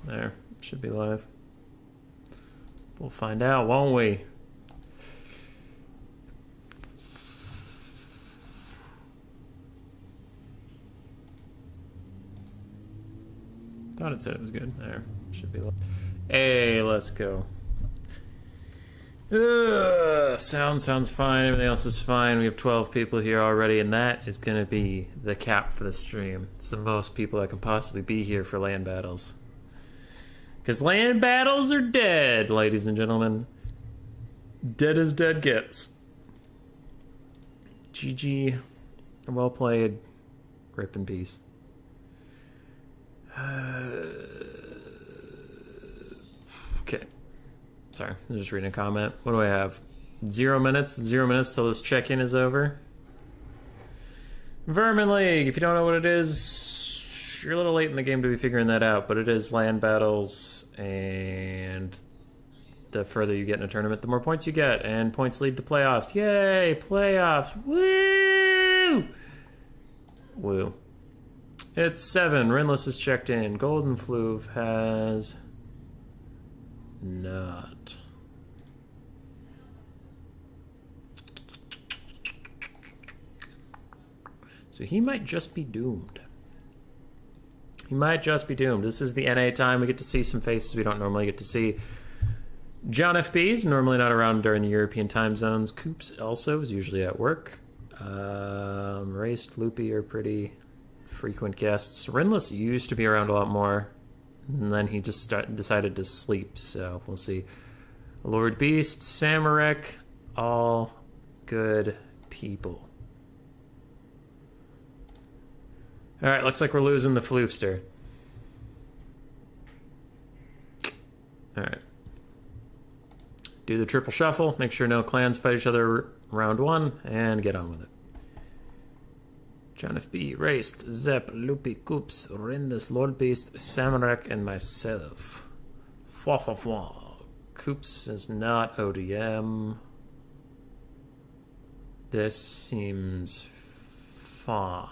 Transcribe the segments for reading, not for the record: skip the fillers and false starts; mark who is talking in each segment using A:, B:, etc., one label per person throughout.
A: There, should be live. We'll find out, won't we? Thought it said it was good. There, should be live. Hey, let's go. Sound sounds fine. Everything else is fine. We have 12 people here already, and that is going to be the cap for the stream. It's the most people that can possibly be here for land battles. Because land battles are dead, ladies and gentlemen. Dead as dead gets. GG. Well played. Rip in peace. Okay. Sorry, I'm just reading a comment. What do I have? 0 minutes? 0 minutes till this check-in is over. Vermin League, if you don't know what it is, you're a little late in the game to be figuring that out, but it is land battles, and the further you get in a tournament, the more points you get, and points lead to playoffs. Yay, playoffs. Woo! Woo. It's 7. Rinless is checked in. Golden Fluve has not. So he might just be doomed. He might just be doomed. This is the NA time. We get to see some faces we don't normally get to see. John FB's normally not around during the European time zones. Coops also is usually at work. Raced, Loopy are pretty frequent guests. Rinless used to be around a lot more, and then he just decided to sleep, so we'll see. Lord Beast, Samarek, all good people. Alright, looks like we're losing the Floofster. Alright. Do the triple shuffle, make sure no clans fight each other round 1, and get on with it. John FB, Raced, Zep, Loopy, Coops, Rindus, Lord Beast, Samarek, and myself. Coops is not ODM. This seems fine.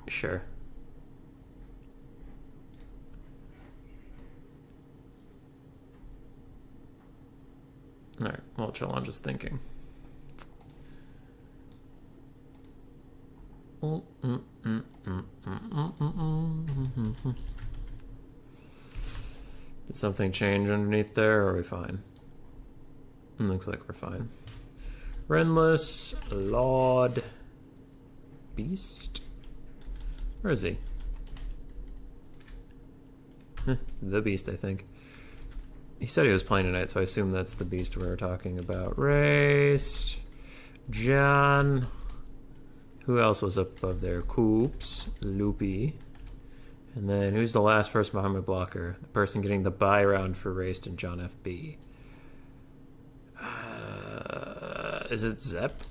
A: Sure. Alright, well, chill, I'm just thinking. Did something change underneath there, or are we fine? Looks like we're fine. Renless, Lord, Beast? Where is he? The Beast, I think. He said he was playing tonight, so I assume that's the Beast we were talking about. Raced, John. Who else was up above there? Coops, Loopy. And then who's the last person behind my blocker? The person getting the buy round for Raced and John FB. Is it Zep?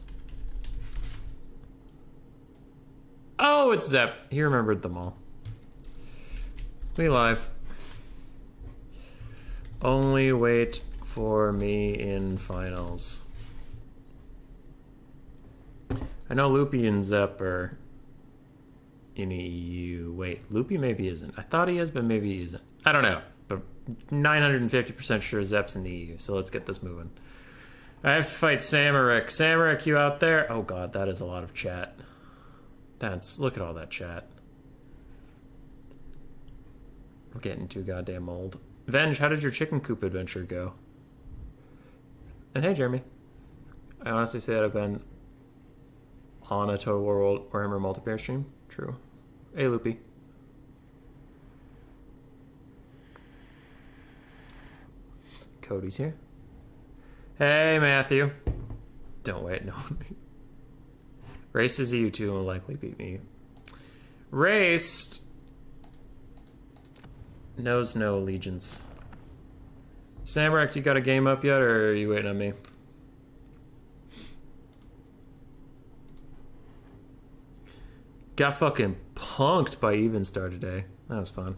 A: Oh, it's Zep. He remembered them all. We live. Only wait for me in finals. I know Loopy and Zep are in EU. Wait, Loopy maybe isn't. I thought he is, but maybe he isn't. I don't know. But 950% sure Zep's in the EU, so let's get this moving. I have to fight Samarek. Samarek, you out there? Oh god, that is a lot of chat. Look at all that chat. We're getting too goddamn old. Venge, how did your chicken coop adventure go? And hey, Jeremy. I honestly say that I've been on a Total War Warhammer multiplayer stream. True. Hey, Loopy. Cody's here. Hey, Matthew. Don't wait, no. Race is EU2 and will likely beat me. Raced knows no allegiance. Samurai, you got a game up yet, or are you waiting on me? Got fucking punked by Evenstar today. That was fun.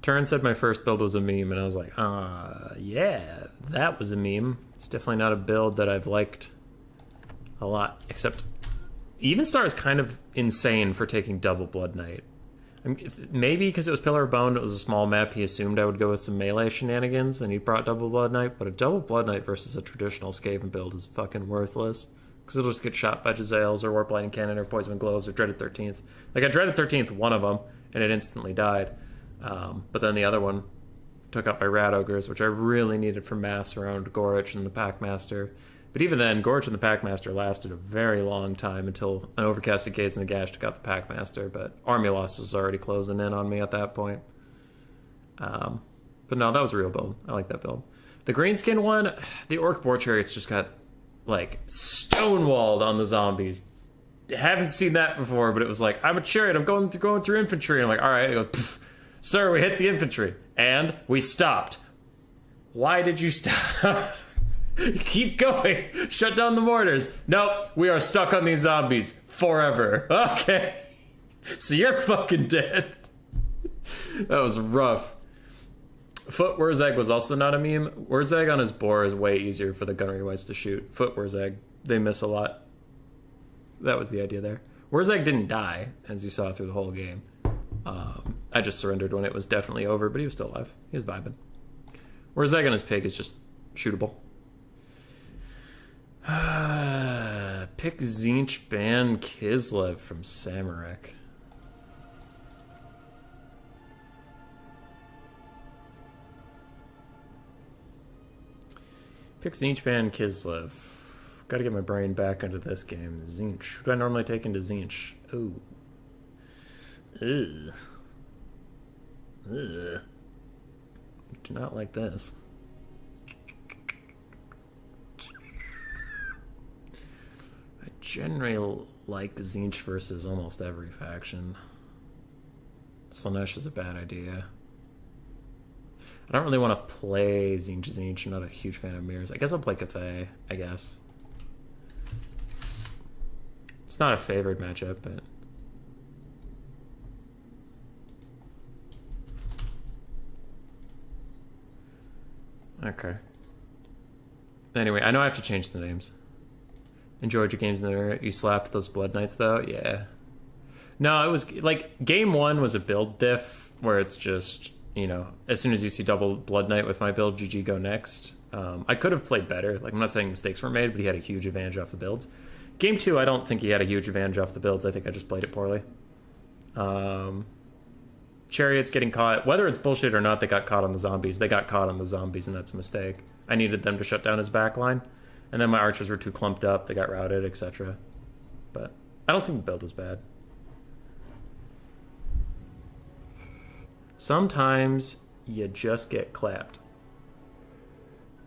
A: Turn said my first build was a meme, and I was like, yeah, that was a meme. It's definitely not a build that I've liked a lot, except Even Star is kind of insane for taking double Blood Knight. I mean, maybe because it was Pillar of Bone, it was a small map, he assumed I would go with some melee shenanigans, and he brought double Blood Knight, but a double Blood Knight versus a traditional Skaven build is fucking worthless. Because it'll just get shot by Jezzails, or Warp Lightning Cannon, or Poison Globes, or Dreaded 13th. Like, I Dreaded 13th one of them, and it instantly died. But then the other one took out by Rat Ogres, which I really needed for mass around Gorich and the Packmaster. But even then, Gorich and the Packmaster lasted a very long time until an Overcasted Gaze and a Gash took out the Packmaster, but Army Loss was already closing in on me at that point. But no, that was a real build. I like that build. The Greenskin one, the Orc Boar Chariots just got, like, stonewalled on the zombies. Haven't seen that before, but it was like, I'm a chariot, I'm going through infantry. And I'm like, all right. I go, sir, we hit the infantry. And we stopped. Why did you stop? Keep going. Shut down the mortars. Nope, we are stuck on these zombies forever. Okay. So you're fucking dead. That was rough. Foot Wurzag was also not a meme. Wurzag on his boar is way easier for the gunnery whites to shoot. Foot Wurzag, they miss a lot. That was the idea there. Wurzag didn't die, as you saw through the whole game. I just surrendered when it was definitely over, but he was still alive. He was vibing. Wurzag on his pig is just shootable. Pick Zinch Ban Kislev from Samarak. Pick Zinch Ban Kislev. Gotta get my brain back into this game. Zinch. Who do I normally take into Zinch? Ooh. Ugh. Ugh. Do not like this. I generally like Zinch versus almost every faction. Slanesh is a bad idea. I don't really want to play Zinch. I'm not a huge fan of mirrors. I guess I'll play Cathay, I guess. It's not a favored matchup, but... Okay. Anyway, I know I have to change the names. Enjoyed your games in there. You slapped those Blood Knights, though? Yeah. No, it was... Like, game one was a build diff, where it's just... You know, as soon as you see double Blood Knight with my build, GG, go next. I could have played better. Like, I'm not saying mistakes were made, but he had a huge advantage off the builds. Game two, I don't think he had a huge advantage off the builds. I think I just played it poorly. Chariots getting caught. Whether it's bullshit or not, they got caught on the zombies. They got caught on the zombies, and that's a mistake. I needed them to shut down his backline. And then my archers were too clumped up. They got routed, etc. But I don't think the build is bad. Sometimes you just get clapped.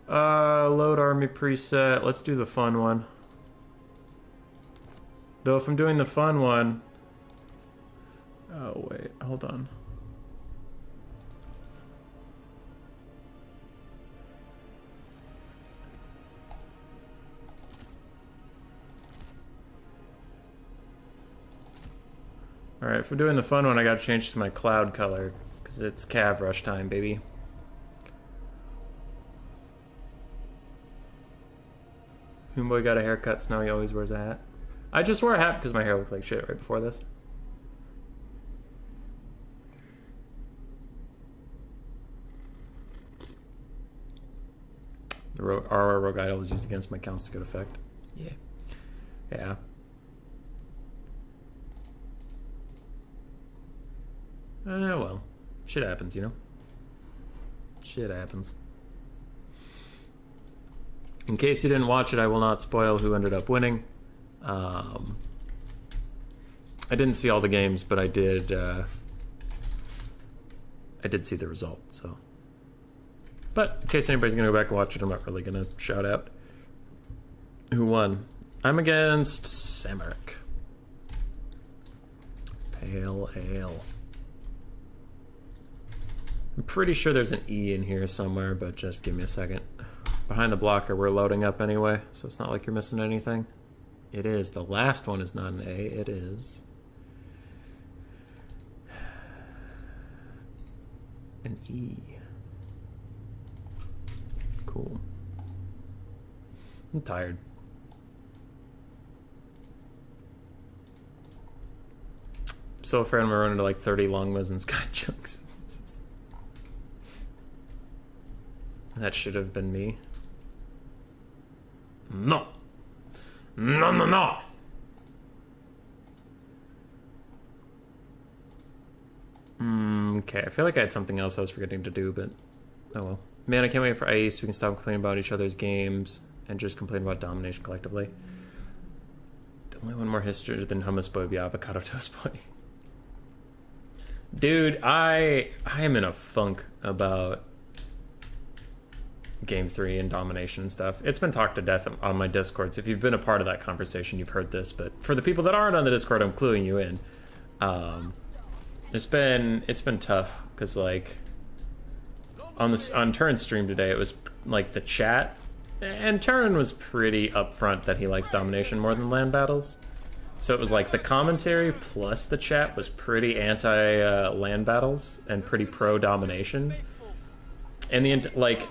A: Load army preset. Let's do the fun one. Though if I'm doing the fun one... Oh, wait. Hold on. Alright, if we're doing the fun one, I gotta change to my cloud color. Because it's Cav Rush time, baby. Homeboy got a haircut, so now he always wears a hat. I just wore a hat because my hair looked like shit right before this. The RR Rogue Idol was used against my counts to good effect. Yeah. Yeah. Well. Shit happens, you know? Shit happens. In case you didn't watch it, I will not spoil who ended up winning. I didn't see all the games, but I did see the result, so. But in case anybody's gonna go back and watch it, I'm not really gonna shout out who won. I'm against Samarak. Pale Ale. I'm pretty sure there's an E in here somewhere, but just give me a second. Behind the blocker, we're loading up anyway, so it's not like you're missing anything. It is. The last one is not an A. It is an E. Cool. I'm tired. so afraid I'm gonna run into like 30 Longmas and Sky Chunks. That should have been me. No. No, no, no. Okay, I feel like I had something else I was forgetting to do, but oh well. Man, I can't wait for Ice. We can stop complaining about each other's games and just complain about domination collectively. The only one more history than Hummus Boy be Avocado Toast Boy. Dude, I am in a funk about Game 3 and domination and stuff. It's been talked to death on my Discord, so if you've been a part of that conversation, you've heard this, but for the people that aren't on the Discord, I'm cluing you in. It's been tough, because like on Turin's stream today, it was like the chat, and Turin was pretty upfront that he likes domination more than land battles. So it was like the commentary plus the chat was pretty anti land battles and pretty pro domination. And like,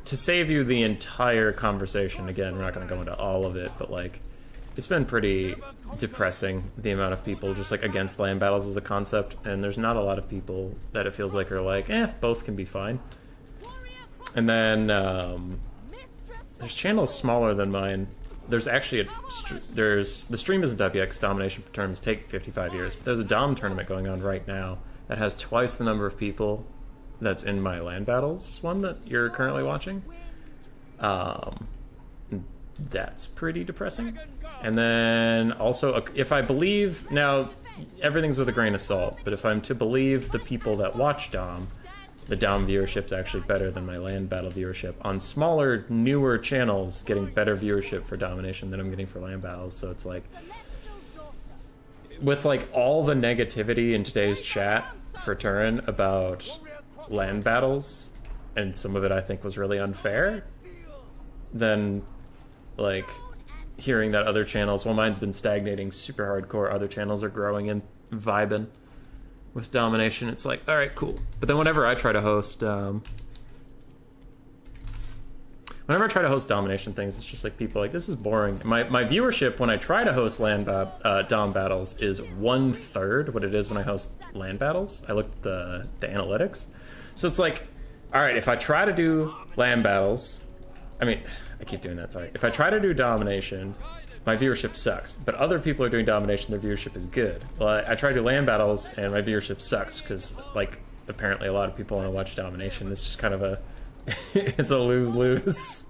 A: to save you the entire conversation, again, we're not going to go into all of it, but like, it's been pretty depressing, the amount of people just like against land battles as a concept, and there's not a lot of people that it feels like are like, both can be fine. And then there's channels smaller than mine. There's actually the stream isn't up yet because domination tournaments take 55 years, but there's a Dom tournament going on right now that has twice the number of people that's in my land battles one that you're currently watching. That's pretty depressing. And then also, if I believe, now everything's with a grain of salt, but if I'm to believe the people that watch Dom, the Dom viewership's actually better than my land battle viewership on smaller, newer channels, getting better viewership for domination than I'm getting for land battles. So it's like, with like all the negativity in today's chat for Turin about land battles, and some of it I think was really unfair, then like hearing that other channels, well, mine's been stagnating super hardcore, other channels are growing and vibing with domination, it's like, all right, cool. But then whenever I try to host domination things, it's just like people like, this is boring. My viewership when I try to host dom battles is 1/3 what it is when I host land battles. I looked at the analytics, so it's like, all right, if I try to do land battles, I mean, I keep doing that, sorry. If I try to do domination, my viewership sucks. But other people are doing domination, their viewership is good. Well, I try to do land battles, and my viewership sucks, because, like, apparently a lot of people want to watch domination. It's just kind of a... it's a lose-lose.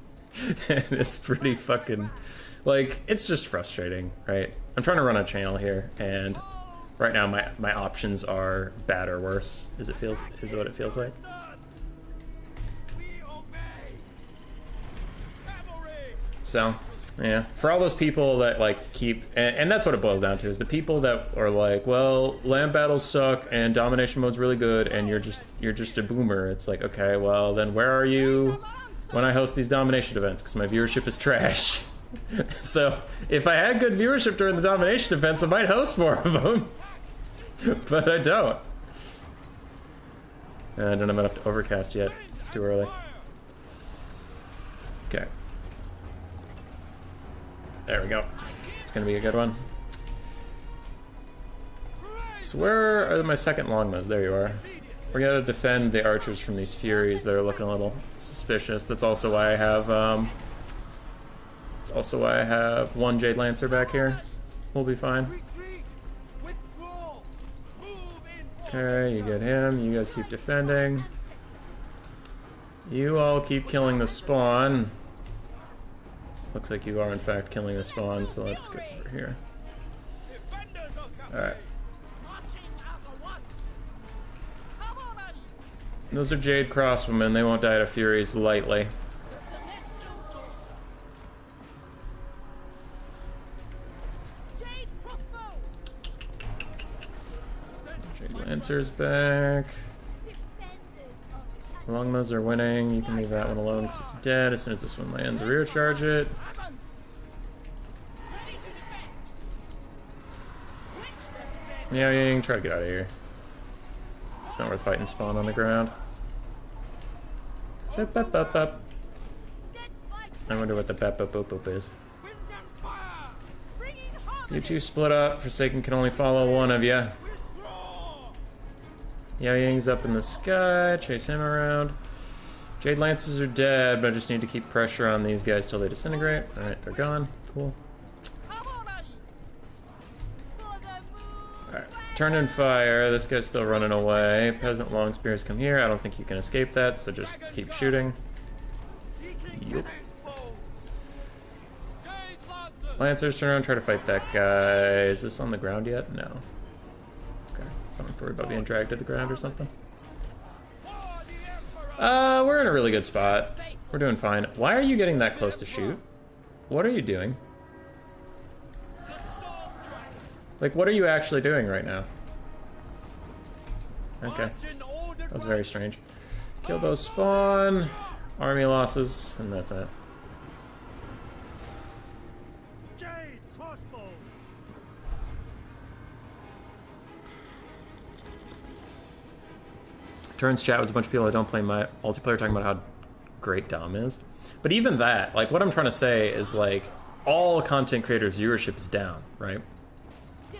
A: And it's pretty fucking... like, it's just frustrating, right? I'm trying to run a channel here, and right now my options are bad or worse, is what it feels like. So, yeah, for all those people that like keep, and that's what it boils down to, is the people that are like, well, land battles suck and domination mode's really good and you're just a boomer. It's like, okay, well then where are you when I host these domination events? Because my viewership is trash. So if I had good viewership during the domination events, I might host more of them. But I don't. I don't have enough to overcast yet. It's too early. Okay. There we go. It's gonna be a good one. So where are my second longmas? There you are. We're gonna defend the archers from these furies that are looking a little suspicious. That's also why I have one Jade Lancer back here. We'll be fine. Okay, you get him. You guys keep defending. You all keep killing the spawn. Looks like you are in fact killing the spawn, so let's get over here. Alright. Those are Jade Crosswomen, they won't die to Furies lightly. Jade Lancer's back. Longmas are winning. You can leave that one alone because it's dead. As soon as this one lands, rear charge it. Yeah, you can try to get out of here. It's not worth fighting spawn on the ground. Bep, bep, bep, bep. I wonder what the bep, bep, bep, bep is. You two split up. Forsaken can only follow one of you. Yao Ying's up in the sky. Chase him around. Jade Lancers are dead, but I just need to keep pressure on these guys till they disintegrate. Alright, they're gone. Cool. Alright, turn and fire. This guy's still running away. Peasant long spears come here. I don't think you can escape that, so just keep shooting. Yep. Lancers, turn around, try to fight that guy. Is this on the ground yet? No. Okay, someone worried about being dragged to the ground or something. We're in a really good spot. We're doing fine. Why are you getting that close to shoot? What are you doing? Like, what are you actually doing right now? Okay. That was very strange. Kill those spawn. Army losses, and that's it. Turns chat was a bunch of people that don't play my multiplayer talking about how great Dom is. But even that, like, what I'm trying to say is, like, all content creators' viewership is down, right?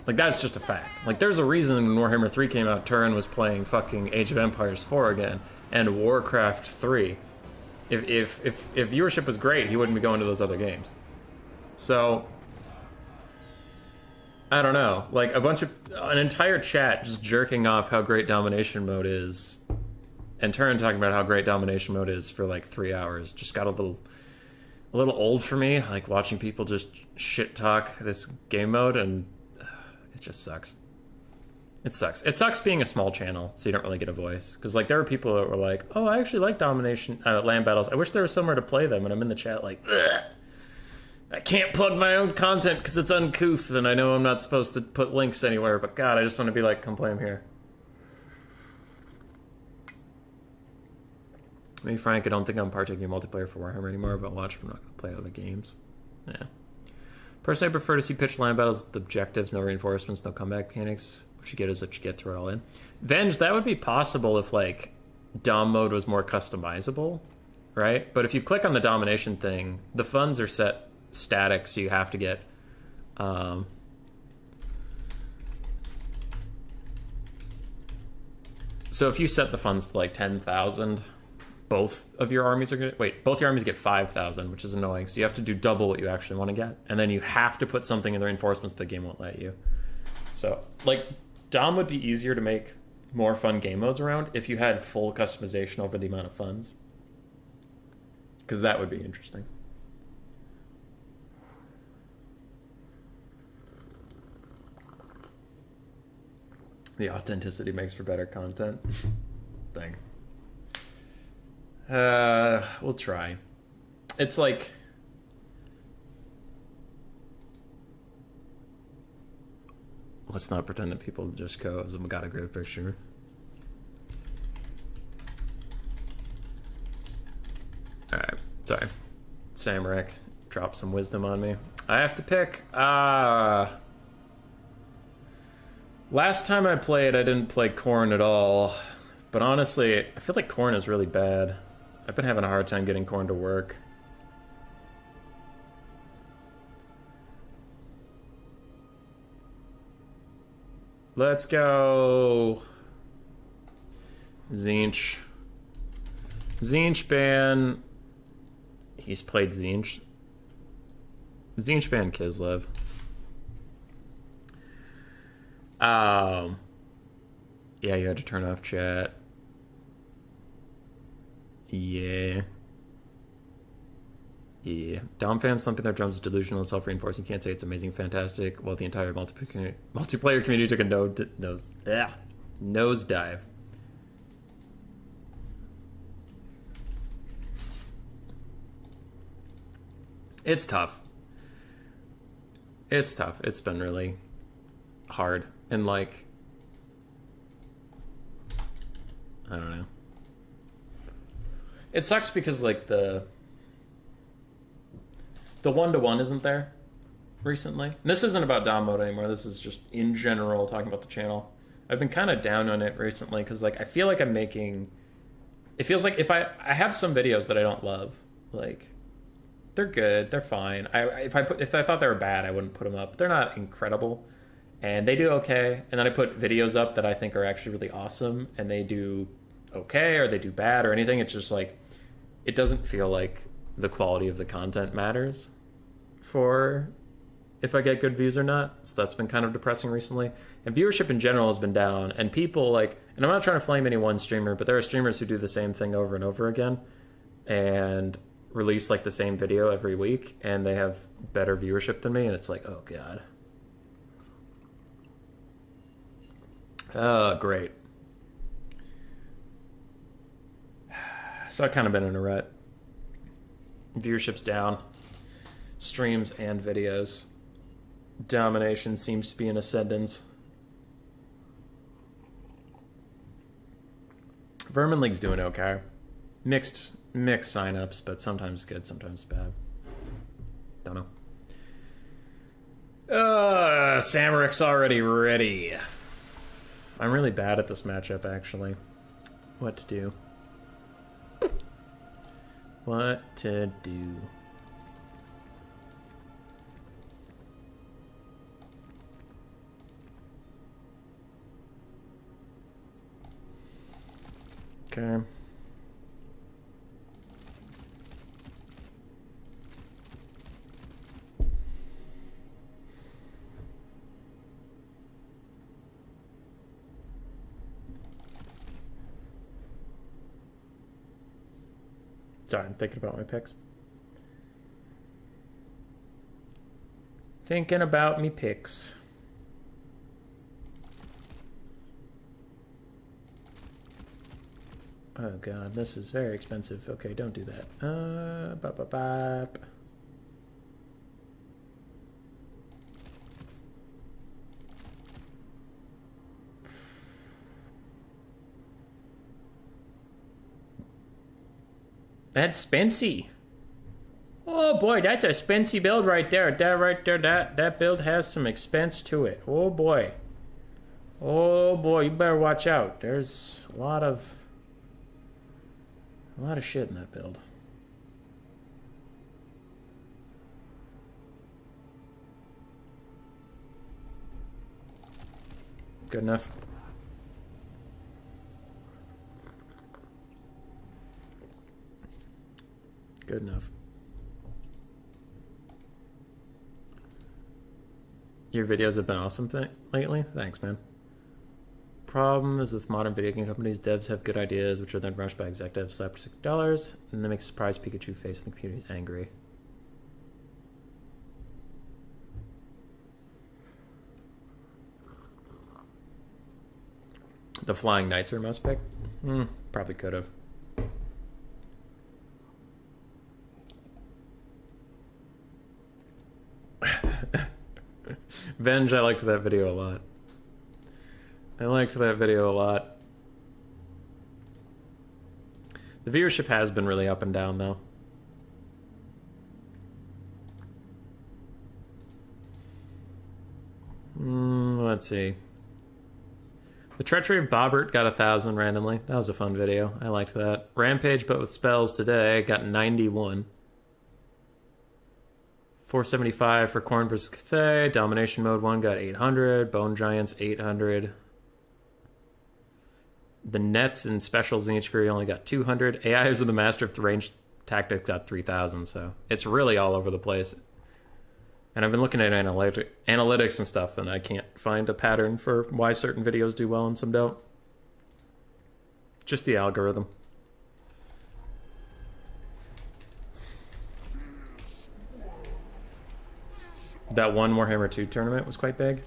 A: Like, that's just a fact. Like, there's a reason when Warhammer 3 came out, Turin was playing fucking Age of Empires 4 again, and Warcraft 3. If viewership was great, he wouldn't be going to those other games. So, I don't know. Like, an entire chat just jerking off how great Domination Mode is, and Turin talking about how great Domination Mode is for like 3 hours, just got a little old for me. Like, watching people just shit talk this game mode, and it just sucks. It sucks. It sucks being a small channel, so you don't really get a voice. Because, like, there were people that were like, oh, I actually like Domination, land battles. I wish there was somewhere to play them, and I'm in the chat like, ugh. I can't plug my own content because it's uncouth, and I know I'm not supposed to put links anywhere, but God, I just want to be like, come play them here. To be frank, I don't think I'm partaking in multiplayer for Warhammer anymore, but watch, I'm not going to play other games. Yeah. Personally, I prefer to see pitched land battles with objectives, no reinforcements, no comeback mechanics. What you get is that you get through it all in. Venge, that would be possible if, like, Dom mode was more customizable, right? But if you click on the domination thing, the funds are set static, so you have to get so if you set the funds to like 10,000, both of your armies are gonna both your armies get 5,000, which is annoying, so you have to do double what you actually want to get, and then you have to put something in the reinforcements the game won't let you. So, like, Dom would be easier to make more fun game modes around if you had full customization over the amount of funds, because that would be interesting. The authenticity makes for better content. Thanks. We'll try. It's like... Let's not pretend that people just go, oh, got a great picture. Alright, sorry. Samrak dropped some wisdom on me. I have to pick. Last time I played, I didn't play Khorne at all. But honestly, I feel like Khorne is really bad. I've been having a hard time getting Khorne to work. Let's go. Tzeentch. Tzeentch ban. He's played Tzeentch. Tzeentch ban Kislev. Yeah, you had to turn off chat. Yeah. Yeah. Dom fans thumping their drums is delusional and self-reinforcing. You can't say it's amazing, fantastic, while the entire multiplayer community took a nosedive. It's tough. It's tough. It's been really hard. And, like, I don't know. It sucks because, like, the one-to-one isn't there recently. And this isn't about Dom mode anymore. This is just in general talking about the channel. I've been kind of down on it recently because, like, I feel like I'm making... It feels like if I have some videos that I don't love. Like, they're good. They're fine. If I thought they were bad, I wouldn't put them up. They're not incredible. And they do okay. And then I put videos up that I think are actually really awesome, and they do okay or they do bad or anything. It's just like, it doesn't feel like the quality of the content matters for if I get good views or not. So that's been kind of depressing recently. And viewership in general has been down. And people like, and I'm not trying to flame any one streamer, but there are streamers who do the same thing over and over again and release like the same video every week, and they have better viewership than me. And it's like, oh God. Oh, great. So I've kind of been in a rut. Viewership's down. Streams and videos. Domination seems to be in ascendance. Vermin League's doing okay. Mixed signups, but sometimes good, sometimes bad. Don't know. Samaric's already ready. I'm really bad at this matchup, actually. What to do? What to do? Okay. Sorry, I'm thinking about my picks. Thinking about me picks. Oh God, this is very expensive. Okay, don't do that. That's Spency. Oh boy, that's a Spency build right there. That build has some expense to it. Oh boy. Oh boy, you better watch out. There's a lot of shit in that build. Good enough. Good enough. Your videos have been awesome lately. Thanks, man. Problem is with modern video game companies, devs have good ideas, which are then rushed by executives, slap for $6, and then make a surprise Pikachu face when the community is angry. The Flying Knights are a must pick? Probably could have. Venge, I liked that video a lot. I liked that video a lot. The viewership has been really up and down, though. Let's see. The Treachery of Bobbert got 1,000 randomly. That was a fun video. I liked that. Rampage, but with spells today, got 91. 475 for Corn vs. Cathay. Domination Mode 1 got 800. Bone Giants, 800. The Nets and Specials in each Fury only got 200. AIs of the Master of the Range Tactics got 3,000, so it's really all over the place. And I've been looking at analytics and stuff, and I can't find a pattern for why certain videos do well and some don't. Just the algorithm. That one Warhammer 2 tournament was quite big.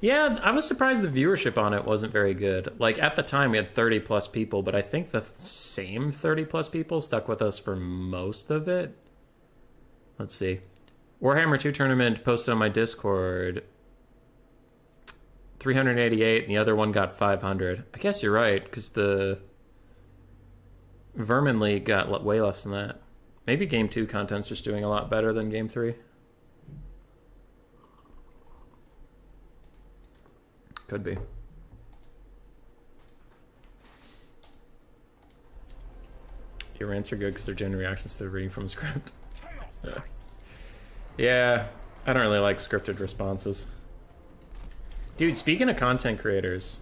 A: Yeah, I was surprised the viewership on it wasn't very good. Like, at the time, we had 30 plus people, but I think the same 30 plus people stuck with us for most of it. Let's see. Warhammer 2 tournament posted on my Discord 388, and the other one got 500. I guess you're right, because the Vermin League got way less than that. Maybe Game 2 content's just doing a lot better than Game 3. Could be. Your rants are good because they're genuine reactions to reading from a script. Yeah, I don't really like scripted responses. Dude, speaking of content creators,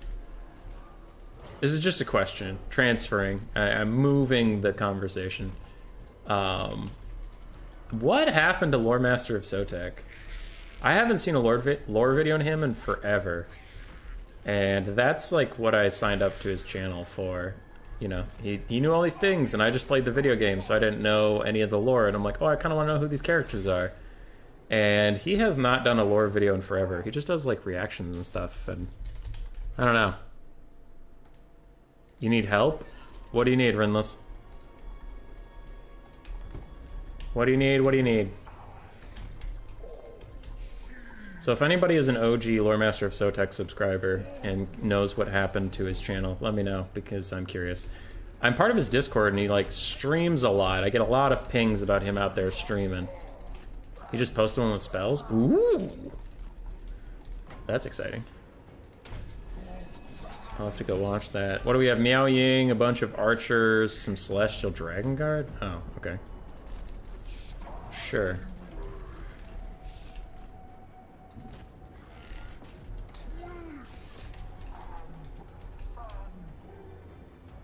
A: this is just a question. Transferring. I'm moving the conversation. What happened to Lore Master of Sotek? I haven't seen a lore video on him in forever. And that's like what I signed up to his channel for. You know, he knew all these things, and I just played the video game, so I didn't know any of the lore. And I'm like, oh, I kind of want to know who these characters are. And he has not done a lore video in forever. He just does like reactions and stuff, and I don't know. You need help? What do you need, Rinless? What do you need? What do you need? So if anybody is an OG Lore Master of Sotek subscriber and knows what happened to his channel, let me know, because I'm curious. I'm part of his Discord, and he like streams a lot. I get a lot of pings about him out there streaming. He just posted one with spells? Ooh! That's exciting. I'll have to go watch that. What do we have? Meow Ying, a bunch of archers, some Celestial Dragon Guard? Oh, okay. Sure.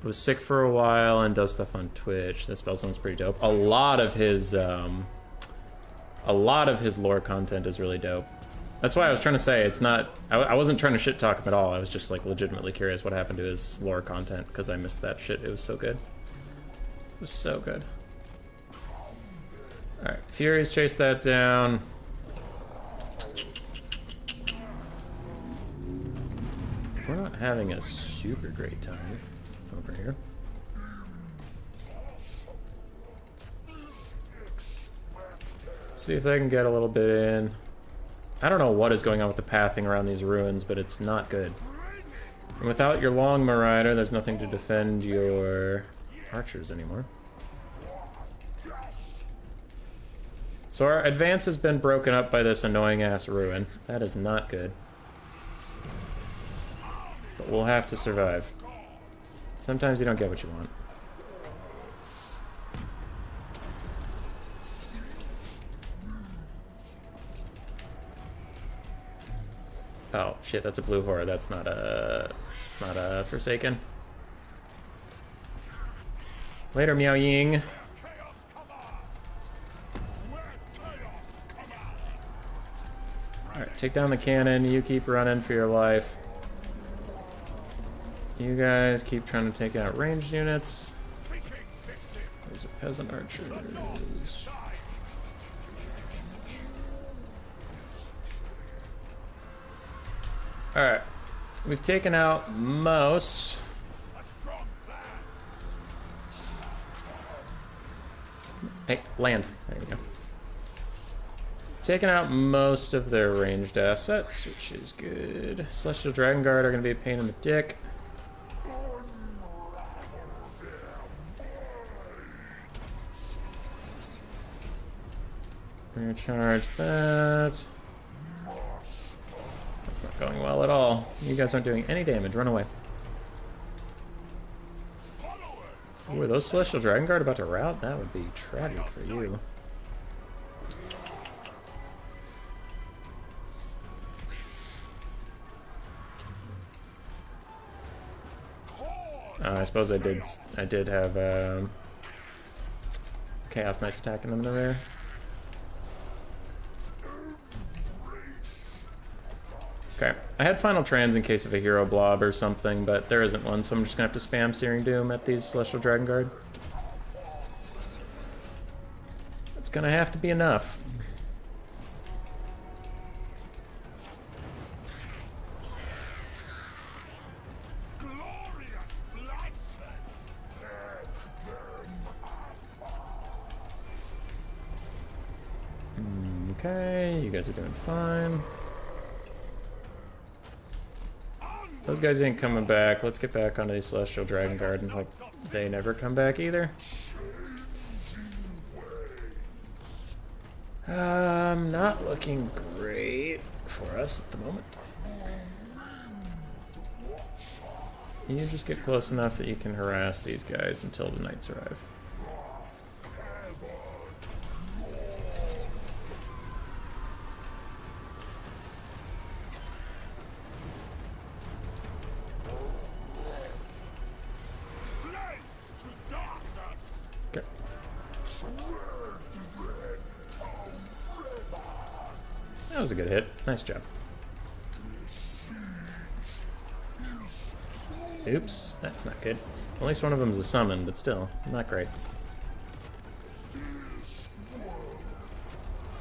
A: Was sick for a while and does stuff on Twitch. This spell sounds pretty dope. A lot of his lore content is really dope. That's why I was trying to say it's not. I wasn't trying to shit talk him at all. I was just like legitimately curious what happened to his lore content because I missed that shit. It was so good. It was so good. All right, Furies chase that down. We're not having a super great time over here. Let's see if they can get a little bit in. I don't know what is going on with the pathing around these ruins, but it's not good. And without your long Marauder, there's nothing to defend your archers anymore. So our advance has been broken up by this annoying-ass ruin. That is not good. But we'll have to survive. Sometimes you don't get what you want. Oh shit, that's a blue horror. That's not a. It's not a Forsaken. Later, Meow Ying. Alright, take down the cannon. You keep running for your life. You guys keep trying to take out ranged units. Those are peasant archers. Alright. We've taken out most. Hey, land. There we go. Taking out most of their ranged assets, which is good. Celestial Dragon Guard are going to be a pain in the dick. Recharge that. That's not going well at all. You guys aren't doing any damage. Run away. Ooh, are those Celestial Dragon Guard about to rout? That would be tragic for you. I suppose I did have Chaos Knights attacking them in there. Okay, I had Final Trans in case of a hero blob or something, but there isn't one, so I'm just gonna have to spam Searing Doom at these Celestial Dragon Guard. It's gonna have to be enough. Okay, you guys are doing fine. Those guys ain't coming back. Let's get back onto the Celestial Dragon Guard and hope they never come back either. Not looking great for us at the moment. You just get close enough that you can harass these guys until the knights arrive. That was a good hit. Nice job. Oops, that's not good. At least one of them's a summon, but still, not great.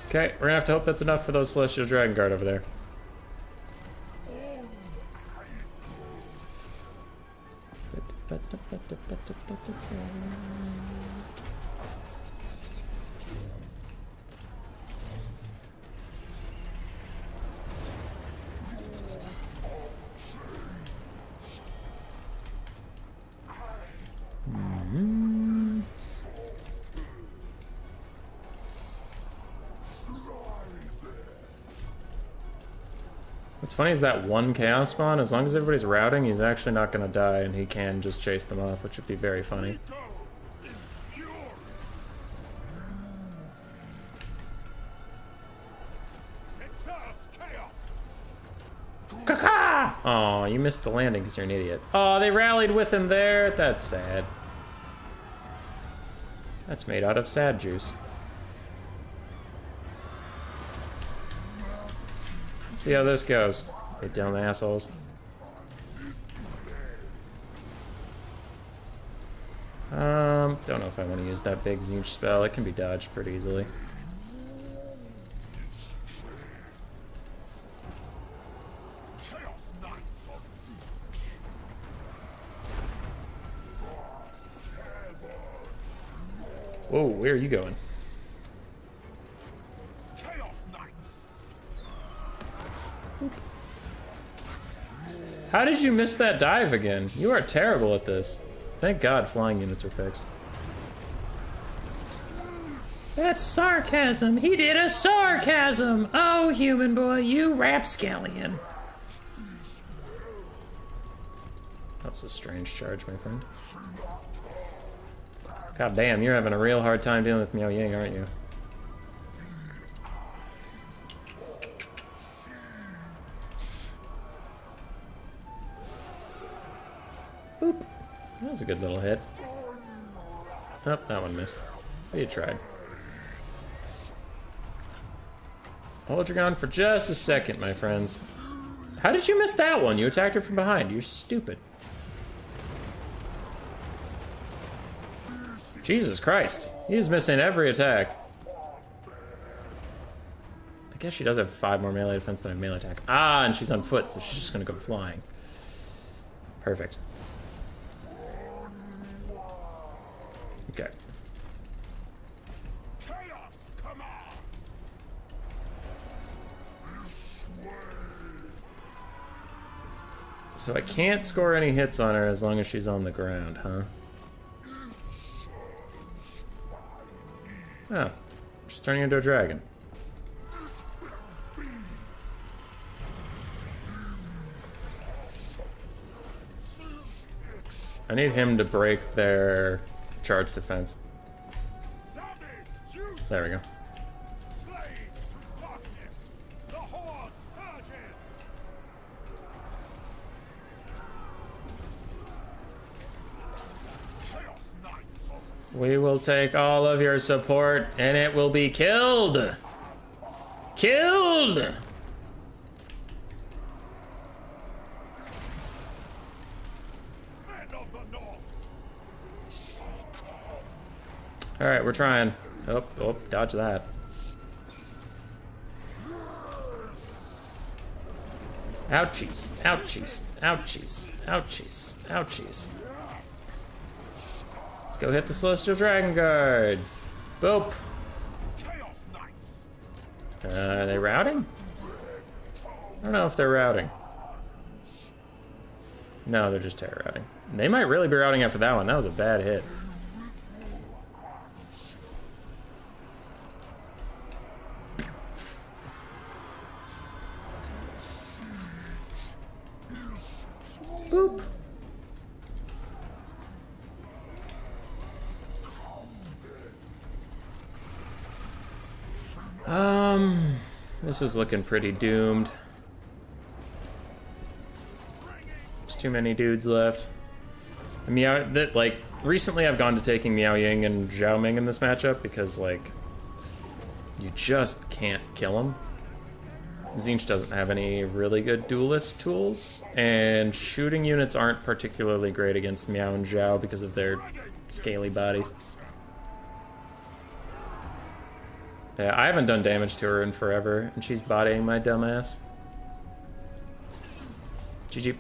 A: Okay, we're gonna have to hope that's enough for those Celestial Dragon Guard over there. What's funny is that one Chaos Spawn, as long as everybody's routing, he's actually not going to die, and he can just chase them off, which would be very funny. Caca! Aw, you missed the landing because you're an idiot. Oh, they rallied with him there? That's sad. That's made out of sad juice. Let's see how this goes. Hit down the assholes. Don't know if I want to use that big Zinch spell. It can be dodged pretty easily. Whoa, where are you going? How did you miss that dive again? You are terrible at this. Thank God flying units are fixed. That's sarcasm. He did a sarcasm. Oh, human boy, you rapscallion. That was a strange charge, my friend. God damn, you're having a real hard time dealing with Miao Ying, aren't you? Boop. That was a good little hit. Oh, that one missed. But you tried. Hold your gun for just a second, my friends. How did you miss that one? You attacked her from behind. You're stupid. Jesus Christ. He's missing every attack. I guess she does have 5 more melee defense than a melee attack. Ah, and she's on foot, so she's just gonna go flying. Perfect. Okay. So I can't score any hits on her as long as she's on the ground, huh? Oh, she's turning into a dragon. I need him to break their charge defense. There we go. We will take all of your support, and it will be killed! Killed! Alright, we're trying. Oh, oh, dodge that. Ouchies, ouchies, ouchies, ouchies, ouchies. Go hit the Celestial Dragon Guard. Boop. Are they routing? I don't know if they're routing. No, they're just terror routing. They might really be routing after that one. That was a bad hit. Boop. This is looking pretty doomed. There's too many dudes left. Recently I've gone to taking Miao Ying and Zhao Ming in this matchup because, like, you just can't kill them. Tzeentch doesn't have any really good duelist tools, and shooting units aren't particularly great against Meow and Zhao because of their scaly bodies. Yeah, I haven't done damage to her in forever, and she's bodying my dumbass. GG.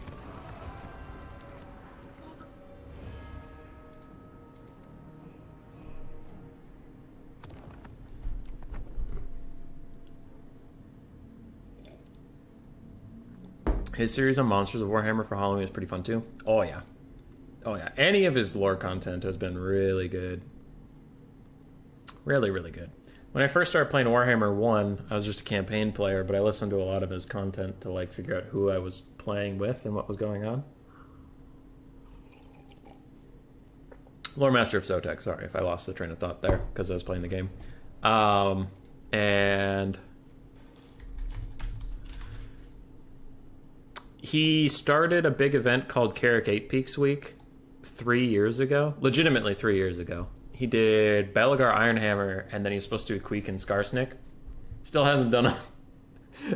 A: His series on Monsters of Warhammer for Halloween is pretty fun too. Oh yeah. Oh yeah. Any of his lore content has been really good. Really, really good. When I first started playing Warhammer 1, I was just a campaign player, but I listened to a lot of his content to like figure out who I was playing with and what was going on. Lore Master of Zotek, sorry if I lost the train of thought there because I was playing the game. And he started a big event called Carrick 8 Peaks Week 3 years ago. Legitimately 3 years ago. He did Belagar Ironhammer, and then he's supposed to do Queek and Skarsnik. Still hasn't done it.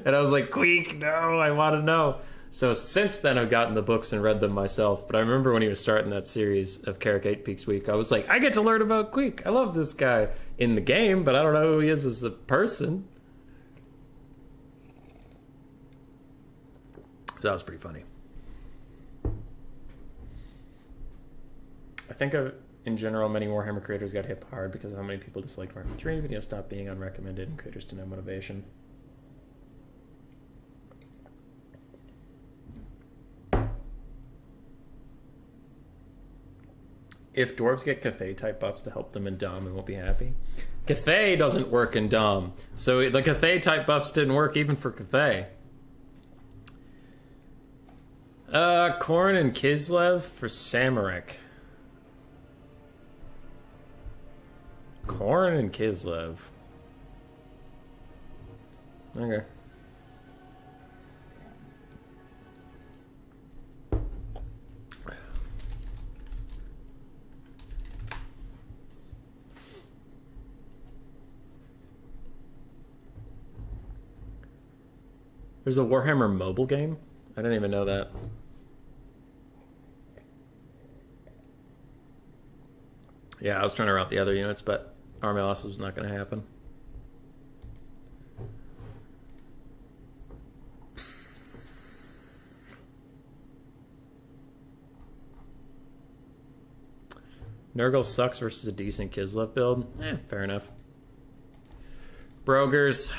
A: And I was like, Queek, no, I want to know. So since then, I've gotten the books and read them myself. But I remember when he was starting that series of Carrick 8 Peaks Week, I was like, I get to learn about Queek. I love this guy in the game, but I don't know who he is as a person. So that was pretty funny. I think in general, many Warhammer creators got hit hard because of how many people disliked Warhammer 3. Videos stopped being unrecommended and creators to no motivation. If dwarves get Cathay type buffs to help them in Dom, we won't be happy. Cathay doesn't work in Dom. So the Cathay type buffs didn't work even for Cathay. Khorne and Kislev for Samarik. Khorne and Kislev. Okay. There's a Warhammer mobile game? I didn't even know that. Yeah, I was trying to route the other units, but army losses was not going to happen. Nurgle sucks versus a decent Kislev build? Fair enough. Brogers.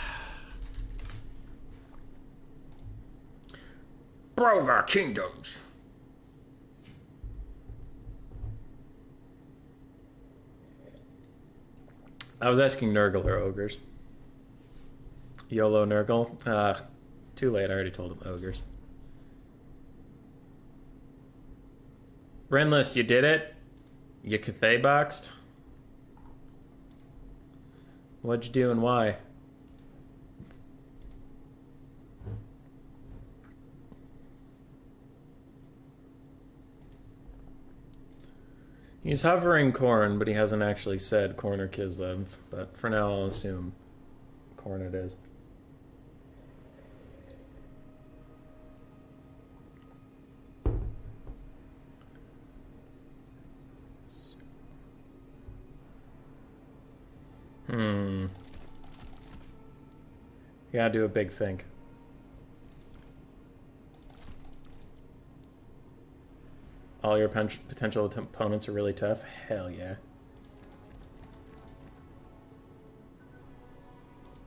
A: Brogar Kingdoms. I was asking Nurgle or Ogres. YOLO Nurgle. Too late, I already told him Ogres. Brenless, you did it? You Cathay boxed? What'd you do and why? He's hovering Khorne, but he hasn't actually said Khorne or Kislev. But for now, I'll assume Khorne it is. You gotta do a big think. All your potential opponents are really tough? Hell yeah.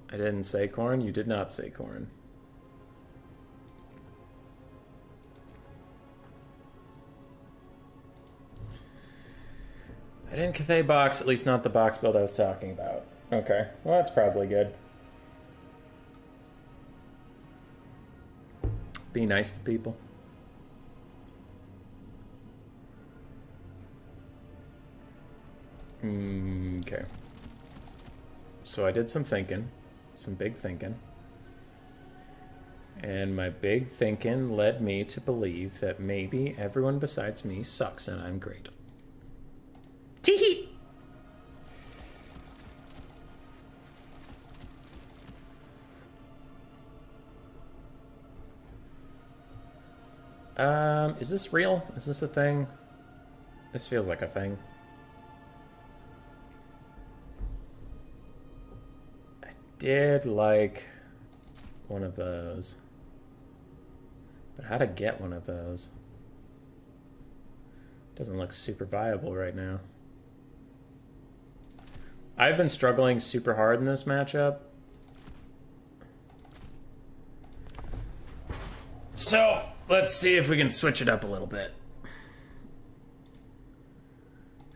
A: I didn't say Khorne? You did not say Khorne. I didn't Cathay box, at least not the box build I was talking about. Okay, well that's probably good. Be nice to people. Okay. So I did some thinking, some big thinking. And my big thinking led me to believe that maybe everyone besides me sucks and I'm great. Tee-hee! Is this real? Is this a thing? This feels like a thing. I did like one of those. But how to get one of those? Doesn't look super viable right now. I've been struggling super hard in this matchup. So, let's see if we can switch it up a little bit.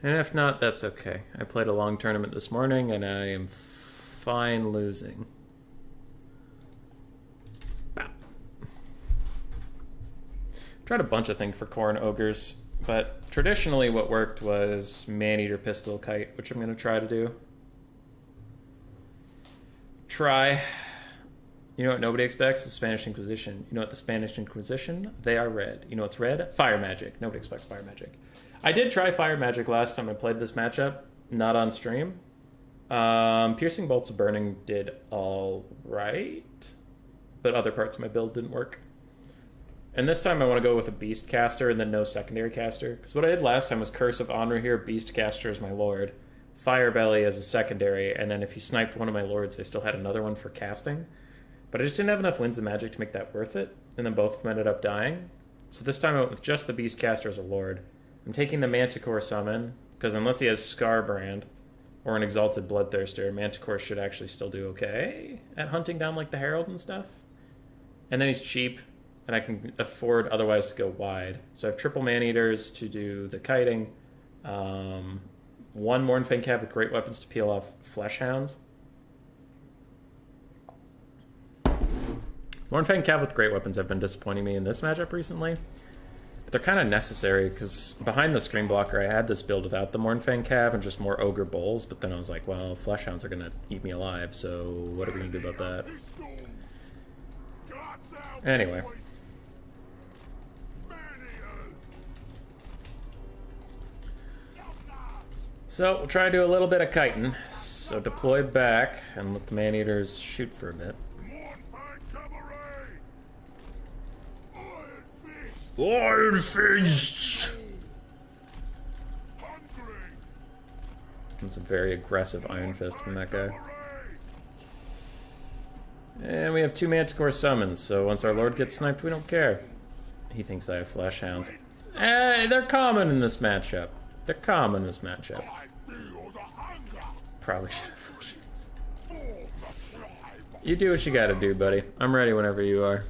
A: And if not, that's okay. I played a long tournament this morning, and I am fine losing. Bow. Tried a bunch of things for Khorne Ogres, but traditionally what worked was Man-Eater Pistol Kite, which I'm going to try to do. Try. You know what nobody expects? The Spanish Inquisition. You know what the Spanish Inquisition? They are red. You know what's red? Fire magic. Nobody expects fire magic. I did try fire magic last time I played this matchup. Not on stream. Piercing Bolts of Burning did all right. But other parts of my build didn't work. And this time I want to go with a Beast Caster and then no secondary caster. Because what I did last time was Curse of Honor here, Beast Caster as my lord, Fire Belly as a secondary, and then if he sniped one of my lords, I still had another one for casting. But I just didn't have enough Winds of Magic to make that worth it, and then both of them ended up dying. So this time I went with just the Beast Caster as a lord. I'm taking the Manticore summon, because unless he has Scarbrand or an Exalted Bloodthirster, Manticore should actually still do okay at hunting down like the Herald and stuff. And then he's cheap, and I can afford otherwise to go wide. So I have triple Man-Eaters to do the kiting, one Mournfang Cav with great weapons to peel off Flesh Hounds. Mournfang Cav with great weapons have been disappointing me in this matchup recently. But they're kind of necessary, because behind the screen blocker I had this build without the Mournfang Cav and just more Ogre Bulls, but then I was like, well, Flesh Hounds are going to eat me alive, so what are we going to do about that? Anyway. So, we'll try to do a little bit of kiting. So deploy back and let the Man-Eaters shoot for a bit. Iron Fist! That's a very aggressive Iron Fist from that guy. And we have 2 Manticore summons, so once our Lord gets sniped, we don't care. He thinks I have Flesh Hounds. They're common in this matchup. They're common in this matchup. Probably should have Flesh Hounds. You do what you gotta do, buddy. I'm ready whenever you are.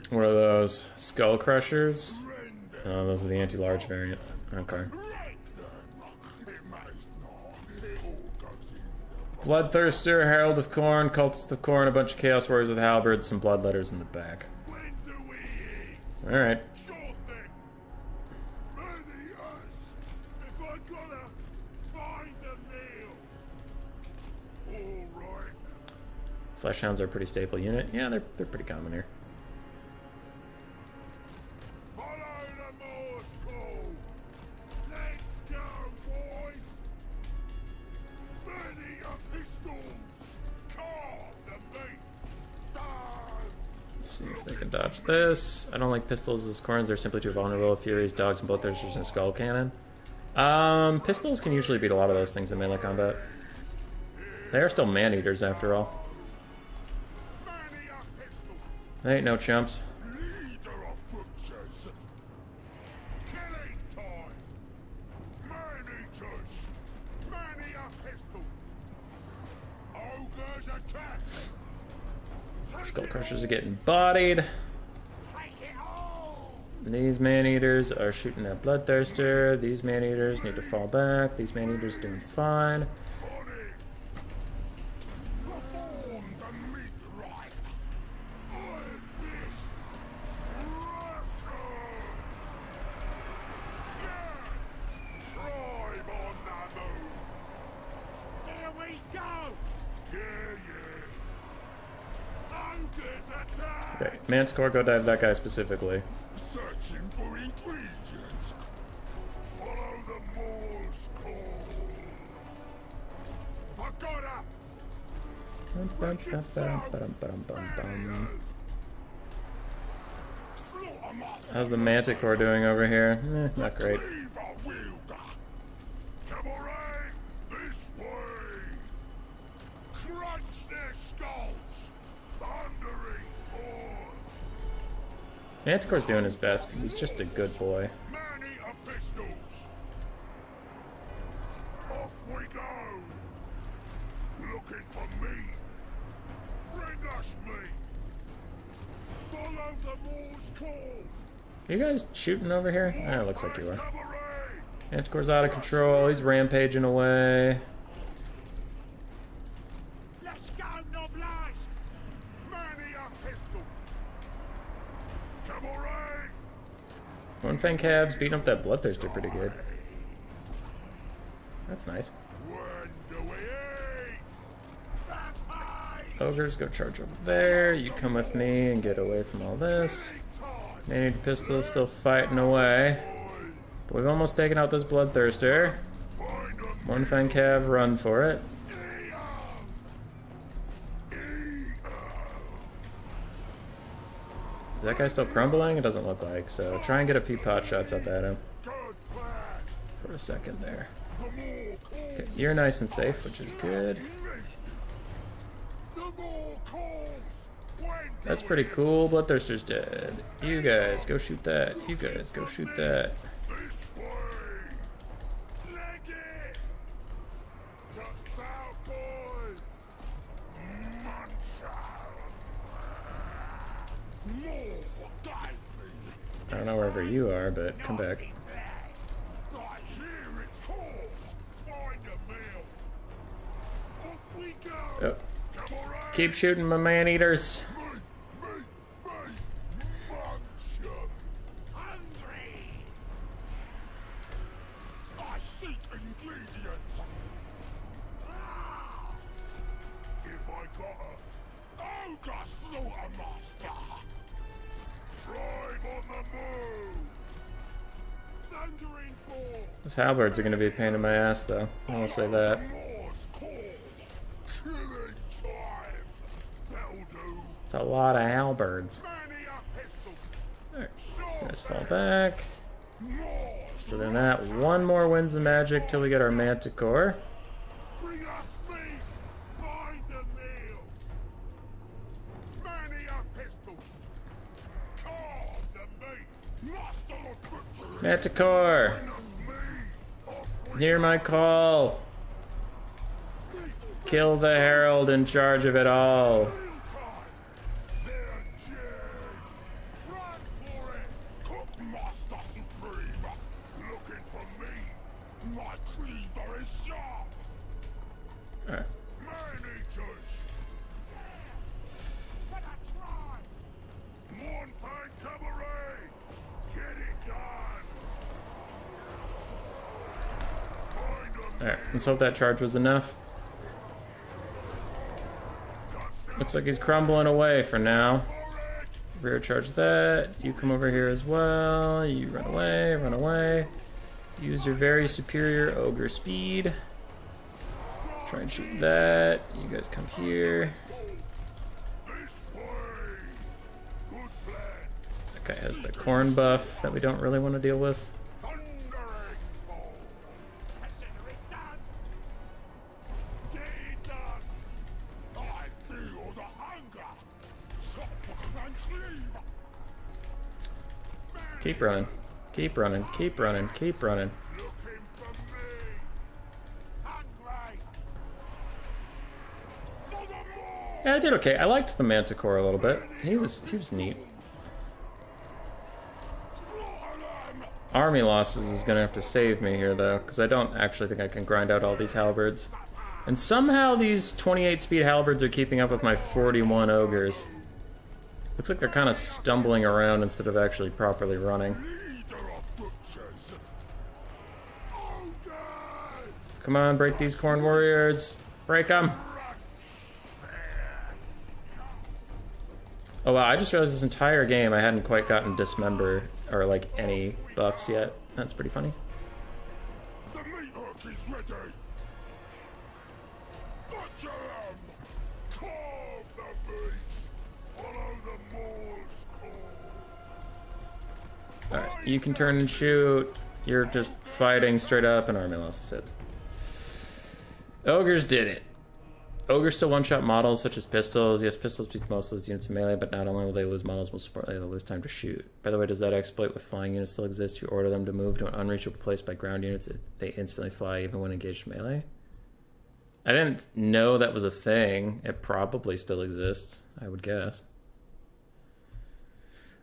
A: What are those? Skull Crushers? Oh, those are the anti-large variant. Okay. Bloodthirster, Herald of Khorne, Cultist of Khorne, a bunch of Chaos Warriors with halberds, some bloodletters in the back. Alright. Flesh Hounds are a pretty staple unit. Yeah, they're pretty common here. See if they can dodge this. I don't like pistols as Khornes. They're simply too vulnerable. Furies, dogs, and bloodthirsters, and skull cannon. Pistols can usually beat a lot of those things in melee combat. They are still Man-Eaters after all. They ain't no chumps. Skull Crushers are getting bodied. These Man-Eaters are shooting at Bloodthirster. These Man-Eaters need to fall back. These Man-Eaters doing fine. Okay, Manticore, go dive that guy specifically.
B: Searching for ingredients. Follow the moles
A: How's the Manticore doing over here? Not great. Manticore's doing his best because he's just a good boy.
B: Off we go. Looking for me. Bring us me. Follow the Moor's call.
A: Are you guys shooting over here? Ah, it looks like you are. Manticore's out of control. He's rampaging away.
B: Let's go, noblesse. Many a pistol. Cavalry.
A: One Fang Cabs beating up that Bloodthirster pretty good. That's nice.
B: When do we eat?
A: Ogres, go charge over there. You come with me and get away from all this. Manny Pistol still fighting away. But we've almost taken out this Bloodthirster. One Fang Cav, run for it. Is that guy still crumbling? It doesn't look like, so try and get a few pot shots up at him. For a second there. Okay, you're nice and safe, which is good. That's pretty cool. Bloodthirster's dead. You guys, go shoot that. You guys, go shoot that. I don't know wherever you are, but come back. Oh. Keep shooting, my man-eaters. Those halberds are going to be a pain in my ass, though. I won't say that. It's a lot of halberds. Alright, guys fall back. So then that, one more Winds of Magic till we get our Manticore. Manticore! Hear my call! Kill the Herald in charge of it all! Alright. Alright, let's hope that charge was enough. Looks like he's crumbling away for now. Rear charge that. You come over here as well. You run away, run away. Use your very superior ogre speed. Try and shoot that. You guys come here. That guy has the corn buff that we don't really want to deal with. Keep running. Keep running. Keep running. Keep running. Yeah, I did okay. I liked the Manticore a little bit. He was neat. Army losses is gonna have to save me here though, because I don't actually think I can grind out all these halberds. And somehow these 28 speed halberds are keeping up with my 41 ogres. Looks like they're kind of stumbling around instead of actually properly running. Come on, break these corn warriors. Break them. Oh wow, I just realized this entire game I hadn't quite gotten Dismember or like any buffs yet. That's pretty funny.
B: Butcher them! Carve the meat! Follow the Moor's call!
A: Alright, you can turn and shoot. You're just fighting straight up, and army losses hits. Ogres did it. Ogres still one-shot models such as pistols. Yes, pistols beat most of those units in melee, but not only will they lose models, most importantly, they'll lose time to shoot. By the way, does that exploit with flying units still exist? If you order them to move to an unreachable place by ground units, they instantly fly even when engaged in melee? I didn't know that was a thing. It probably still exists, I would guess.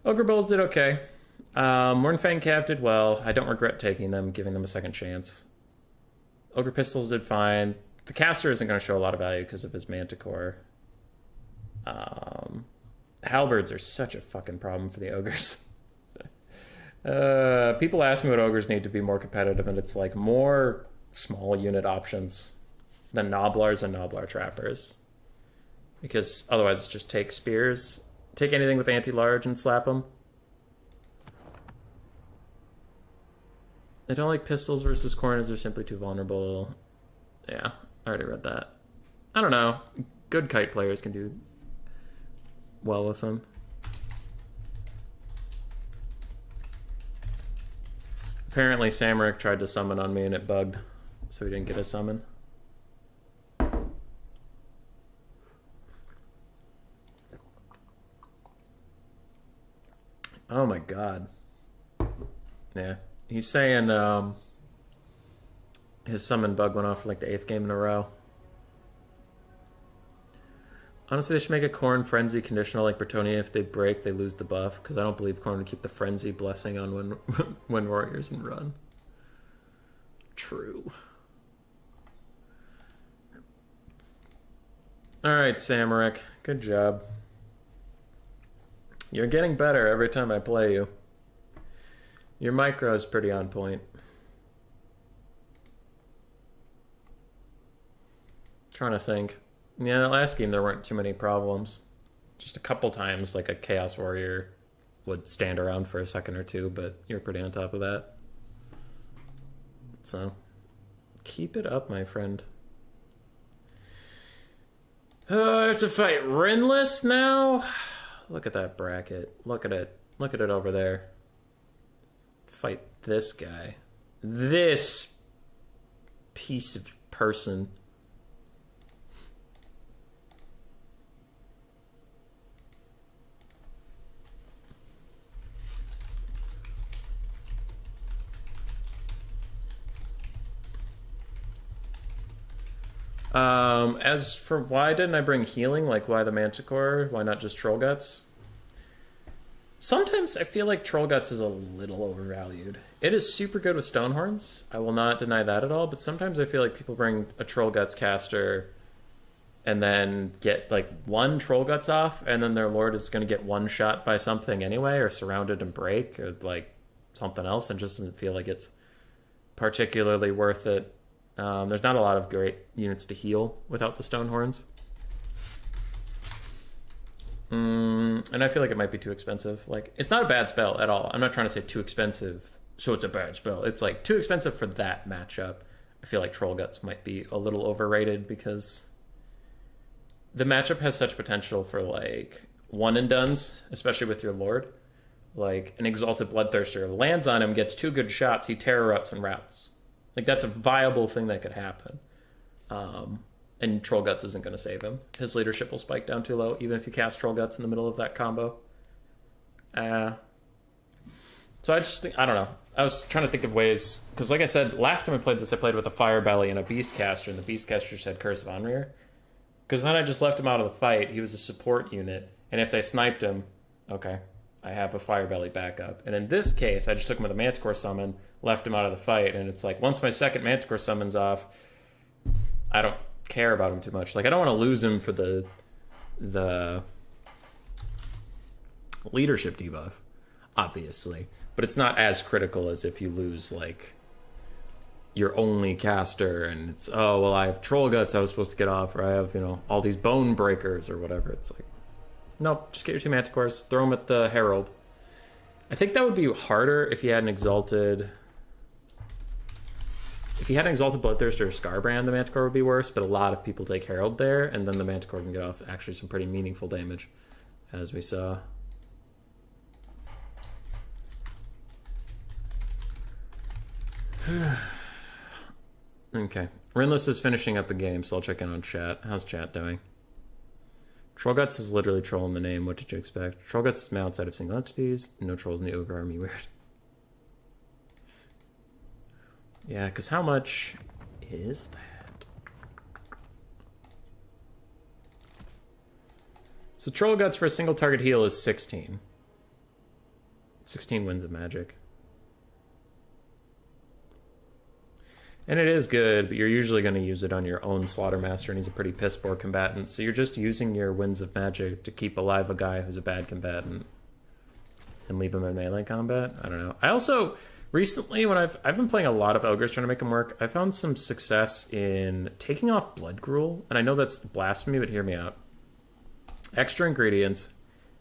A: Ogre Bulls did okay. Mornfang Cav did well. I don't regret taking them, giving them a second chance. Ogre Pistols did fine. The caster isn't going to show a lot of value because of his Manticore. Halberds are such a fucking problem for the ogres. People ask me what ogres need to be more competitive, and it's like more small unit options than Noblars and Noblar Trappers. Because otherwise it's just take spears, take anything with anti-large and slap them. I don't like pistols versus corners, they're simply too vulnerable. Yeah, I already read that. I don't know. Good kite players can do well with them. Apparently Samaric tried to summon on me and it bugged, so he didn't get a summon. Oh my god. Yeah. He's saying his summon bug went off for like the 8th game in a row. Honestly, they should make a Corn Frenzy conditional like Bretonnia. If they break, they lose the buff. Because I don't believe Corn would keep the Frenzy blessing on when Warriors in run. True. Alright, Samaric. Good job. You're getting better every time I play you. Your micro is pretty on point. Trying to think. Yeah, last game there weren't too many problems. Just a couple times like a Chaos Warrior would stand around for a second or two, but you're pretty on top of that. So, keep it up, my friend. It's a fight Rinless now? Look at that bracket. Look at it. Look at it over there. Fight this guy. This piece of person. As for why didn't I bring healing, like why the Manticore, why not just Troll Guts? Sometimes I feel like Troll Guts is a little overvalued. It is super good with Stonehorns. I will not deny that at all, but sometimes I feel like people bring a Troll Guts caster and then get like one Troll Guts off, and then their Lord is going to get one shot by something anyway, or surrounded and break, or like something else, and just doesn't feel like it's particularly worth it. There's not a lot of great units to heal without the Stonehorns. And I feel like it might be too expensive. Like, it's not a bad spell at all. I'm not trying to say too expensive, so it's a bad spell. It's like too expensive for that matchup. I feel like Troll Guts might be a little overrated because the matchup has such potential for like one and dones, especially with your Lord. Like an Exalted Bloodthirster lands on him, gets 2 good shots, he terror routes and routes. Like, that's a viable thing that could happen. And Troll Guts isn't going to save him. His leadership will spike down too low, even if you cast Troll Guts in the middle of that combo. So I just think, I don't know. I was trying to think of ways, because like I said, last time I played this, I played with a Fire Belly and a Beast Caster, and the Beast Caster just had Curse of Onrir. Because then I just left him out of the fight. He was a support unit, and if they sniped him, okay, I have a Fire Belly backup. And in this case, I just took him with a Manticore summon, left him out of the fight, and it's like, once my second Manticore summon's off, I don't care about him too much. Like, I don't want to lose him for the leadership debuff, obviously. But it's not as critical as if you lose, like, your only caster, and it's, oh, well, I have Troll Guts I was supposed to get off, or I have, you know, all these Bone Breakers or whatever. It's like, nope, just get your 2 Manticores, throw them at the Herald. I think that would be harder if you had an Exalted If he had an Exalted Bloodthirster or Scarbrand, the Manticore would be worse, but a lot of people take Herald there, and then the Manticore can get off actually some pretty meaningful damage, as we saw. Okay. Rinless is finishing up a game, so I'll check in on chat. How's chat doing? Trollguts is literally troll in the name. What did you expect? Trollguts is male outside of single entities. No trolls in the ogre army. Weird. Yeah, because how much is that? So Trollguts for a single target heal is 16. 16 wins of magic. And it is good, but you're usually going to use it on your own Slaughtermaster, and he's a pretty piss-poor combatant, so you're just using your Winds of Magic to keep alive a guy who's a bad combatant and leave him in melee combat. I don't know. I also, recently, when I've been playing a lot of Ogres trying to make them work, I found some success in taking off Blood Gruel, and I know that's blasphemy, but hear me out. Extra ingredients,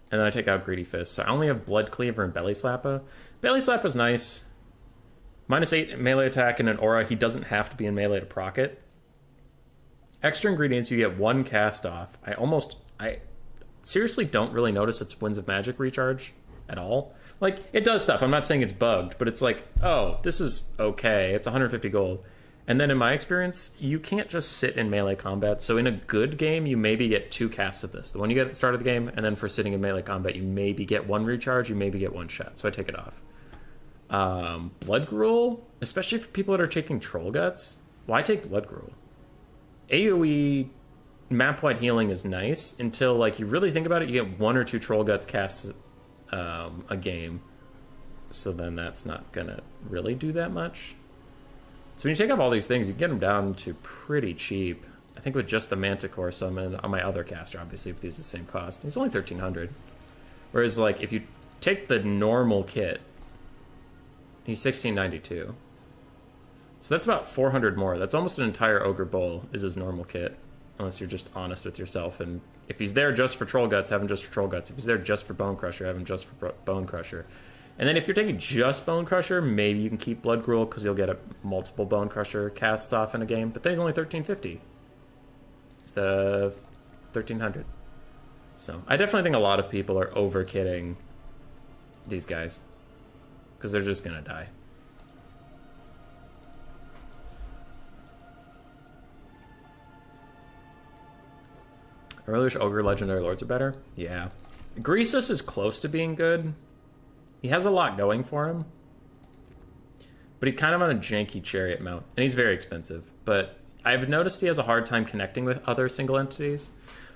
A: and then I take out Greedy Fist, so I only have Blood Cleaver and Belly Slappa. Belly Slappa's nice. -8 melee attack and an aura. He doesn't have to be in melee to proc it. Extra ingredients, you get 1 cast off. I seriously don't really notice its Winds of Magic recharge at all. Like, it does stuff. I'm not saying it's bugged, but it's like, oh, this is okay. It's 150 gold. And then in my experience, you can't just sit in melee combat. So in a good game, you maybe get 2 casts of this. The one you get at the start of the game, and then for sitting in melee combat, you maybe get 1 recharge, you maybe get 1 shot. So I take it off. Blood Gruel, especially for people that are taking Troll Guts, why take Blood Gruel? AoE map-wide healing is nice until, like, you really think about it, you get 1 or 2 Troll Guts casts a game. So then that's not gonna really do that much. So when you take off all these things, you get them down to pretty cheap. I think with just the Manticore summon on my other caster, obviously, but these are the same cost. He's only 1,300. Whereas, like, if you take the normal kit, he's 1692. So that's about 400 more. That's almost an entire Ogre Bowl is his normal kit. Unless you're just honest with yourself. And if he's there just for Troll Guts, have him just for Troll Guts. If he's there just for Bone Crusher, have him just for Bone Crusher. And then if you're taking just Bone Crusher, maybe you can keep Blood Gruel because you'll get multiple Bone Crusher casts off in a game. But then he's only 1350. It's the 1300. So I definitely think a lot of people are over-kitting these guys. Because they're just going to die. I really wish Ogre Legendary Lords are better. Yeah. Greasus is close to being good. He has a lot going for him. But he's kind of on a janky chariot mount. And he's very expensive. But I've noticed he has a hard time connecting with other single entities.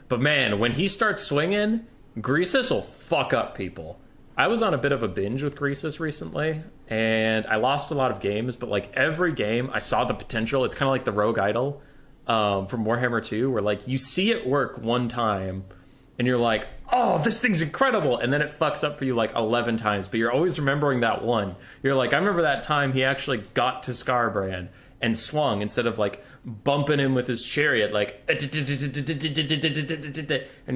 A: But man, when he starts swinging, Greasus will fuck up people. I was on a bit of a binge with Greasus recently, and I lost a lot of games, but like every game, I saw the potential. It's kind of like the Rogue Idol from Warhammer 2, where like you see it work one time, and you're like, oh, this thing's incredible, and then it fucks up for you like 11 times, but you're always remembering that one. You're like, I remember that time he actually got to Scarbrand and swung instead of like bumping him with his chariot, like, and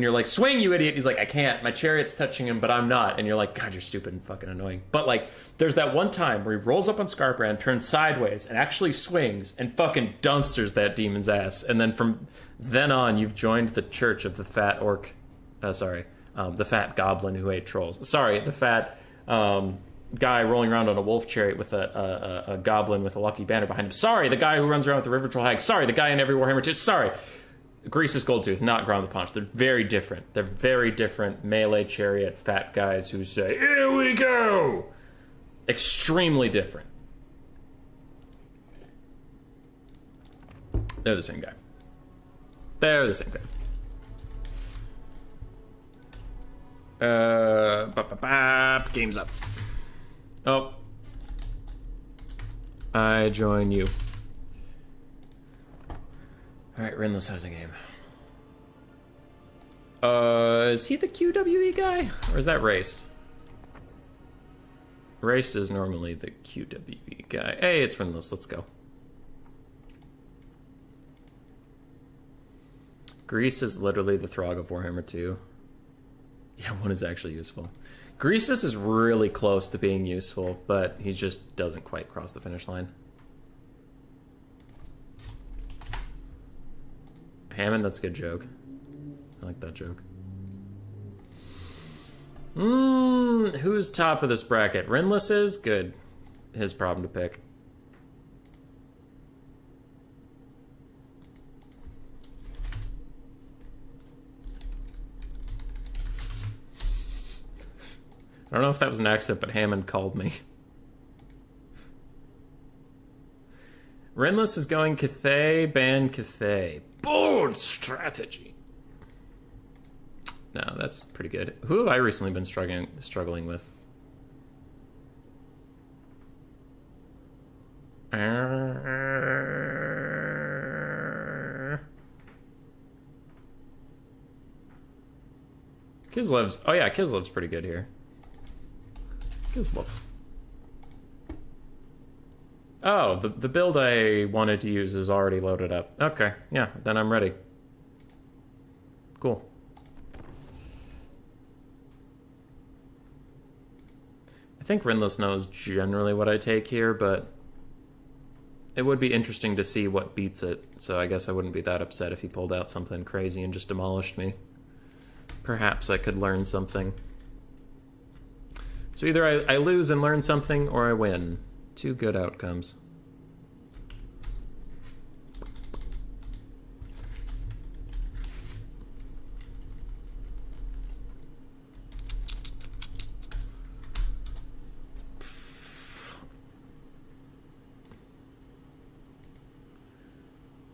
A: you're like, swing, you idiot. He's like, I can't, my chariot's touching him, but I'm not. And you're like, God, you're stupid and fucking annoying. But like, there's that one time where he rolls up on Scarbrand, turns sideways, and actually swings and fucking dumpsters that demon's ass. And then from then on, you've joined the church of the fat orc, the fat goblin who ate trolls. Sorry, the fat guy rolling around on a wolf chariot with a goblin with a lucky banner behind him. Sorry, the guy who runs around with the river troll hag. Sorry, the guy in every Warhammer 2. Sorry. Greasus Goldtooth, not Ground the Punch. They're very different. They're very different melee chariot fat guys who say, here we go! Extremely different. They're the same guy. They're the same guy. Game's up. Oh. I join you. Alright, Rinless has a game. Is he the QWE guy? Or is that Raced? Raced is normally the QWE guy. Hey, it's Rinless, let's go. Grease is literally the Throg of Warhammer 2. Yeah, one is actually useful. Greasus is really close to being useful, but he just doesn't quite cross the finish line. Hammond, that's a good joke. I like that joke. Who's top of this bracket? Rinless is? Good. His problem to pick. I don't know if that was an accident, but Hammond called me. Rinless is going Cathay, ban Cathay. Bold strategy. No, that's pretty good. Who have I recently been struggling with? Kislev's... Oh yeah, Kislev's pretty good here. Kislev. Oh, the build I wanted to use is already loaded up. Okay, yeah, then I'm ready. Cool. I think Rinless knows generally what I take here, but it would be interesting to see what beats it, so I guess I wouldn't be that upset if he pulled out something crazy and just demolished me. Perhaps I could learn something. So either I lose and learn something, or I win. Two good outcomes.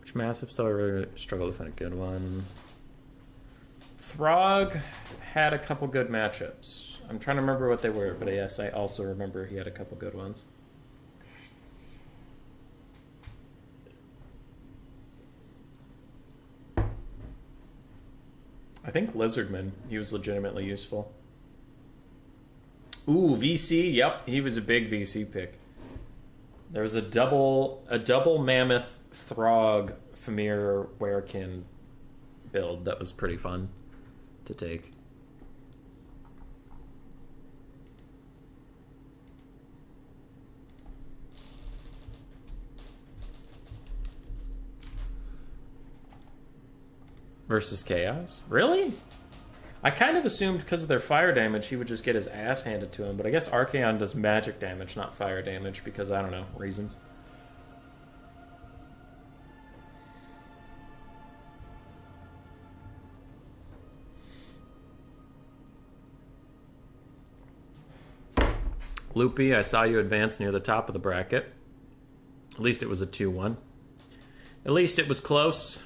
A: Which matchup still I really struggle to find a good one? Throg had a couple good matchups. I'm trying to remember what they were, but yes, I also remember he had a couple good ones. I think Lizardman, he was legitimately useful. Ooh, VC, yep, he was a big VC pick. There was a double Mammoth Throg Famir Werekin build that was pretty fun to take. Versus Chaos? Really? I kind of assumed because of their fire damage he would just get his ass handed to him, but I guess Archaon does magic damage, not fire damage, because I don't know, reasons. Loopy, I saw you advance near the top of the bracket. At least it was a 2-1. At least it was close.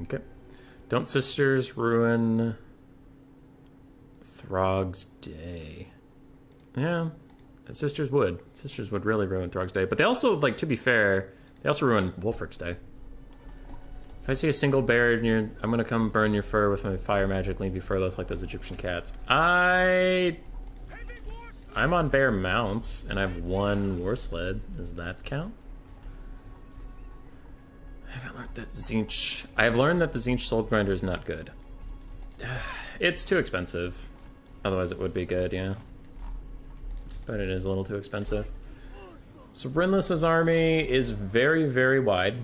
A: Okay. Don't sisters ruin Throg's day? Yeah, sisters would. Sisters would really ruin Throg's day. But they also, like, to be fair, they also ruin Wolfric's day. If I see a single bear in your... I'm gonna come burn your fur with my fire magic, leave you furless like those Egyptian cats. I'm on bear mounts, and I have one war sled. Does that count? I haven't learned that Zinch... I have learned that the Zinch Soul Grinder is not good. It's too expensive. Otherwise it would be good, yeah. But it is a little too expensive. So Rinless's army is very, very wide.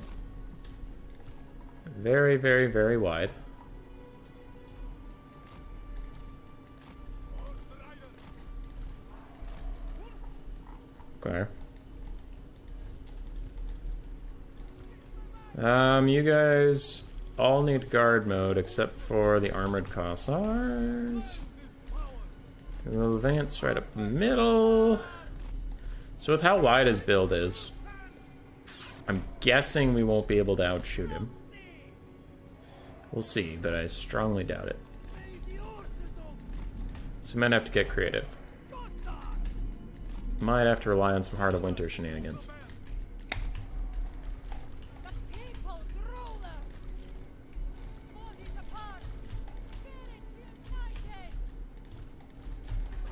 A: Very, very, very wide. Okay. You guys all need guard mode except for the armored Cossars. We'll advance right up the middle. So with how wide his build is, I'm guessing we won't be able to outshoot him. We'll see, but I strongly doubt it. So we might have to get creative. Might have to rely on some Heart of Winter shenanigans.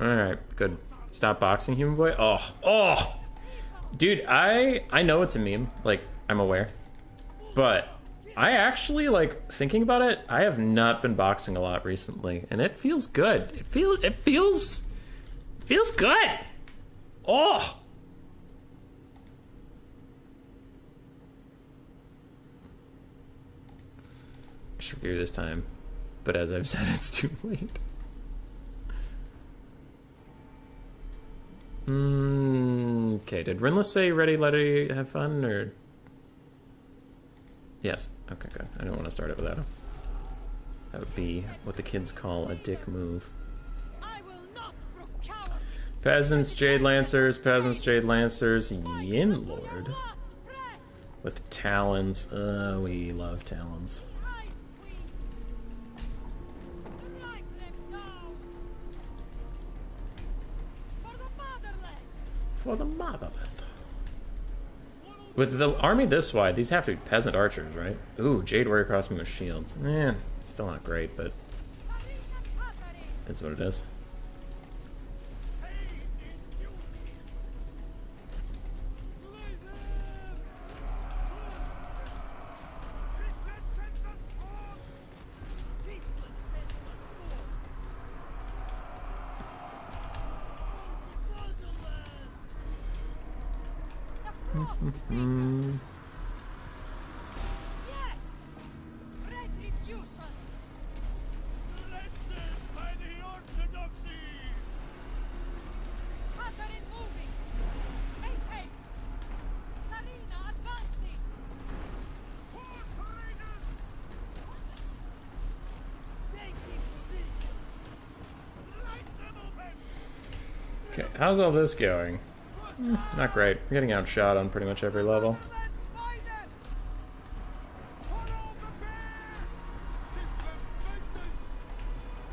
A: Alright, good. Stop boxing, human boy. Oh! Dude, I know it's a meme. Like, I'm aware. But I actually, like, thinking about it, I have not been boxing a lot recently. And it feels good. It feels good! Oh! I should review this time. But as I've said, it's too late. Okay, did Rinless say ready, let it have fun, or? Yes, okay, good. I don't want to start it without him. That would be what the kids call a dick move. Peasants, Jade Lancers, Yin Lord. With talons. We love talons. For the motherland. With the army this wide, these have to be peasant archers, right? Ooh, Jade Warrior Crossbow with shields. Still not great, but is what it is. Okay, how's all this going? Not great. We're getting outshot on pretty much every level.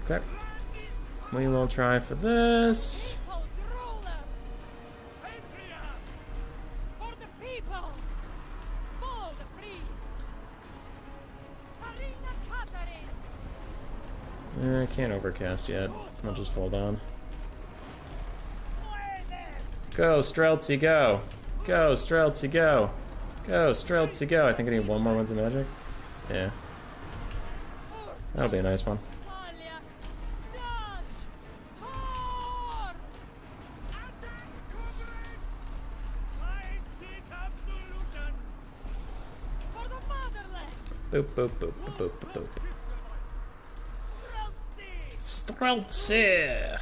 A: Okay. We will try for this. I can't overcast yet. I'll just hold on. Go, Streltsy, go! Go, Streltsy, go! Go, Streltsy, go! I think I need one more Winds of Magic. Yeah. That'll be a nice one. Boop, boop, boop, boop, boop, boop, boop. Streltsy!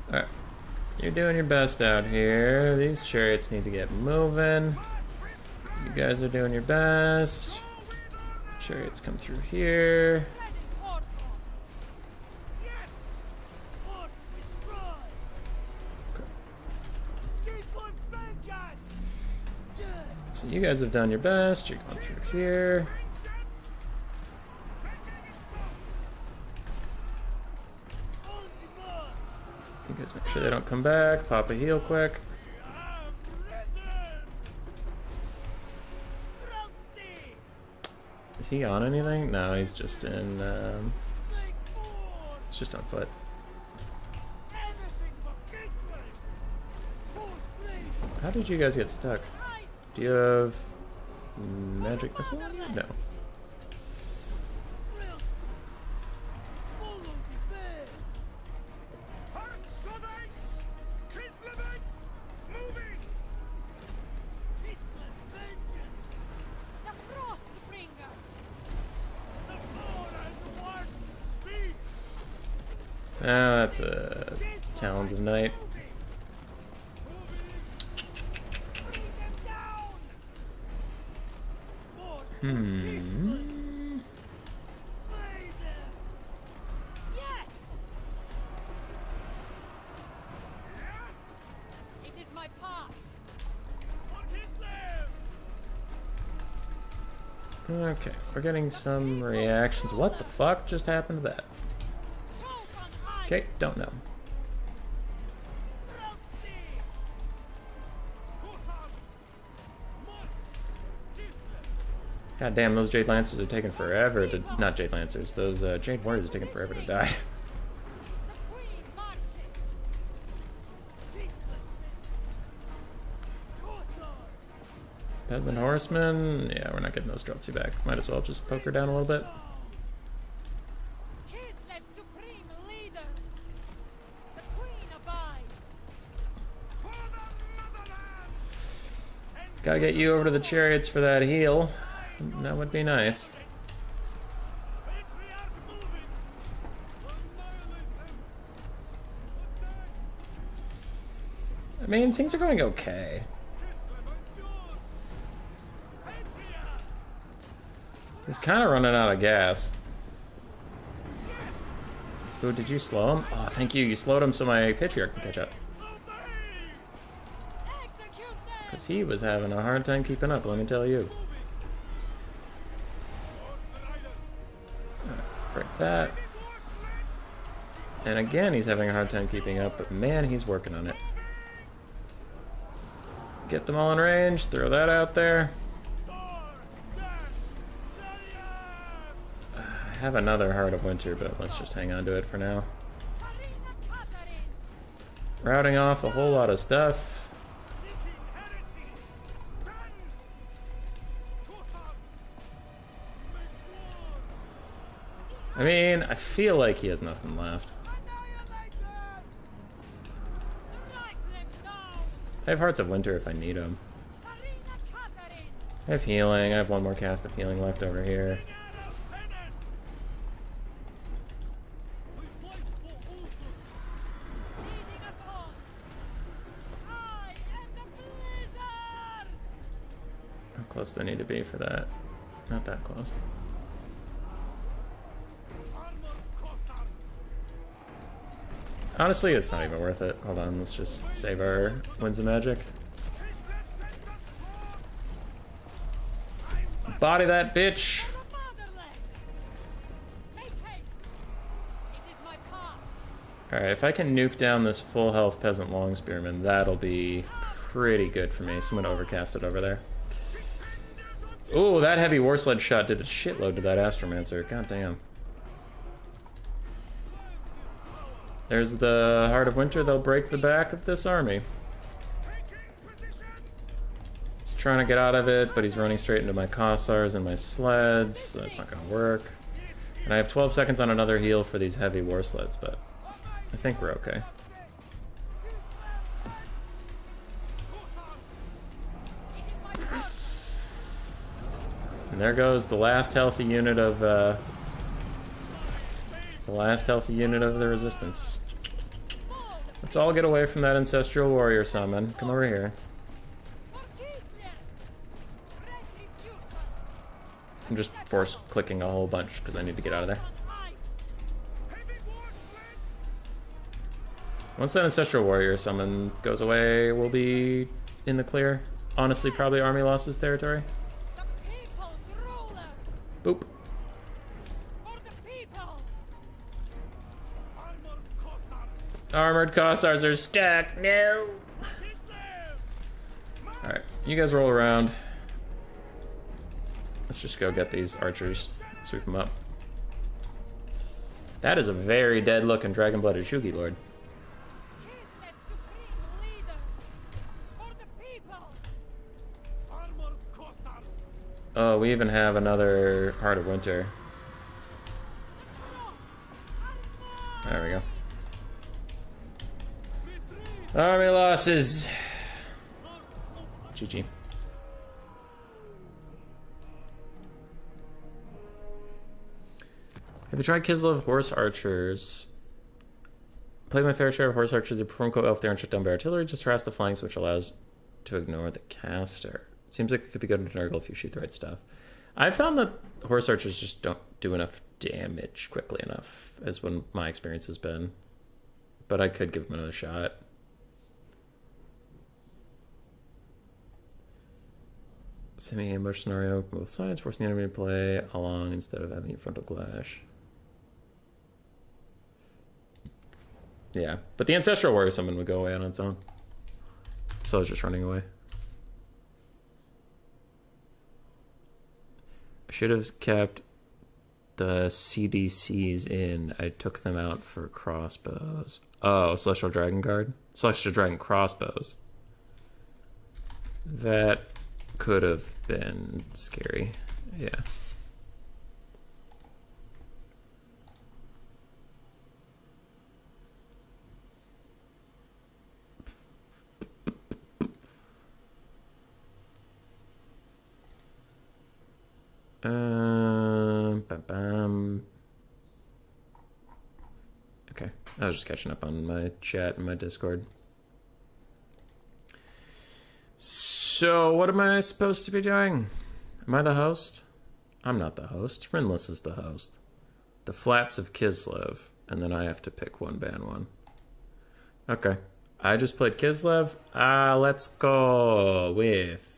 A: Alright. You're doing your best out here. These chariots need to get moving. You guys are doing your best. Chariots come through here. So you guys have done your best. You're going through here. You guys make sure they don't come back. Pop a heal quick. Is he on anything? No, he's just in, he's just on foot. How did you guys get stuck? Do you have magic missile? No. Oh, that's a Talons of Night.
C: my path.
A: Okay, we're getting some reactions. What the fuck just happened to that? Okay, don't know. God damn, those Jade Lancers are taking forever to... Not Jade Lancers, those Jade Warriors are taking forever to die. Peasant Horseman? Yeah, we're not getting those Streltsy back. Might as well just poke her down a little bit. Gotta get you over to the chariots for that heal. That would be nice. I mean, things are going okay. He's kind of running out of gas. Ooh, did you slow him? Oh, thank you. You slowed him so my Patriarch can catch up. Because he was having a hard time keeping up, let me tell you. Break that. And again, he's having a hard time keeping up, but man, he's working on it. Get them all in range, throw that out there. I have another Heart of Winter, but let's just hang on to it for now. Routing off a whole lot of stuff. I mean, I feel like he has nothing left. I have Hearts of Winter if I need them. I have healing. I have one more cast of healing left over here. How close do I need to be for that? Not that close. Honestly, it's not even worth it. Hold on, let's just save our Winds of Magic. Body that bitch! Alright, if I can nuke down this full health Peasant Long Spearman, that'll be pretty good for me. So I'm gonna overcast it over there. Ooh, that heavy War Sled shot did a shitload to that Astromancer. God damn. There's the Heart of Winter. They'll break the back of this army. He's trying to get out of it, but he's running straight into my Kossars and my sleds, so that's not going to work. And I have 12 seconds on another heal for these heavy war sleds, but I think we're okay. And there goes the last healthy unit of the resistance. Let's all get away from that Ancestral Warrior summon. Come over here. I'm just force clicking a whole bunch because I need to get out of there. Once that Ancestral Warrior summon goes away, we'll be in the clear. Honestly, probably army losses territory. Boop. Armored Kossars are stuck. No. Alright, you guys roll around. Let's just go get these archers. Sweep them up. That is a very dead looking dragon-blooded Shugi Lord. Oh, we even have another Heart of Winter. There we go. Army losses. GG. Have you tried Kislev Horse Archers? Play my fair share of Horse Archers. They perform co-elf there and shut down by artillery. Just harass the flanks, which allows to ignore the caster. Seems like it could be good in Nurgle if you shoot the right stuff. I found that Horse Archers just don't do enough damage quickly enough, as what my experience has been. But I could give them another shot. Semi-ambush scenario, both sides, forcing the enemy to play along instead of having a frontal clash. Yeah, but the Ancestral Warrior Summon would go away on its own. So I was just running away. I should have kept the CDCs in. I took them out for crossbows. Oh, Celestial Dragon Guard? Celestial Dragon Crossbows. That could have been scary. Yeah. Bam. Okay, I was just catching up on my chat and my Discord. So, what am I supposed to be doing? Am I the host? I'm not the host. Rinless is the host. The Flats of Kislev, and then I have to pick one ban one. Okay, I just played Kislev. Let's go with...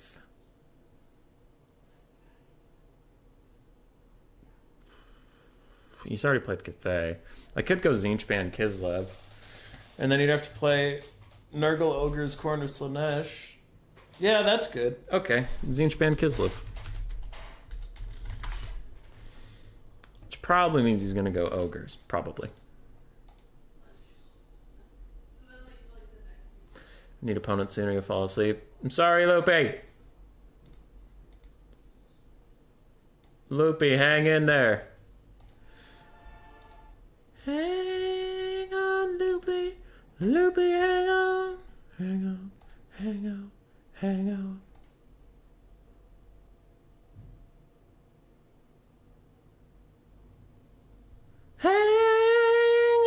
A: He's already played Cathay. I could go Zinch ban Kislev. And then you'd have to play Nurgle Ogre's Corner Slanesh. Yeah, that's good. Okay, Zinch ban Kislev. Which probably means he's going to go Ogres. Probably. Need opponent sooner, you'll fall asleep. I'm sorry, Loopy. Loopy, hang in there. Hang on, Loopy. Loopy, hang on. Hang on. Hang on. Hang on. Hang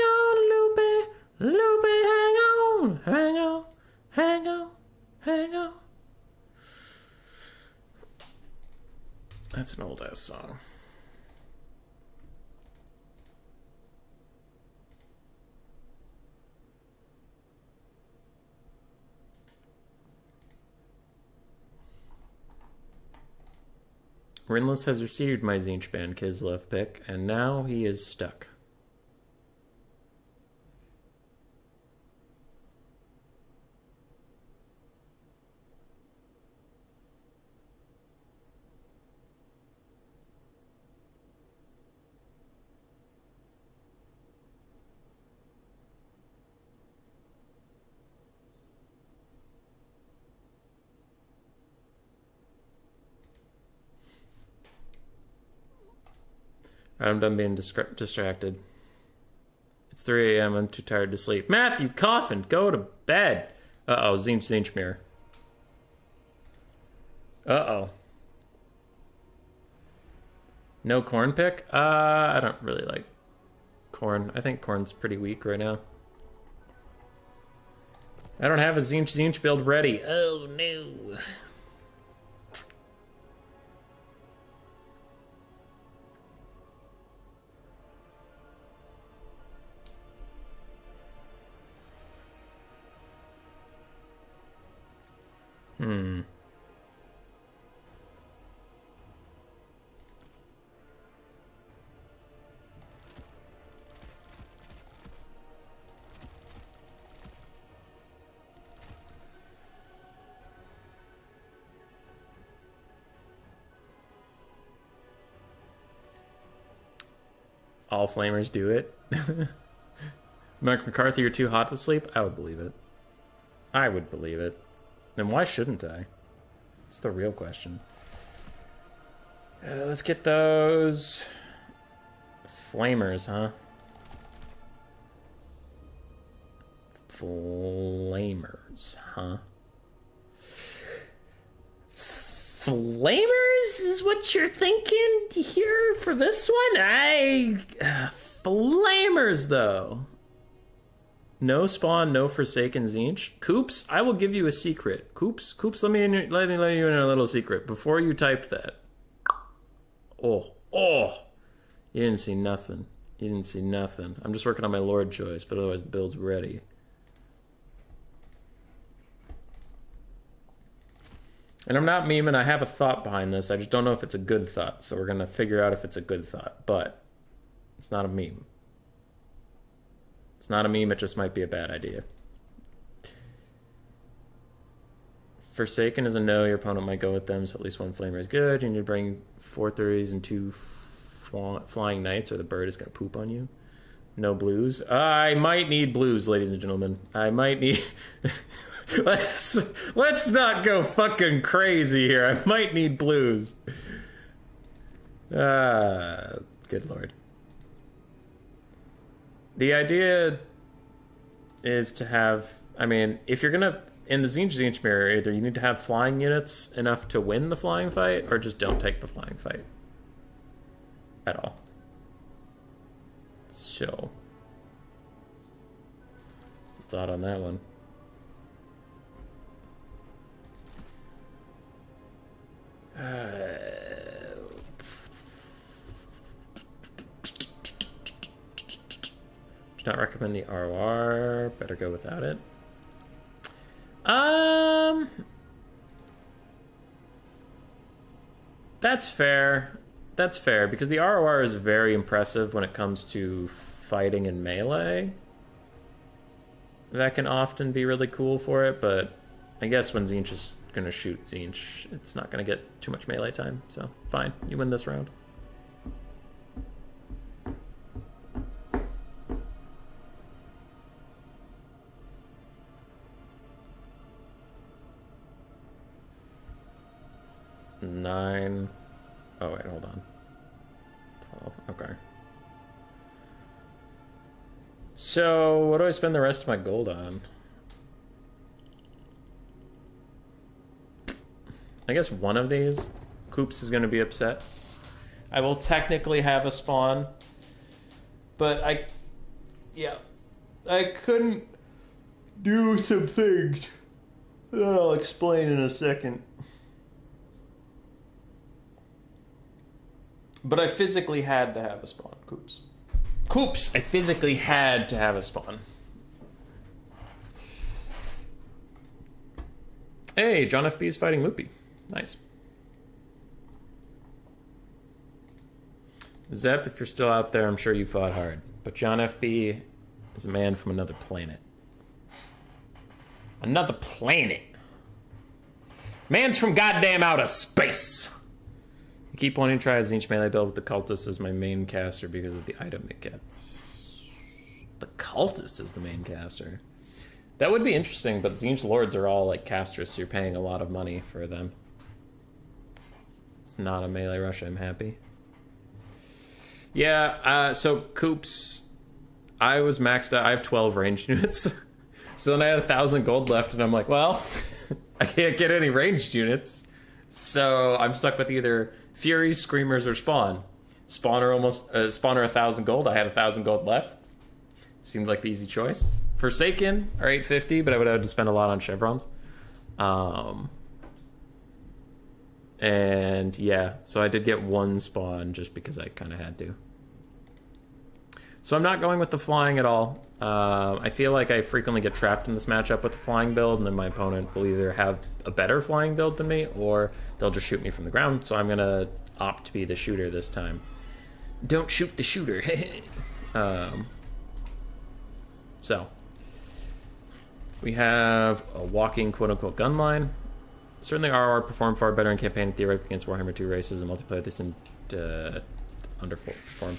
A: on, Loopy. Loopy, hang on. Hang on. Hang on. Hang on. That's an old ass song. Rinless has received my Zinch ban Kislev pick, and now he is stuck. I'm done being distracted. It's 3 a.m. I'm too tired to sleep. Matthew, coffin, go to bed. Uh-oh, Zinch mirror. Uh-oh. No corn pick? I don't really like corn. I think corn's pretty weak right now. I don't have a Zinch build ready. Oh, no. All flamers do it. Mark McCarthy, you're too hot to sleep? I would believe it. I would believe it. Then why shouldn't I? It's the real question. Let's get those flamers, huh? Flamers, huh? Flamers is what you're thinking here for this one? Flamers, though. No spawn, no Forsaken Zinch. Coops, I will give you a secret. Coops, let me let you in a little secret. Before you typed that. Oh. You didn't see nothing. I'm just working on my Lord choice, but otherwise the build's ready. And I'm not memeing, I have a thought behind this. I just don't know if it's a good thought. So we're going to figure out if it's a good thought. But it's not a meme. It's not a meme, it just might be a bad idea. Forsaken is a no, your opponent might go with them, so at least one flamer is good. You need to bring 430s and 2 flying knights, or the bird is going to poop on you. No blues. I might need blues, ladies and gentlemen. I might need... let's not go fucking crazy here. I might need blues. Good lord. The idea is to have... I mean, if you're going to... In the Tzeentch mirror, either you need to have flying units enough to win the flying fight, or just don't take the flying fight. At all. So... what's the thought on that one? Do not recommend the ROR. Better go without it. That's fair. That's fair, because the ROR is very impressive when it comes to fighting in melee. That can often be really cool for it, but I guess when Tzeentch is going to shoot Tzeentch, it's not going to get too much melee time, so fine. You win this round. Nine. Oh, wait, hold on. 12. Okay. So, what do I spend the rest of my gold on? I guess one of these. Coops is going to be upset. I will technically have a spawn. But I couldn't do some things that I'll explain in a second. But I physically had to have a spawn. Coops. Coops! I physically had to have a spawn. Hey, John FB is fighting Loopy. Nice. Zep, if you're still out there, I'm sure you fought hard. But John FB is a man from another planet. Another planet. Man's from goddamn outer space. I keep wanting to try a Tzeentch melee build with the Cultist as my main caster because of the item it gets. The Cultist is the main caster. That would be interesting, but Tzeentch Lords are all like casters, so you're paying a lot of money for them. It's not a melee rush, I'm happy. Yeah, so Coops, I was maxed out. I have 12 ranged units. So then I had 1,000 gold left, and I'm like, well, I can't get any ranged units. So I'm stuck with either Furies, Screamers, or Spawn. Spawn are 1,000 gold. I had 1,000 gold left. Seemed like the easy choice. Forsaken are 850, but I would have to spend a lot on chevrons. And yeah, so I did get one spawn just because I kind of had to. So I'm not going with the flying at all. I feel like I frequently get trapped in this matchup with the flying build, and then my opponent will either have a better flying build than me, or they'll just shoot me from the ground. So I'm gonna opt to be the shooter this time. Don't shoot the shooter. So we have a walking quote-unquote gun line. Certainly RR performed far better in campaign theoretically against Warhammer 2 races and multiplayer this in underperform.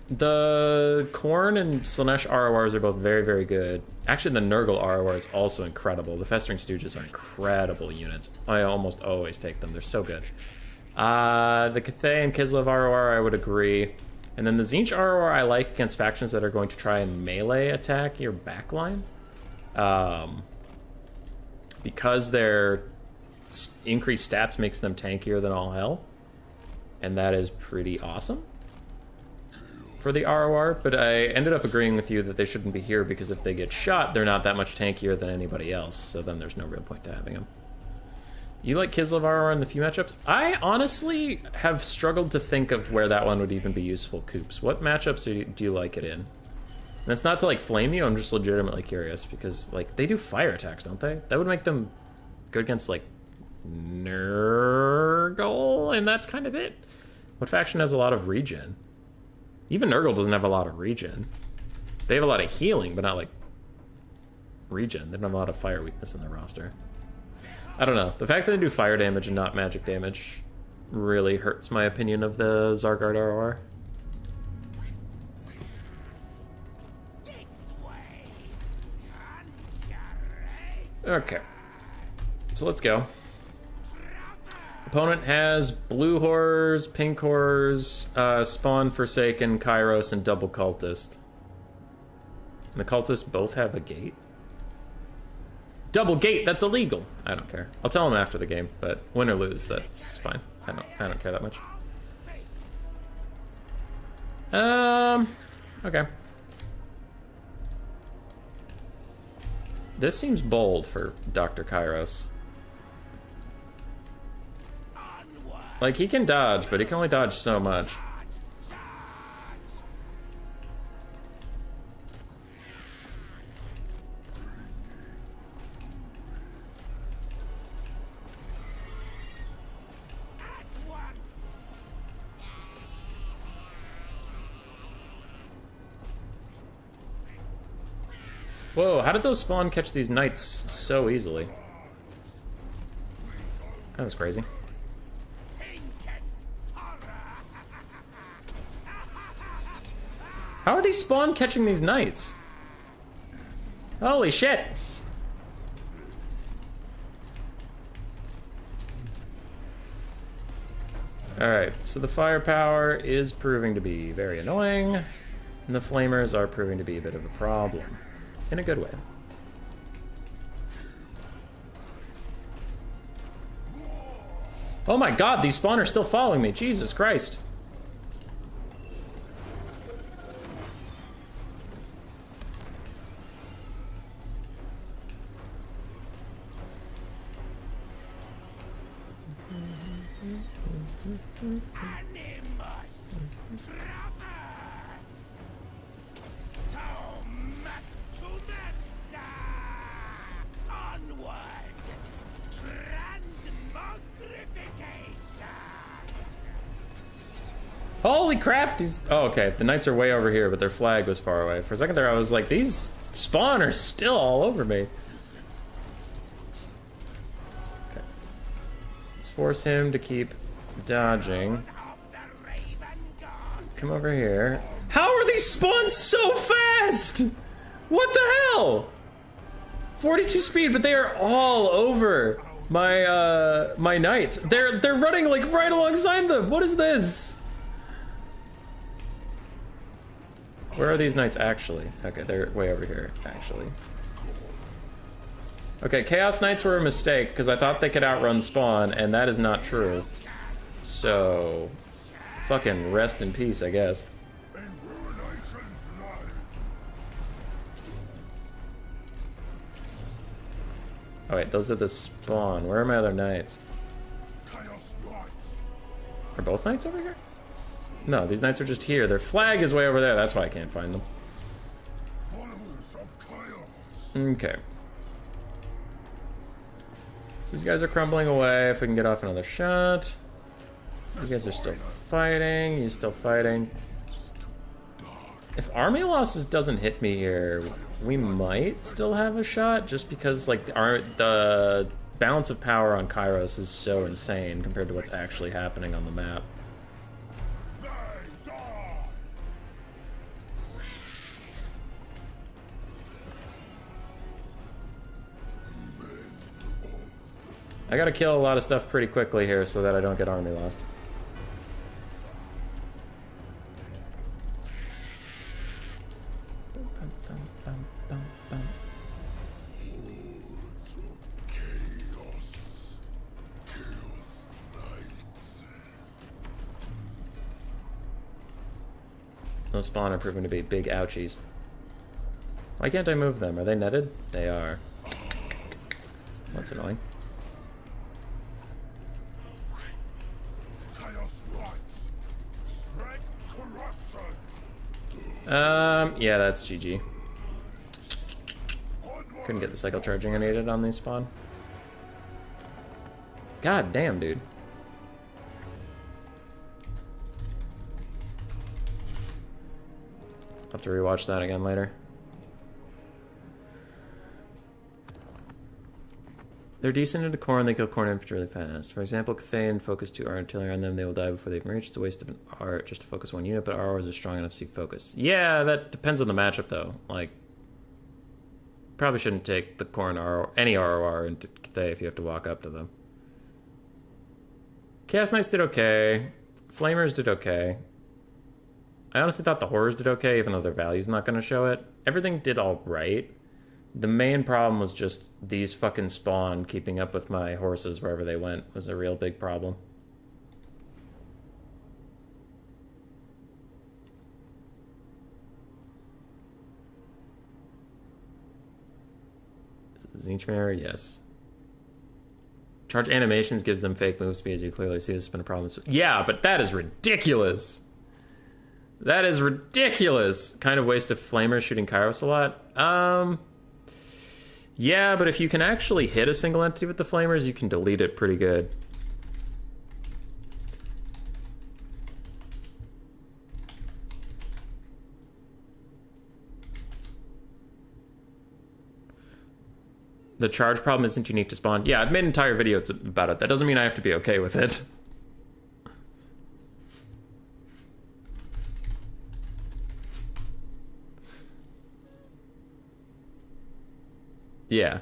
A: The Khorne and Slaanesh RORs are both very, very good. Actually, the Nurgle ROR is also incredible. The Festering Stooges are incredible units. I almost always take them. They're so good. The Cathay and Kislev ROR, I would agree. And then the Tzeentch ROR I like against factions that are going to try and melee attack your backline. Because their increased stats makes them tankier than all hell. And that is pretty awesome for the ROR, but I ended up agreeing with you that they shouldn't be here because if they get shot, they're not that much tankier than anybody else, so then there's no real point to having them. You like Kislev ROR in the few matchups? I honestly have struggled to think of where that one would even be useful, Coops. What matchups do you like it in? And it's not to like flame you, I'm just legitimately curious because like they do fire attacks, don't they? That would make them good against, like, Nurgle, and that's kind of it. What faction has a lot of regen? Even Nurgle doesn't have a lot of regen. They have a lot of healing, but not, like, regen. They don't have a lot of fire weakness in their roster. I don't know. The fact that they do fire damage and not magic damage really hurts my opinion of the Zargard ROR. Okay. So let's go. Opponent has blue horrors, pink horrors, spawn, forsaken, Kairos, and double cultist. And the cultists both have a gate. Double gate, that's illegal. I don't care. I'll tell them after the game, but win or lose, that's fine. I don't care that much. Okay. This seems bold for Dr. Kairos. Like, he can dodge, but he can only dodge so much. Whoa, how did those spawn catch these knights so easily? That was crazy. How are these spawn catching these knights? Holy shit! Alright, so the firepower is proving to be very annoying, and the flamers are proving to be a bit of a problem. In a good way. Oh my god, these spawn are still following me. Jesus Christ. Holy crap, these... Oh, okay, the knights are way over here, but their flag was far away. For a second there, I was like, these spawn are still all over me. Okay. Let's force him to keep dodging. Come over here. How are these spawns so fast? What the hell? 42 speed, but they are all over my my knights. They're running like right alongside them. What is this? Where are these knights actually? Okay, they're way over here, actually. Okay, Chaos Knights were a mistake, because I thought they could outrun spawn, and that is not true. So, fucking rest in peace, I guess. Oh wait, those are the spawn. Where are my other knights? Are both knights over here? No, these knights are just here. Their flag is way over there. That's why I can't find them. Okay. So these guys are crumbling away. If we can get off another shot. You guys are still fighting. You're still fighting. If army losses doesn't hit me here, we might still have a shot, just because like the balance of power on Kairos is so insane compared to what's actually happening on the map. I gotta kill a lot of stuff pretty quickly here so that I don't get army lost. Those spawn are proving to be big ouchies. Why can't I move them? Are they netted? They are. That's annoying. Yeah, that's GG. Couldn't get the cycle charging I needed on these spawn. God damn, dude. I'll have to rewatch that again later. They're decent into corn, they kill corn infantry really fast. For example, Cathane focus 2 artillery on them, they will die before they can reach. It's a waste of an R just to focus 1 unit, but ROs are strong enough to see focus. Yeah, that depends on the matchup though. Like, probably shouldn't take the corn RO, any ROR into Cathay if you have to walk up to them. Chaos Knights did okay. Flamers did okay. I honestly thought the Horrors did okay, even though their value's not going to show it. Everything did all right. The main problem was just these fucking spawn keeping up with my horses wherever they went was a real big problem. Zinchmare, yes. Charge animations gives them fake move speed, as you clearly see. This has been a problem. Yeah, but that is ridiculous. That is ridiculous. Kind of waste of flamers shooting Kairos a lot. Yeah, but if you can actually hit a single entity with the flamers, you can delete it pretty good. The charge problem isn't unique to Spawn. Yeah, I've made an entire video about it. That doesn't mean I have to be okay with it. Yeah,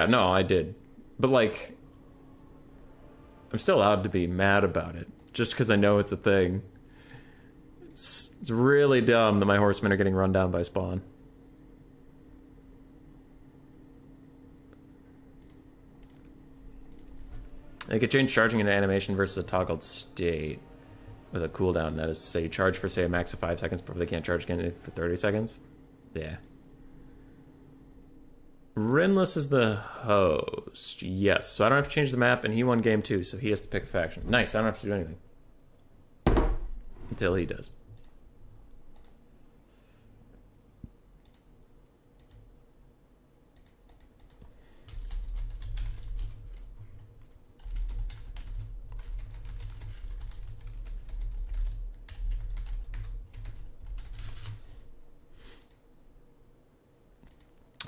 A: no, I did. But, like, I'm still allowed to be mad about it, just because I know it's a thing. It's really dumb that my horsemen are getting run down by Spawn. They could change charging into animation versus a toggled state with a cooldown. That is to say, you charge for, say, a max of 5 seconds before they can't charge again for 30 seconds. Yeah. Rinless is the host. Yes, so I don't have to change the map, and he won game 2, so he has to pick a faction. Nice, I don't have to do anything. Until he does.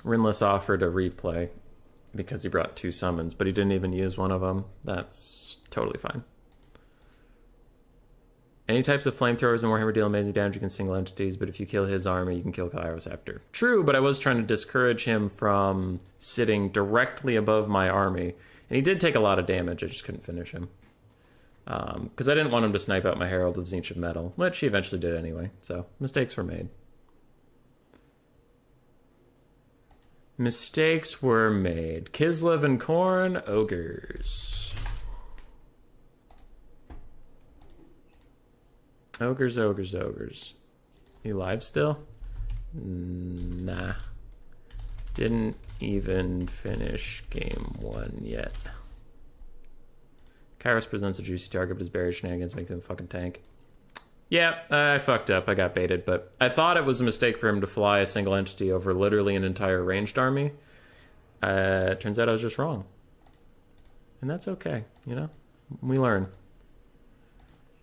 A: Rinless offered a replay because he brought 2 summons, but he didn't even use one of them. That's totally fine. Any types of flamethrowers in Warhammer deal amazing damage against single entities, but if you kill his army, you can kill Kairos after. True, but I was trying to discourage him from sitting directly above my army, and he did take a lot of damage. I just couldn't finish him. Because I didn't want him to snipe out my Herald of Tzeentch of Metal, which he eventually did anyway, so mistakes were made. Mistakes were made. Kislev and Khorne, ogres. Ogres, ogres, ogres. You live still? Nah. Didn't even finish game 1 yet. Kairos presents a juicy target, but his barrier shenanigans makes him a fucking tank. Yeah, I fucked up. I got baited, but I thought it was a mistake for him to fly a single entity over literally an entire ranged army. Turns out I was just wrong. And that's okay, you know? We learn.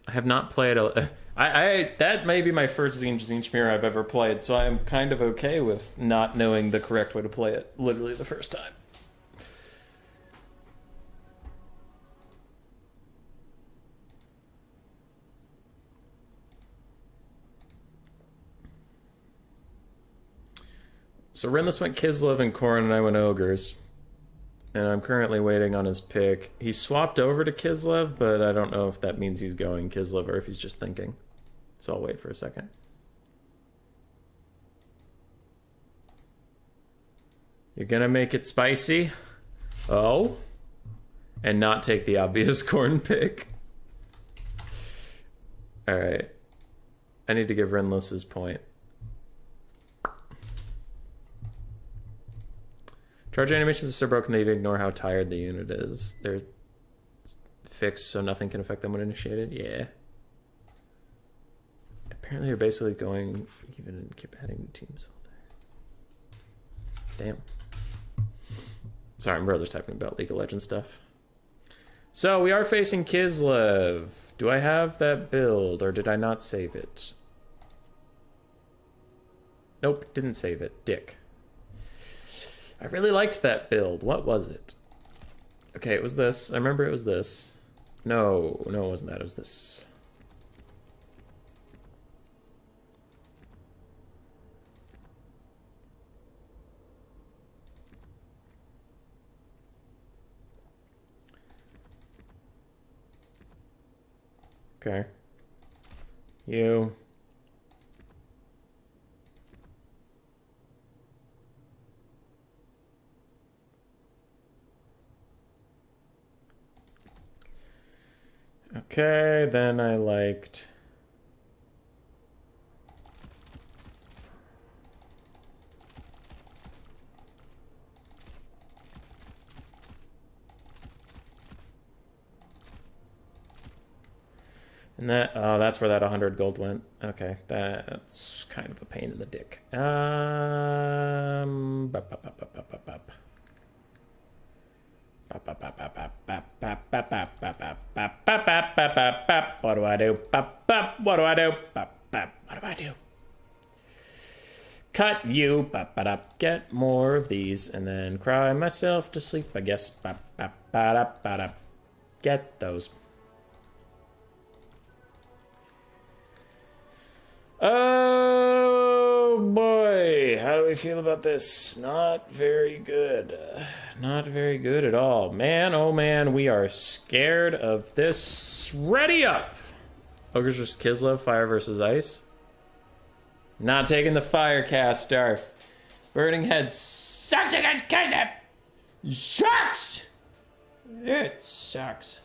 A: I have not played that may be my first Tzeentch mirror I've ever played, so I am kind of okay with not knowing the correct way to play it literally the first time. So Rinless went Kislev and Khorne, and I went Ogres. And I'm currently waiting on his pick. He swapped over to Kislev, but I don't know if that means he's going Kislev or if he's just thinking. So I'll wait for a second. You're gonna make it spicy? Oh? And not take the obvious Khorne pick? Alright. I need to give Rinless his point. Charge animations are so broken they ignore how tired the unit is. They're fixed so nothing can affect them when initiated. Yeah. Apparently you're basically going even and keep adding teams all day. Damn. Sorry, my brother's typing about League of Legends stuff. So we are facing Kislev. Do I have that build, or did I not save it? Nope, didn't save it. Dick. I really liked that build. What was it? Okay, it was this. I remember it was this. No, it wasn't that. It was this. Okay. You. Okay, then I liked... And that, oh, that's where that 100 gold went. Okay, that's kind of a pain in the dick. What do I do? What do I do? What do I do? Cut you. Get more of these and then cry myself to sleep, I guess. Get those. Oh boy, how do we feel about this? Not very good. Not very good at all. Man, oh man, we are scared of this. Ready up! Ogres vs. Kislev, fire versus ice. Not taking the Firecaster. Burning Head sucks against Kislev! Sucks! It sucks.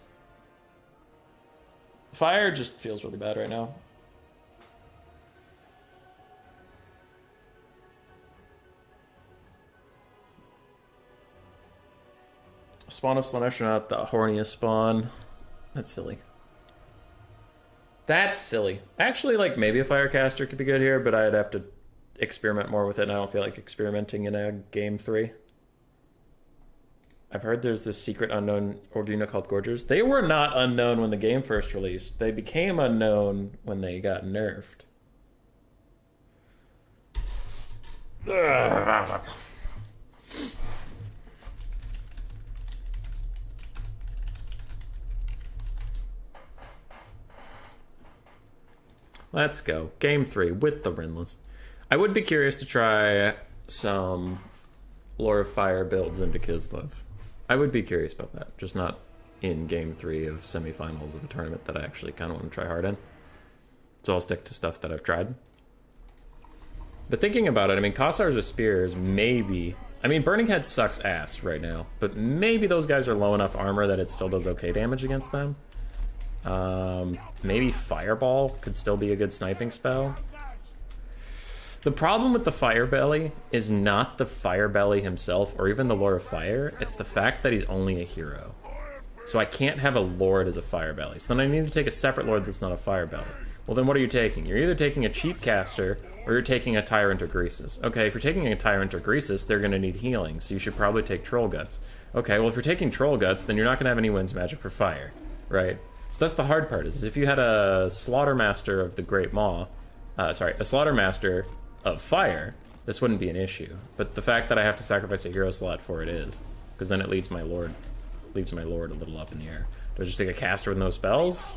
A: Fire just feels really bad right now. Spawn of Slanesh, not the horniest spawn. That's silly. That's silly. Actually, like, maybe a Firecaster could be good here, but I'd have to experiment more with it, and I don't feel like experimenting in a game 3. I've heard there's this secret unknown org unit called Gorgers. They were not unknown when the game first released. They became unknown when they got nerfed. Let's go. Game 3 with the Rinless. I would be curious to try some Lore of Fire builds into Kislev. I would be curious about that. Just not in Game 3 of semifinals of a tournament that I actually kind of want to try hard in. So I'll stick to stuff that I've tried. But thinking about it, I mean, Kossars with Spears, maybe... I mean, Burning Head sucks ass right now. But maybe those guys are low enough armor that it still does okay damage against them. Maybe Fireball could still be a good sniping spell. The problem with the Firebelly is not the Firebelly himself or even the Lord of Fire. It's the fact that he's only a hero. So I can't have a Lord as a Firebelly. So then I need to take a separate Lord that's not a Firebelly. Well, then what are you taking? You're either taking a cheap caster or you're taking a Tyrant or Greasus. Okay, if you're taking a Tyrant or Greasus, they're going to need healing, so you should probably take Troll Guts. Okay, well, if you're taking Troll Guts, then you're not going to have any Winds Magic for Fire, right? So that's the hard part, is if you had a Slaughtermaster of the Great Maw, a Slaughtermaster of Fire, this wouldn't be an issue. But the fact that I have to sacrifice a hero slot for it is, because then it leaves my Lord a little up in the air. Do I just take a caster with no spells?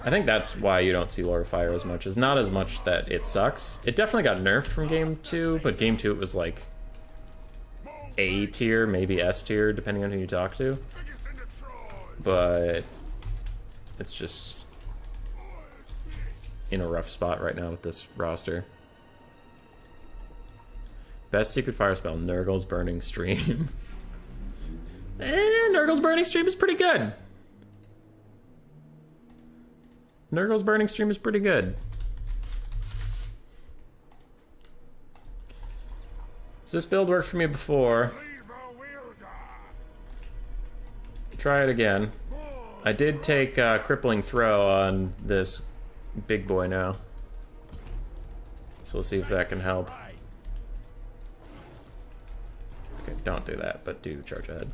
A: I think that's why you don't see Lord of Fire as much. It's not as much that it sucks. It definitely got nerfed from Game 2, but Game 2 it was like A tier, maybe S tier, depending on who you talk to. But it's just in a rough spot right now with this roster. Best Secret Fire spell, Nurgle's Burning Stream. Nurgle's Burning Stream is pretty good. Nurgle's Burning Stream is pretty good. So this build worked for me before. Try it again. I did take Crippling Throw on this big boy now. So we'll see if that can help. Okay, don't do that, but do charge ahead.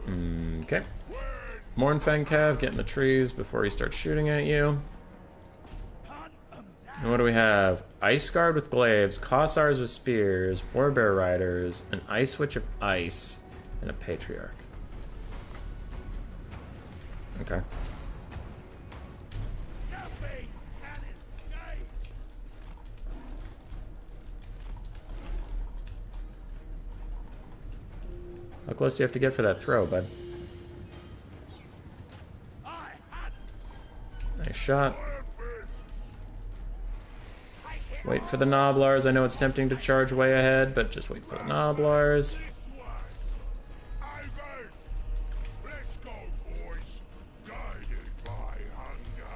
A: Okay. Mornfang Cav, get in the trees before he starts shooting at you. And what do we have? Ice Guard with glaives, Kossars with spears, Warbear Riders, an Ice Witch of Ice, and a Patriarch. Okay. How close do you have to get for that throw, bud? Nice shot. Wait for the Noblars. I know it's tempting to charge way ahead, but just wait for the Noblars.
B: Let's go, boys. Guided by hunger.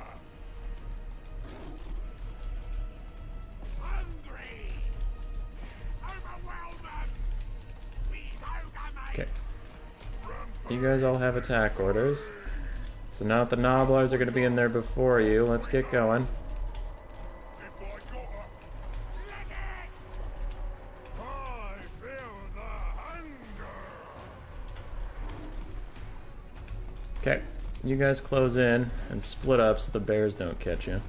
B: Hungry. Overwhelm them. These ogre mates.
A: Okay. You guys all have attack orders. So now that the Noblars are going to be in there before you, let's get going. Okay, you guys close in and split up so the bears don't catch you.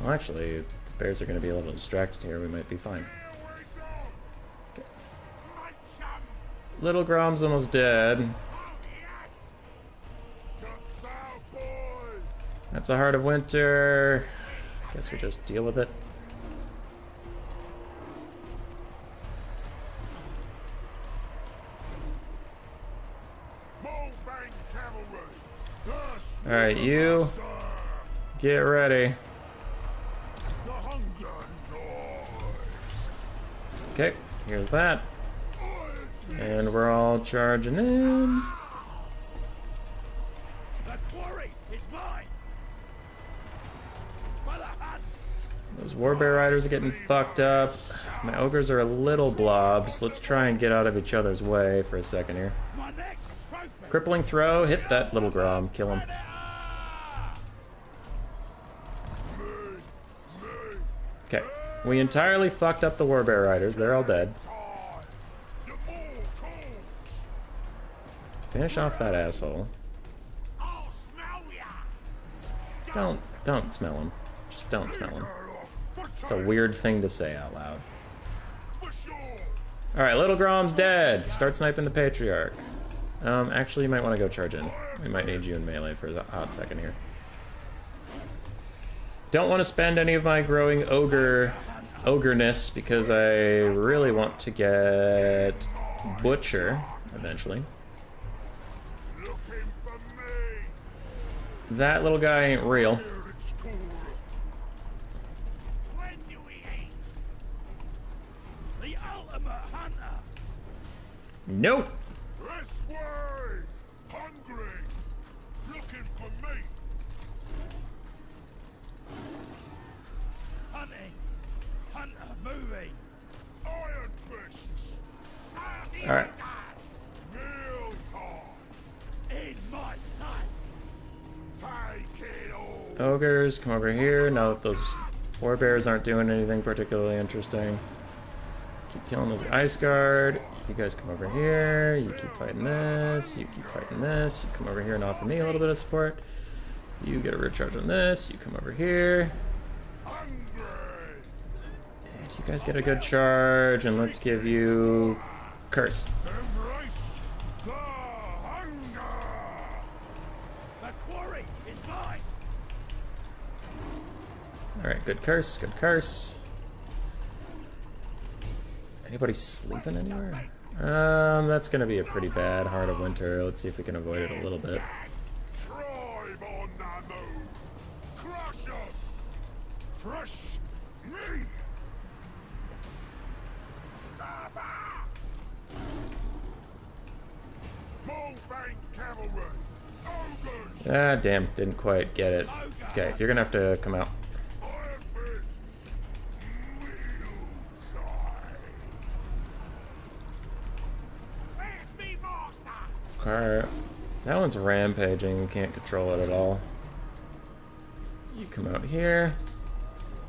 A: Well, actually, the bears are going to be a little distracted here. We might be fine. Okay. Little Grom's almost dead. That's a Heart of Winter. Guess we just deal with it. Alright, you get ready. Okay, here's that. And we're all charging in. Those Warbear Riders are getting fucked up. My ogres are a little blobs. Let's try and get out of each other's way for a second here. Crippling throw, hit that little Grom, kill him. Okay, we entirely fucked up the Warbear Riders. They're all dead. Finish off that asshole. Don't smell him. Just don't smell him. It's a weird thing to say out loud. Alright, Little Grom's dead. Start sniping the Patriarch. Actually, you might want to go charge in. We might need you in melee for a hot second here. Don't want to spend any of my growing ogreness because I really want to get Butcher eventually. That little guy ain't real. Nope.
B: This way. Hungry. Looking for meat.
C: Hunting. Hunter moving.
B: Iron fists.
A: All right.
B: Meal time.
C: In my sights.
B: Take it all.
A: Ogres, come over here. Now that those Warbears aren't doing anything particularly interesting. Keep killing those Ice Guard. You guys come over here. You keep fighting this. You keep fighting this. You come over here and offer me a little bit of support. You get a rear charge on this. You come over here.
B: Hungry.
A: And you guys get a good charge. And let's give you Curse.
B: Embrace the hunger.
C: The quarry is mine.
A: Alright, good curse. Good curse. Anybody sleeping anywhere? That's gonna be a pretty bad Heart of Winter. Let's see if we can avoid it a little bit.
B: Tribe on the move. Crush 'em. Fresh meat. Bullfang cavalry. Ogres.
A: Ah, damn. Didn't quite get it. Okay, you're gonna have to come out.
B: Iron fists. Meal time. Face me, master.
A: Alright. That one's rampaging. You can't control it at all. You come out here.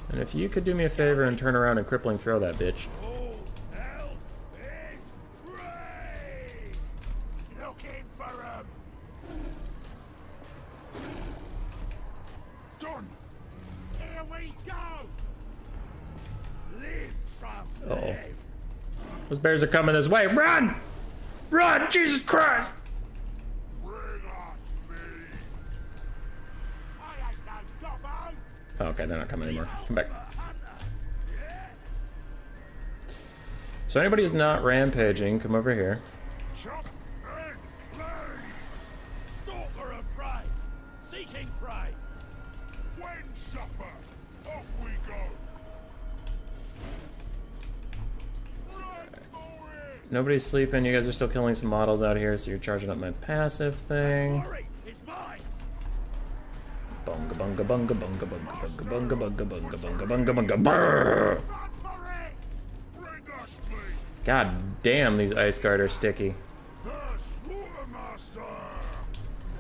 A: And if you could do me a favor and turn around and crippling throw that bitch.
B: All else is prey. we go?
C: Live from
A: Uh-oh.
C: live.
A: Those bears are coming this way. Run! Run! Jesus Christ!
B: Bring us meat. I ain't no gobbo.
A: Oh, okay, they're not coming anymore. Come back. So anybody who's not rampaging, come over here.
B: Chop and clean.
C: Stalker of prey. Seeking prey.
B: When supper, off we go. Run for it.
A: Nobody's sleeping. You guys are still killing some models out here, so you're charging up my passive thing.
C: Quarry is mine.
A: Bunga bunga bunga bunga bunga bunga bunga bunga bunga bunga bunga bunga brrr.
B: Run for it. Bring us meat.
A: God damn, these ice guard are sticky.
B: The slaughtermaster.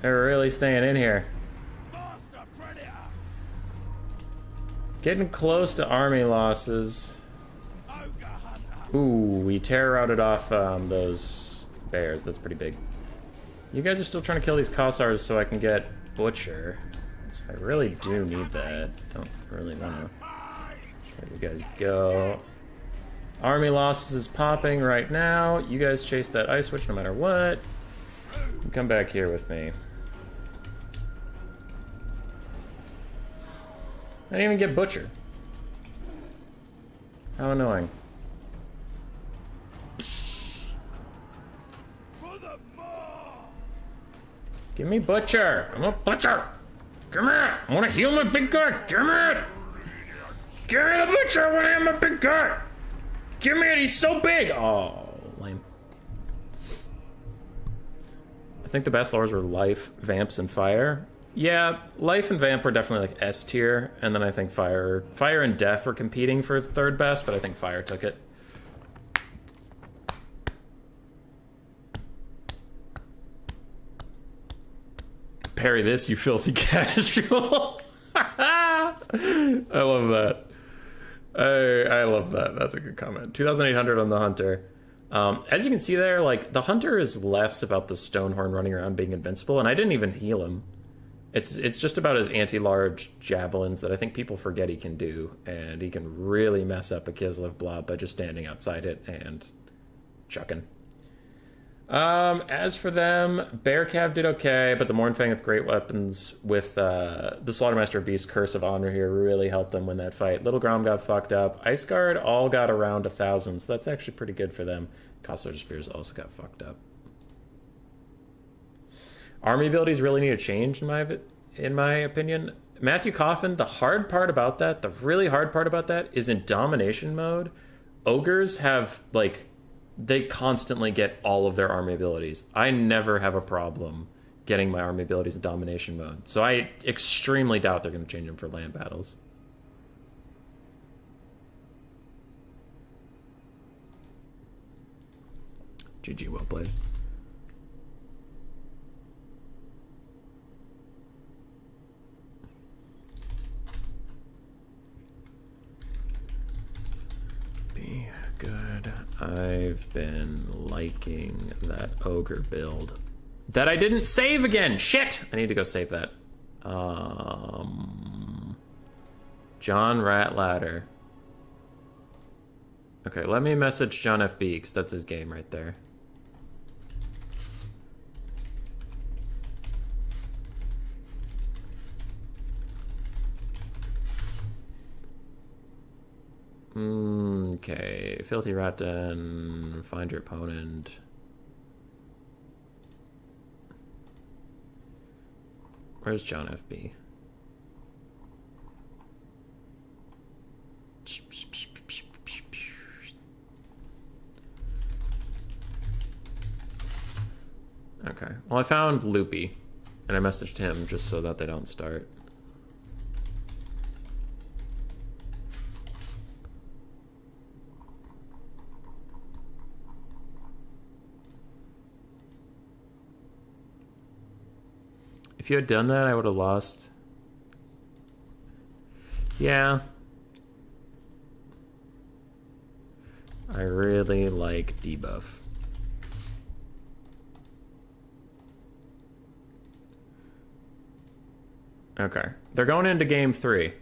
A: They're really staying in here.
C: Master predator.
A: Getting close to army losses.
C: Ogre hunter.
A: Ooh, we terror routed off those bears. That's pretty big. You guys are still trying to kill these Kossars so I can get Butcher. So I really do need that. Don't really want to. There you guys go. Army losses is popping right now. You guys chase that ice witch no matter what. Come back here with me. I didn't even get Butcher. How annoying.
C: For the maw.
A: Give me Butcher. I'm a Butcher. Come here. I want to heal my big guy. Give me it. Give me the Butcher. I want to heal my big guy. Give me it. He's so big. Oh, lame. I think the best lures were Life, Vamps, and Fire. Yeah, Life and Vamp are definitely like S tier, and then I think Fire and Death were competing for third best, but I think Fire took it. Parry this, you filthy casual. I love that. I love that. That's a good comment. 2,800 on the Hunter. As you can see there, like, the Hunter is less about the Stonehorn running around being invincible, and I didn't even heal him. It's just about his anti-large javelins that I think people forget he can do, and he can really mess up a Kislev blob by just standing outside it and chucking. As for them, Bearcav did okay, but the Mournfang with great weapons with the Slaughtermaster Beast Curse of Honor here really helped them win that fight. Little Grom got fucked up. Ice Guard all got around 1,000, so that's actually pretty good for them. Cossar Spears also got fucked up. Army abilities really need a change in my opinion. Matthew Coffin, the hard part about that, the really hard part about that is in domination mode, ogres have, like, they constantly get all of their army abilities. I never have a problem getting my army abilities in domination mode. So I extremely doubt they're going to change them for land battles. GG, well played. Be good. I've been liking that ogre build. That I didn't save again! Shit! I need to go save that. John Ratladder. Okay, let me message John FB, because that's his game right there. Okay, Filthy Rattan, find your opponent. Where's John FB? Okay, well I found Loopy, and I messaged him just so that they don't start. If you had done that, I would have lost. Yeah. I really like debuff. Okay. They're going into game 3.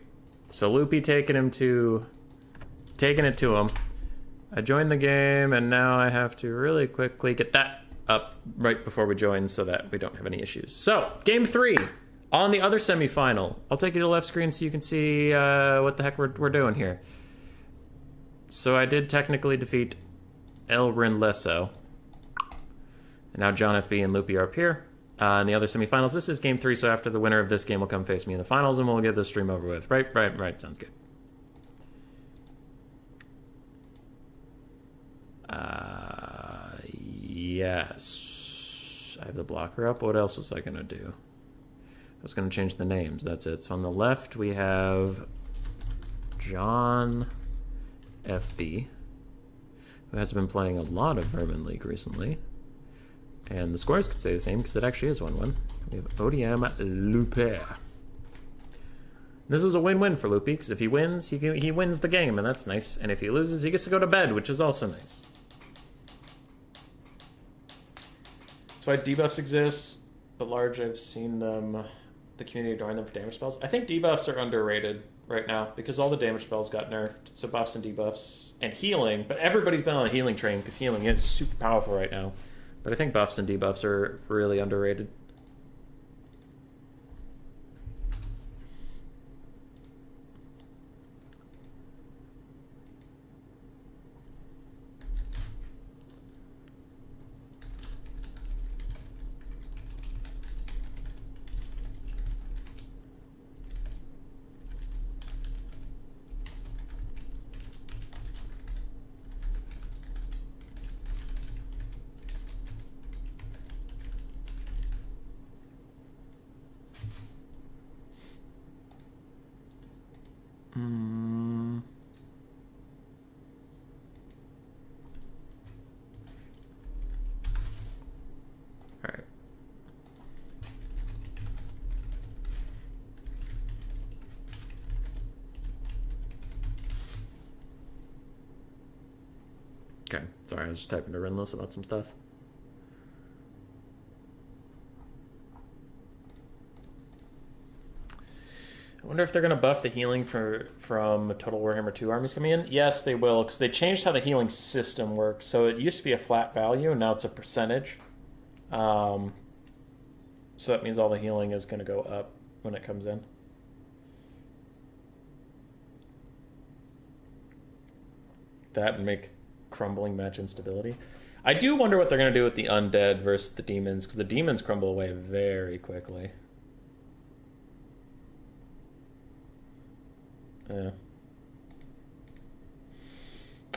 A: So Loopy taking it to him. I joined the game, and now I have to really quickly get that up right before we join so that we don't have any issues. So, game 3 on the other semifinal. I'll take you to the left screen so you can see what the heck we're doing here. So I did technically defeat El Renleso. And now John FB and Loopy are up here. In the other semifinals, this is game 3, so after the winner of this game will come face me in the finals, and we'll get this stream over with. Right. Sounds good. Yes. I have the blocker up. What else was I going to do? I was going to change the names. That's it. So on the left, we have John FB, who has been playing a lot of Vermin League recently. And the scores could stay the same because it actually is 1-1. We have ODM Loopy. This is a win-win for Loopy because if he wins, he wins the game, and that's nice. And if he loses, he gets to go to bed, which is also nice. That's why debuffs exist. But large, I've seen them, the community adoring them for damage spells. I think debuffs are underrated right now because all the damage spells got nerfed. So buffs and debuffs and healing. But everybody's been on a healing train because healing is super powerful right now. But I think buffs and debuffs are really underrated. Alright. Okay, sorry, I was just typing to Renless about some stuff. I wonder if they're going to buff the healing from Total Warhammer 2 armies coming in. Yes, they will, because they changed how the healing system works. So it used to be a flat value, and now it's a percentage. So that means all the healing is going to go up when it comes in. That and make crumbling match instability. I do wonder what they're going to do with the undead versus the demons, because the demons crumble away very quickly. Yeah.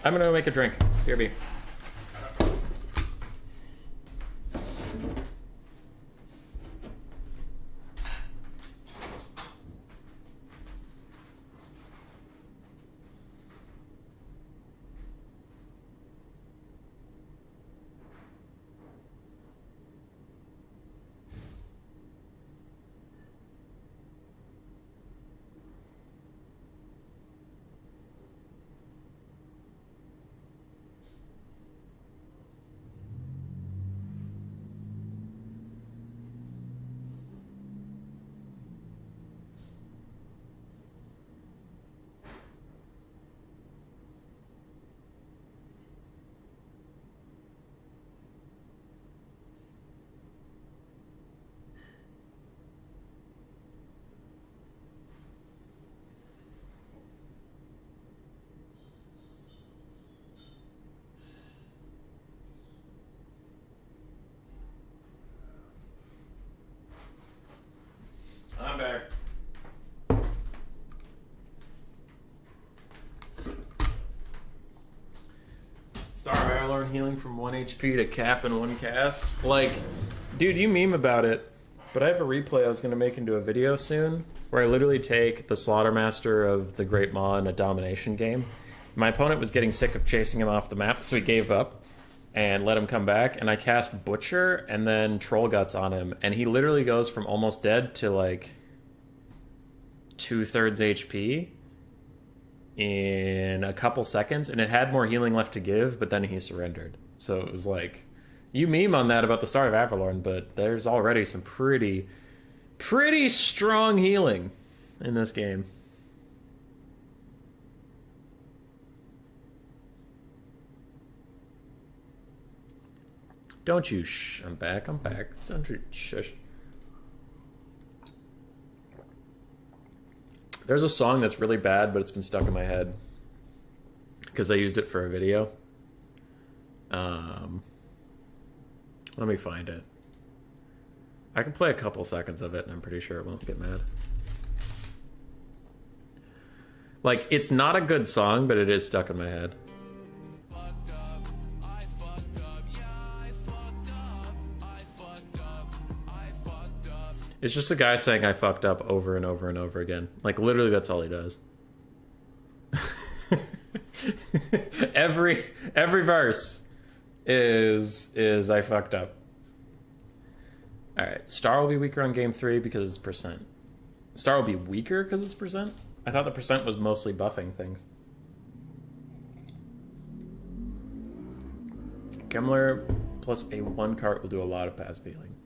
A: I'm gonna make a drink. BRB. I'm back. Star Iron healing from 1 HP to cap in 1 cast. Like, dude, you meme about it, but I have a replay I was going to make into a video soon where I literally take the Slaughtermaster of the Great Maw in a domination game. My opponent was getting sick of chasing him off the map, so he gave up and let him come back, and I cast Butcher and then Troll Guts on him, and he literally goes from almost dead to like 2/3 HP in a couple seconds, and it had more healing left to give, but then he surrendered. So it was like, you meme on that about the Star of Avalorn, but there's already some pretty strong healing in this game. Don't you shh. I'm back. Don't you shush. There's a song that's really bad, but it's been stuck in my head because I used it for a video. Let me find it. I can play a couple seconds of it, and I'm pretty sure it won't get mad. Like, it's not a good song, but it is stuck in my head. It's just a guy saying I fucked up over and over and over again. Like, literally, that's all he does. every verse is I fucked up. All right, Star will be weaker on game 3 because it's percent. Star will be weaker because it's percent? I thought the percent was mostly buffing things. Gemmler plus a 1 cart will do a lot of passive healing.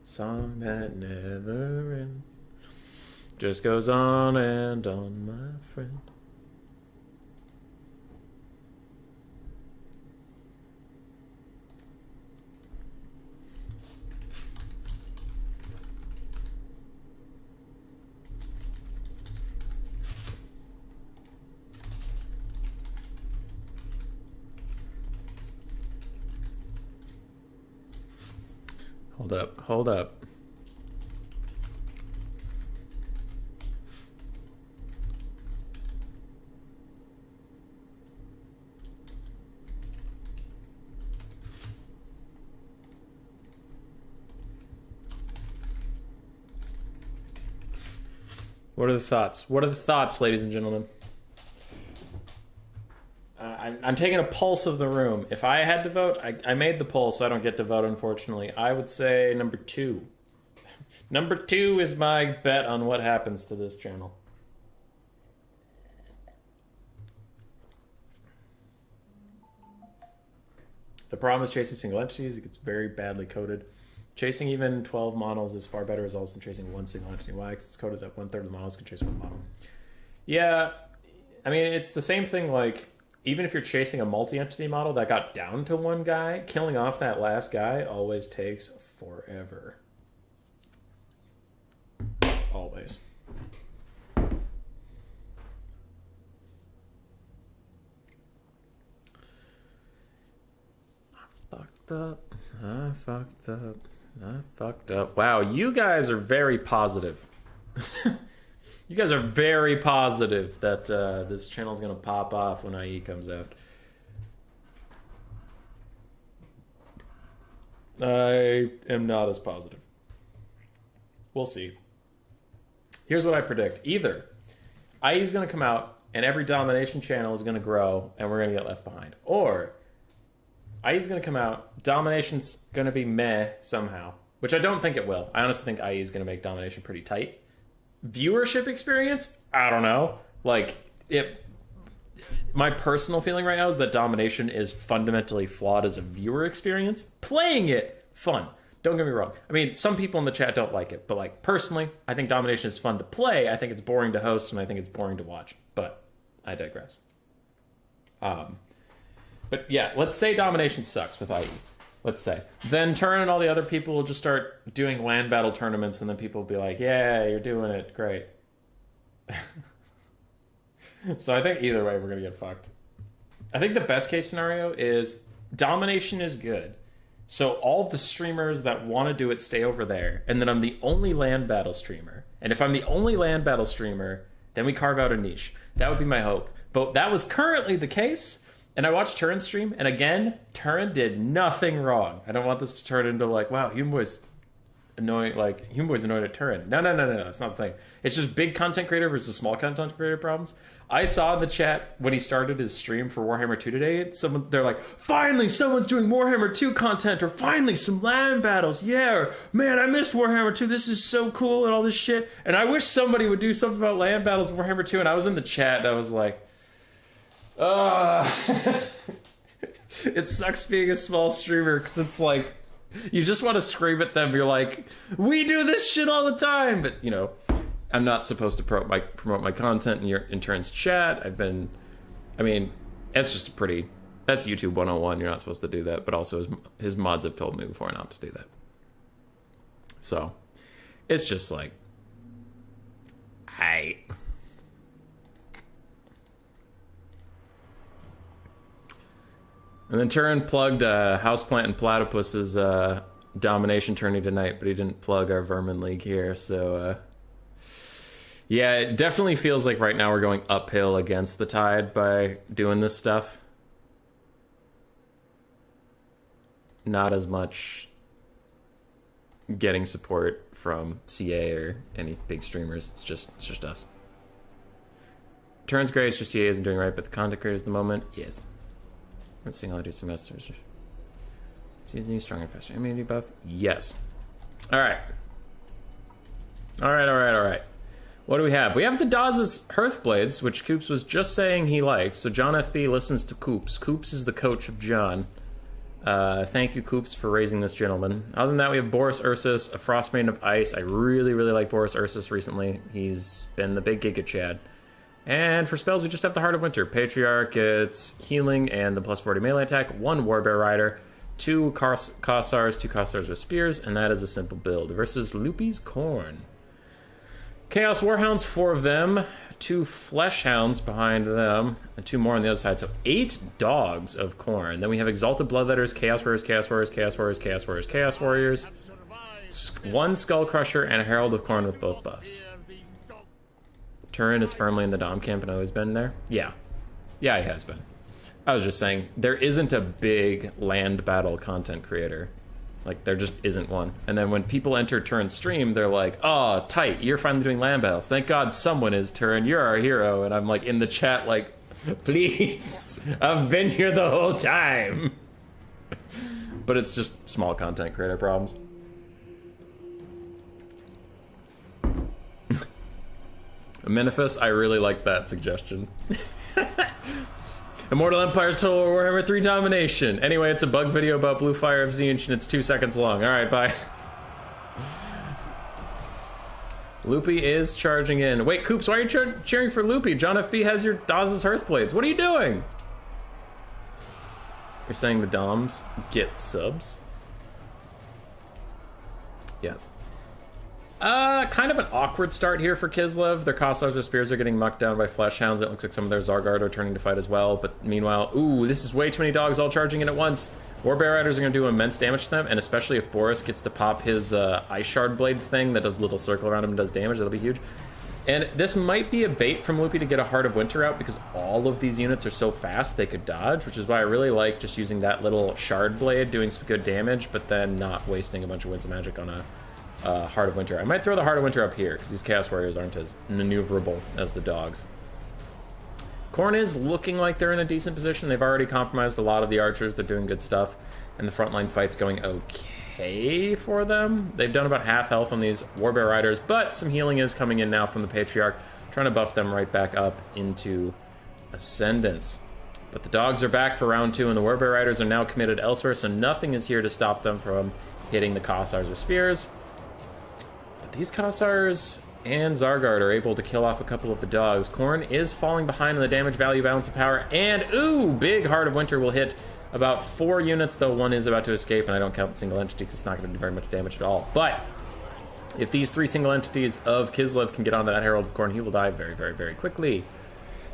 A: Song that never ends. Just goes on and on, my friend. Hold up. What are the thoughts? What are the thoughts, ladies and gentlemen? I'm taking a pulse of the room. If I had to vote, I made the poll, so I don't get to vote, unfortunately. I would say number 2. Number 2 is my bet on what happens to this channel. The problem with chasing single entities, it gets very badly coded. Chasing even 12 models is far better results than chasing one single entity. Why? Because it's coded that 1/3 of the models can chase one model. Yeah, I mean, it's the same thing, like, even if you're chasing a multi-entity model that got down to one guy, killing off that last guy always takes forever. Always. I fucked up. Wow, you guys are very positive. You guys are very positive that this channel's gonna pop off when IE comes out. I am not as positive. We'll see. Here's what I predict. Either IE is gonna come out and every domination channel is gonna grow and we're gonna get left behind. Or IE is gonna come out, domination's gonna be meh somehow. Which I don't think it will. I honestly think IE is gonna make domination pretty tight. Viewership experience? I don't know. Like, my personal feeling right now is that domination is fundamentally flawed as a viewer experience. Playing it, fun. Don't get me wrong. I mean, some people in the chat don't like it, but like personally, I think domination is fun to play. I think it's boring to host, and I think it's boring to watch. But I digress. But yeah, let's say domination sucks with IE. Let's say. Then Turn and all the other people will just start doing land battle tournaments, and then people will be like, yeah, you're doing it. Great. So I think either way, we're going to get fucked. I think the best case scenario is domination is good. So all of the streamers that want to do it stay over there, and then I'm the only land battle streamer. And if I'm the only land battle streamer, then we carve out a niche. That would be my hope. But that was currently the case. And I watched Turin's stream, and again, Turin did nothing wrong. I don't want this to turn into like, wow, Human annoying, like Human annoyed at Turin. No, that's not the thing. It's just big content creator versus small content creator problems. I saw in the chat when he started his stream for Warhammer 2 today, they're like, finally someone's doing Warhammer 2 content, or finally some land battles, yeah, or man, I missed Warhammer 2, this is so cool, and all this shit. And I wish somebody would do something about land battles in Warhammer 2, and I was in the chat, and I was like, it sucks being a small streamer because it's like you just want to scream at them. You're like, we do this shit all the time, but you know, I'm not supposed to promote my content in Turn's chat. I mean, it's just a pretty That's YouTube 101. You're not supposed to do that, but also his mods have told me before not to do that. So, it's just like, hey. And then Turin plugged Houseplant and Platypus's domination tourney tonight, but he didn't plug our Vermin League here, so yeah, it definitely feels like right now we're going uphill against the tide by doing this stuff. Not as much getting support from CA or any big streamers. It's just us. Turns great, it's just CA isn't doing right, but the content creators at the moment, yes. I'm seeing all I do semesters. Seasoning stronger, faster immunity buff, yes. All right. What do we have? We have the Dawes' Hearthblades, which Coops was just saying he liked. So John FB listens to Coops. Coops is the coach of John. Thank you, Coops, for raising this gentleman. Other than that, we have Boris Ursus, a Frostmaiden of Ice. I really, really like Boris Ursus recently. He's been the big Giga Chad. And for spells, we just have the Heart of Winter. Patriarch, it's healing and the plus 40 melee attack. 1 Warbear Rider, 2 Kossars, 2 Kossars with spears, and that is a simple build. Versus Loopy's Corn. Chaos Warhounds, 4 of them. 2 Flesh Hounds behind them, and 2 more on the other side. So 8 dogs of Corn. Then we have Exalted Bloodletters, Chaos Warriors, Chaos Warriors, Chaos Warriors, Chaos Warriors, Chaos Warriors. 1 Skull Crusher and a Herald of Corn with both buffs. Turin is firmly in the Dom camp and always been there. Yeah, he has been. I was just saying, there isn't a big land battle content creator. Like, there just isn't one. And then when people enter Turin's stream, they're like, oh, tight, you're finally doing land battles. Thank God someone is, Turin. You're our hero. And I'm like, in the chat, like, please, I've been here the whole time. But it's just small content creator problems. Minifus, I really like that suggestion. Immortal Empire's Total Warhammer 3 Domination. Anyway, it's a bug video about Blue Fire of Tzeentch and it's 2 seconds long. Alright, bye. Loopy is charging in. Wait, Coops, why are you cheering for Loopy? John FB has your Dawes' Hearthblades. What are you doing? You're saying the Doms get subs? Yes. Kind of an awkward start here for Kislev. Their Kossars or Spears are getting mucked down by Flesh Hounds. It looks like some of their Zargard are turning to fight as well. But meanwhile, ooh, this is way too many dogs all charging in at once. Warbear Riders are going to do immense damage to them, and especially if Boris gets to pop his Ice Shard Blade thing that does a little circle around him and does damage, that'll be huge. And this might be a bait from Loopy to get a Heart of Winter out because all of these units are so fast they could dodge, which is why I really like just using that little Shard Blade, doing some good damage, but then not wasting a bunch of Winds of Magic on a Heart of Winter. I might throw the Heart of Winter up here because these Chaos Warriors aren't as maneuverable as the dogs. Khorne is looking like they're in a decent position. They've already compromised a lot of the archers. They're doing good stuff, and the frontline fight's going okay for them. They've done about half health on these Warbear Riders, but some healing is coming in now from the Patriarch, trying to buff them right back up into Ascendance. But the dogs are back for round 2, and the Warbear Riders are now committed elsewhere, so nothing is here to stop them from hitting the Kossars with spears. These Kossars and Zargard are able to kill off a couple of the dogs. Khorne is falling behind on the damage value balance of power, and ooh, big Heart of Winter will hit about 4 units, though one is about to escape, and I don't count the single entity because it's not going to do very much damage at all. But if these 3 single entities of Kislev can get onto that Herald of Khorne, he will die very, very, very quickly.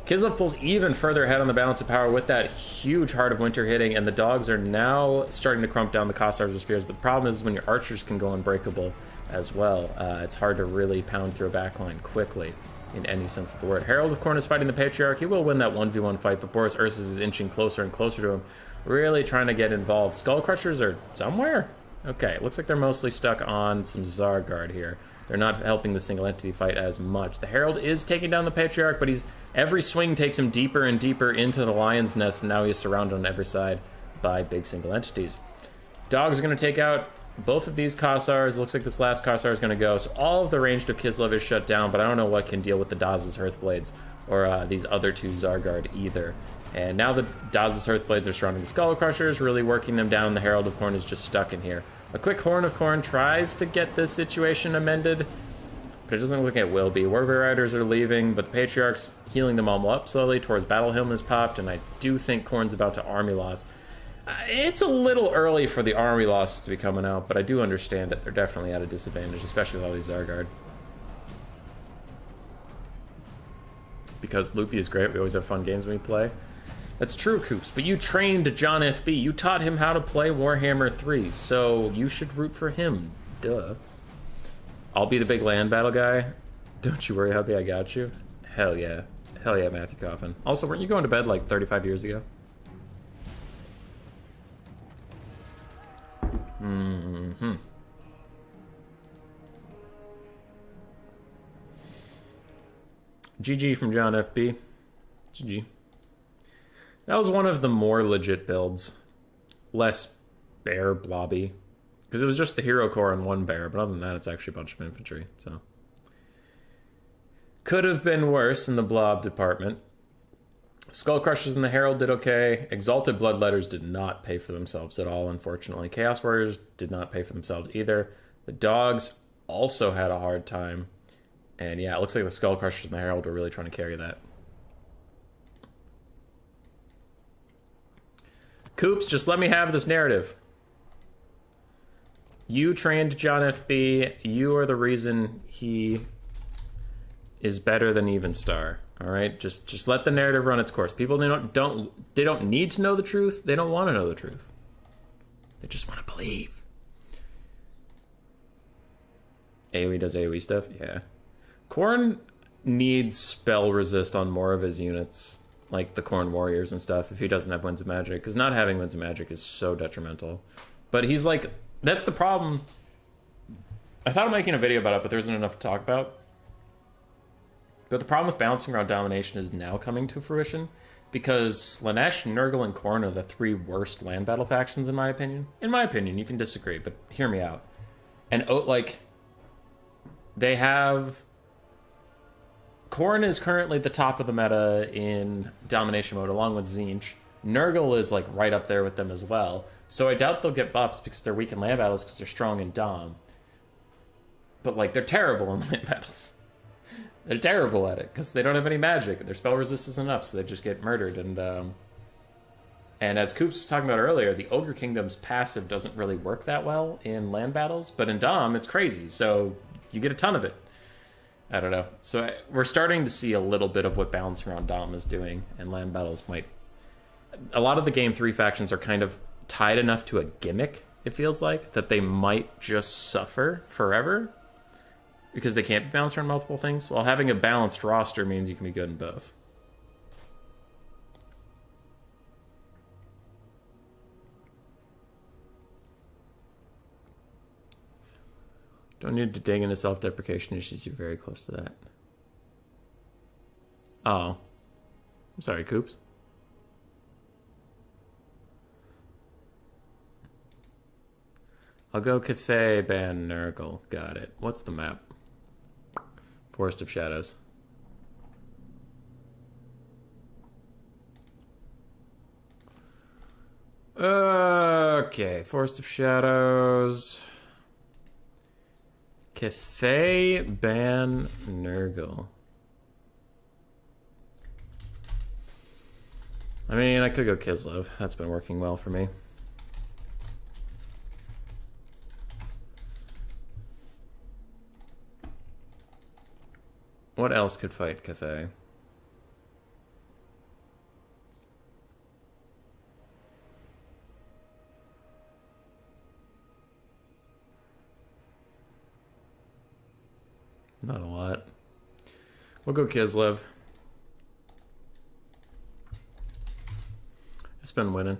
A: Kislev pulls even further ahead on the balance of power with that huge Heart of Winter hitting, and the dogs are now starting to crump down the Kossars with spears, but the problem is when your archers can go unbreakable as well, it's hard to really pound through a backline quickly in any sense of the word. Herald of Khorne is fighting the Patriarch. He will win that 1v1 fight, but Boris Ursus is inching closer and closer to him, really trying to get involved. Skull Crushers are somewhere? Okay, looks like they're mostly stuck on some Zargard here. They're not helping the single entity fight as much. The Herald is taking down the Patriarch, but every swing takes him deeper and deeper into the Lion's Nest, and now he's surrounded on every side by big single entities. Dogs are going to take out both of these Kossars. Looks like this last Kossar is going to go. So all of the ranged of Kislev is shut down, but I don't know what can deal with the Dawes' Hearthblades or these other 2 Zargard either. And now the Dawes' Hearthblades are surrounding the Skull Crushers, really working them down. The Herald of Khorne is just stuck in here. A quick Horn of Khorne tries to get this situation amended. but it doesn't look like it will be. Warbear Riders are leaving, but the Patriarch's healing them all up slowly towards Battle Hymn has popped, and I do think Khorne's about to army loss. It's a little early for the army losses to be coming out, but I do understand it. They're definitely at a disadvantage, especially with all these Zargard. Because Loopy is great, we always have fun games when we play. That's true, Coops, but you trained John FB. You taught him how to play Warhammer 3, so you should root for him. Duh. I'll be the big land battle guy. Don't you worry, hubby, I got you. Hell yeah. Hell yeah, Matthew Coffin. Also, weren't you going to bed like 35 years ago? Mm-hmm. GG from John FB. GG. That was one of the more legit builds. Less bear blobby. Because it was just the hero core and one bear, but other than that, it's actually a bunch of infantry, so. Could have been worse in the blob department. Skull Crushers and the Herald did okay. Exalted Bloodletters did not pay for themselves at all, unfortunately. Chaos Warriors did not pay for themselves either. The Dogs also had a hard time. And yeah, it looks like the Skull Crushers and the Herald were really trying to carry that. Coops, just let me have this narrative. You trained John FB. You are the reason he is better than Evenstar. All right, just let the narrative run its course. People they don't need to know the truth. They don't want to know the truth. They just want to believe. AoE does AoE stuff. Yeah, Khorne needs spell resist on more of his units, like the Khorne Warriors and stuff, if he doesn't have Winds of Magic, because not having Winds of Magic is so detrimental. But he's like, that's the problem. I thought of making a video about it, but there isn't enough to talk about. But the problem with balancing around domination is now coming to fruition, because Slaanesh, Nurgle, and Khorne are the three worst land battle factions, in my opinion. In my opinion, you can disagree, but hear me out. And, like, they have... Khorne is currently the top of the meta in domination mode, along with Tzeentch. Nurgle is, like, right up there with them as well. So I doubt they'll get buffs because they're weak in land battles because they're strong in dom. But, like, they're terrible in land battles. They're terrible at it because they don't have any magic. Their spell resist isn't enough, so they just get murdered. And as Coops was talking about earlier, the Ogre Kingdom's passive doesn't really work that well in land battles, but in dom, it's crazy. So you get a ton of it. I don't know. So we're starting to see a little bit of what balancing around dom is doing, and land battles might... A lot of the Game 3 factions are kind of tied enough to a gimmick, it feels like, that they might just suffer forever because they can't be balanced around multiple things. While having a balanced roster means you can be good in both. Don't need to dig into self-deprecation issues. You're very close to that. Oh. I'm sorry, Coops. I'll go Cathay, Ban, Nurgle. Got it. What's the map? Forest of Shadows. Okay, Forest of Shadows. Cathay, Ban, Nurgle. I mean, I could go Kislev. That's been working well for me. What else could fight Cathay? Not a lot. We'll go Kislev. It's been winning.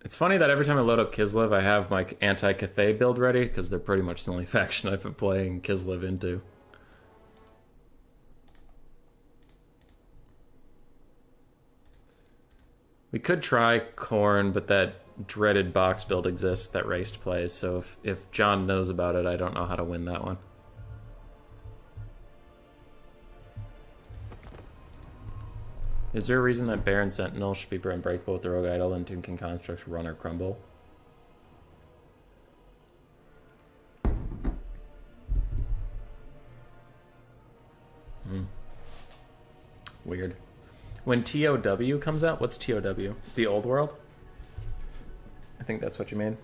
A: It's funny that every time I load up Kislev, I have my anti-Cathay build ready, because they're pretty much the only faction I've been playing Kislev into. We could try Khorne, but that dreaded box build exists that Raced plays, so if John knows about it, I don't know how to win that one. Is there a reason that Baron Sentinel should be unbreakable with the Rogue Idol and Tomb King Constructs run or crumble? Weird. When TOW comes out, what's TOW? The Old World? I think that's what you mean.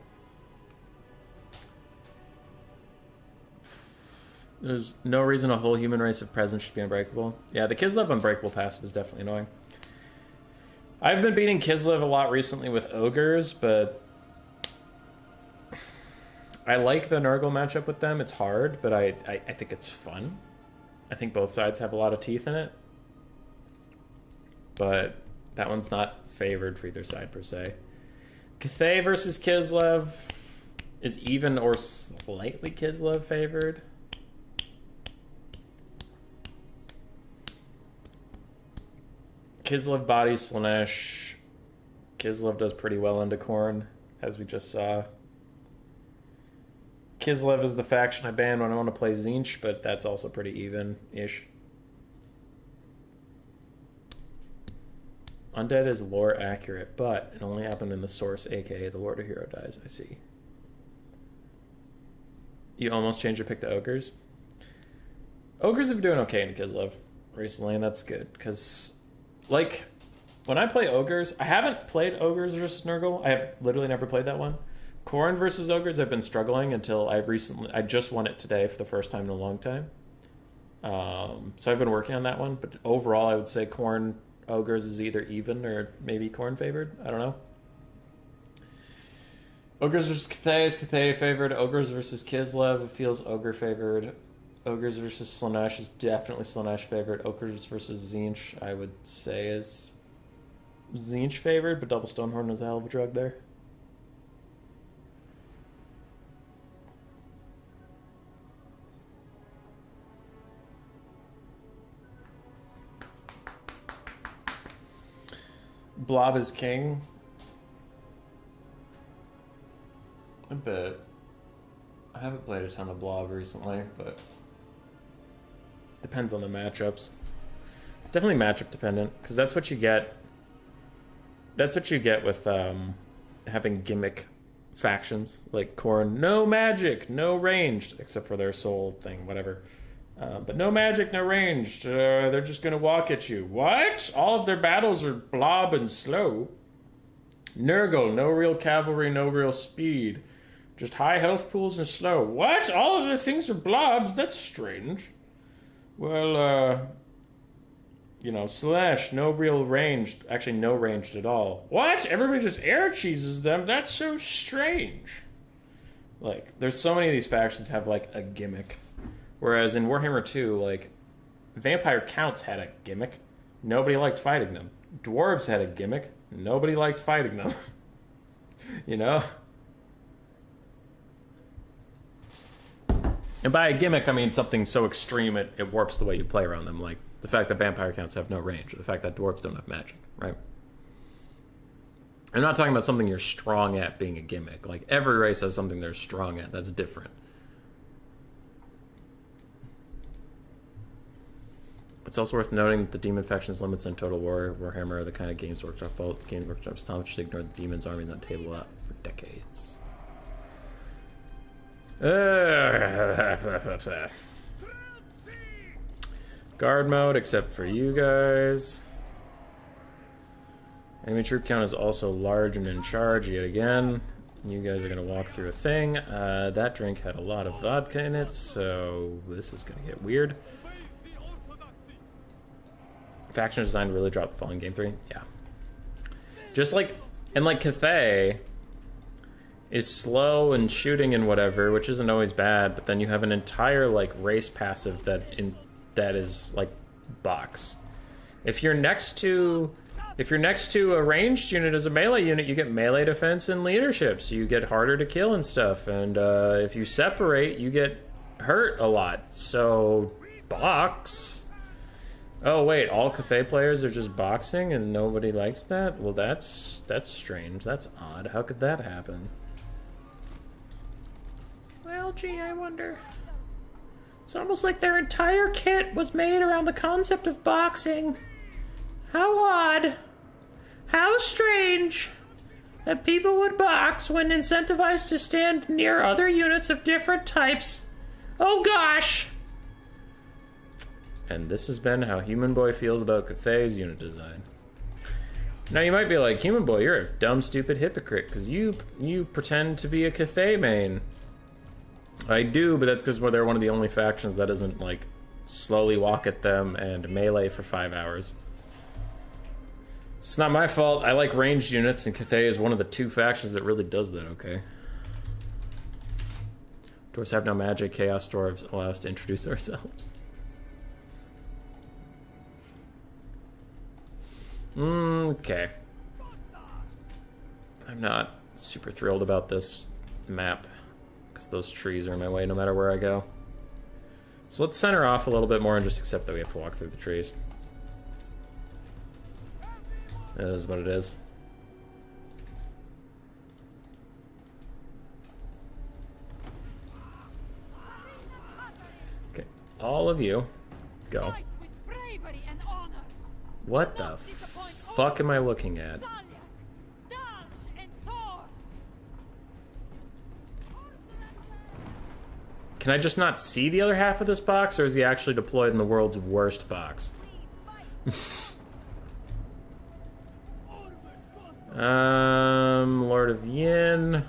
A: There's no reason a whole human race of presence should be unbreakable. Yeah, the Kislev unbreakable passive is definitely annoying. I've been beating Kislev a lot recently with ogres, but I like the Nurgle matchup with them. It's hard, but I think it's fun. I think both sides have a lot of teeth in it. But that one's not favored for either side, per se. Cathay versus Kislev is even or slightly Kislev favored. Kislev bodies Slaanesh. Kislev does pretty well into Khorne, as we just saw. Kislev is the faction I ban when I want to play Tzeentch, but that's also pretty even-ish. Undead is lore accurate, but it only happened in the source, aka the Lord of Hero dies. I see. You almost changed your pick to Ogres? Ogres have been doing okay in Kislev recently, and that's good, because, like, when I play Ogres, I haven't played Ogres versus Nurgle. I have literally never played that one. Khorne versus Ogres, I've been struggling until I just won it today for the first time in a long time. So I've been working on that one, but overall I would say Khorne Ogres is either even or maybe Khorne favored. I don't know. Ogres versus Cathay is Cathay favored. Ogres versus Kislev, it feels Ogre favored. Ogres versus Slaanesh is definitely Slaanesh favored. Ogres versus Tzeentch, I would say, is Tzeentch favored, but Double Stonehorn is a hell of a drug there. Blob is king. I bet. I haven't played a ton of Blob recently, but depends on the matchups. It's definitely matchup dependent, because that's what you get. That's what you get with having gimmick factions like Khorne. No magic, no ranged, except for their soul thing, whatever. But no magic, no ranged. They're just gonna walk at you. What? All of their battles are blob and slow. Nurgle, no real cavalry, no real speed. Just high health pools and slow. What? All of the things are blobs? That's strange. Well, you know, Slash, no real ranged. Actually, no ranged at all. What? Everybody just air cheeses them? That's so strange. Like, there's so many of these factions have, like, a gimmick. Whereas in Warhammer 2, like, Vampire Counts had a gimmick. Nobody liked fighting them. Dwarves had a gimmick. Nobody liked fighting them. You know? And by a gimmick, I mean something so extreme it warps the way you play around them. Like, the fact that Vampire Counts have no range. Or the fact that Dwarves don't have magic, right? I'm not talking about something you're strong at being a gimmick. Like, every race has something they're strong at. That's different. It's also worth noting that the Demon Faction's limits on Total War Warhammer are the kind of Games Workshop fault. Games Workshop's Tom should ignore the Demon's army and not table out for decades. Guard mode, except for you guys. Enemy troop count is also large and in charge yet again. You guys are going to walk through a thing. That drink had a lot of vodka in it, so this is going to get weird. Faction design to really drop the fall in game 3? Yeah. Just like, and like Cathay is slow and shooting and whatever, which isn't always bad, but then you have an entire like race passive that is like box. If you're next to a ranged unit as a melee unit, you get melee defense and leadership, so you get harder to kill and stuff. And if you separate, you get hurt a lot. So box. Oh wait, all Cathay players are just boxing and nobody likes that? Well, that's strange. That's odd. How could that happen? Well, gee, I wonder. It's almost like their entire kit was made around the concept of boxing. How odd. How strange that people would box when incentivized to stand near other units of different types. Oh gosh! And this has been how Human Boy feels about Cathay's unit design. Now you might be like, Human Boy, you're a dumb, stupid hypocrite, because you pretend to be a Cathay main. I do, but that's because they're one of the only factions that doesn't, like, slowly walk at them and melee for 5 hours. It's not my fault. I like ranged units, and Cathay is one of the 2 factions that really does that okay. Dwarves have no magic. Chaos Dwarves allow us to introduce ourselves. Okay. I'm not super thrilled about this map because those trees are in my way no matter where I go. So let's center off a little bit more and just accept that we have to walk through the trees. That is what it is. Okay, all of you, go. What the fuck am I looking at? Can I just not see the other half of this box, or is he actually deployed in the world's worst box? Lord of Yin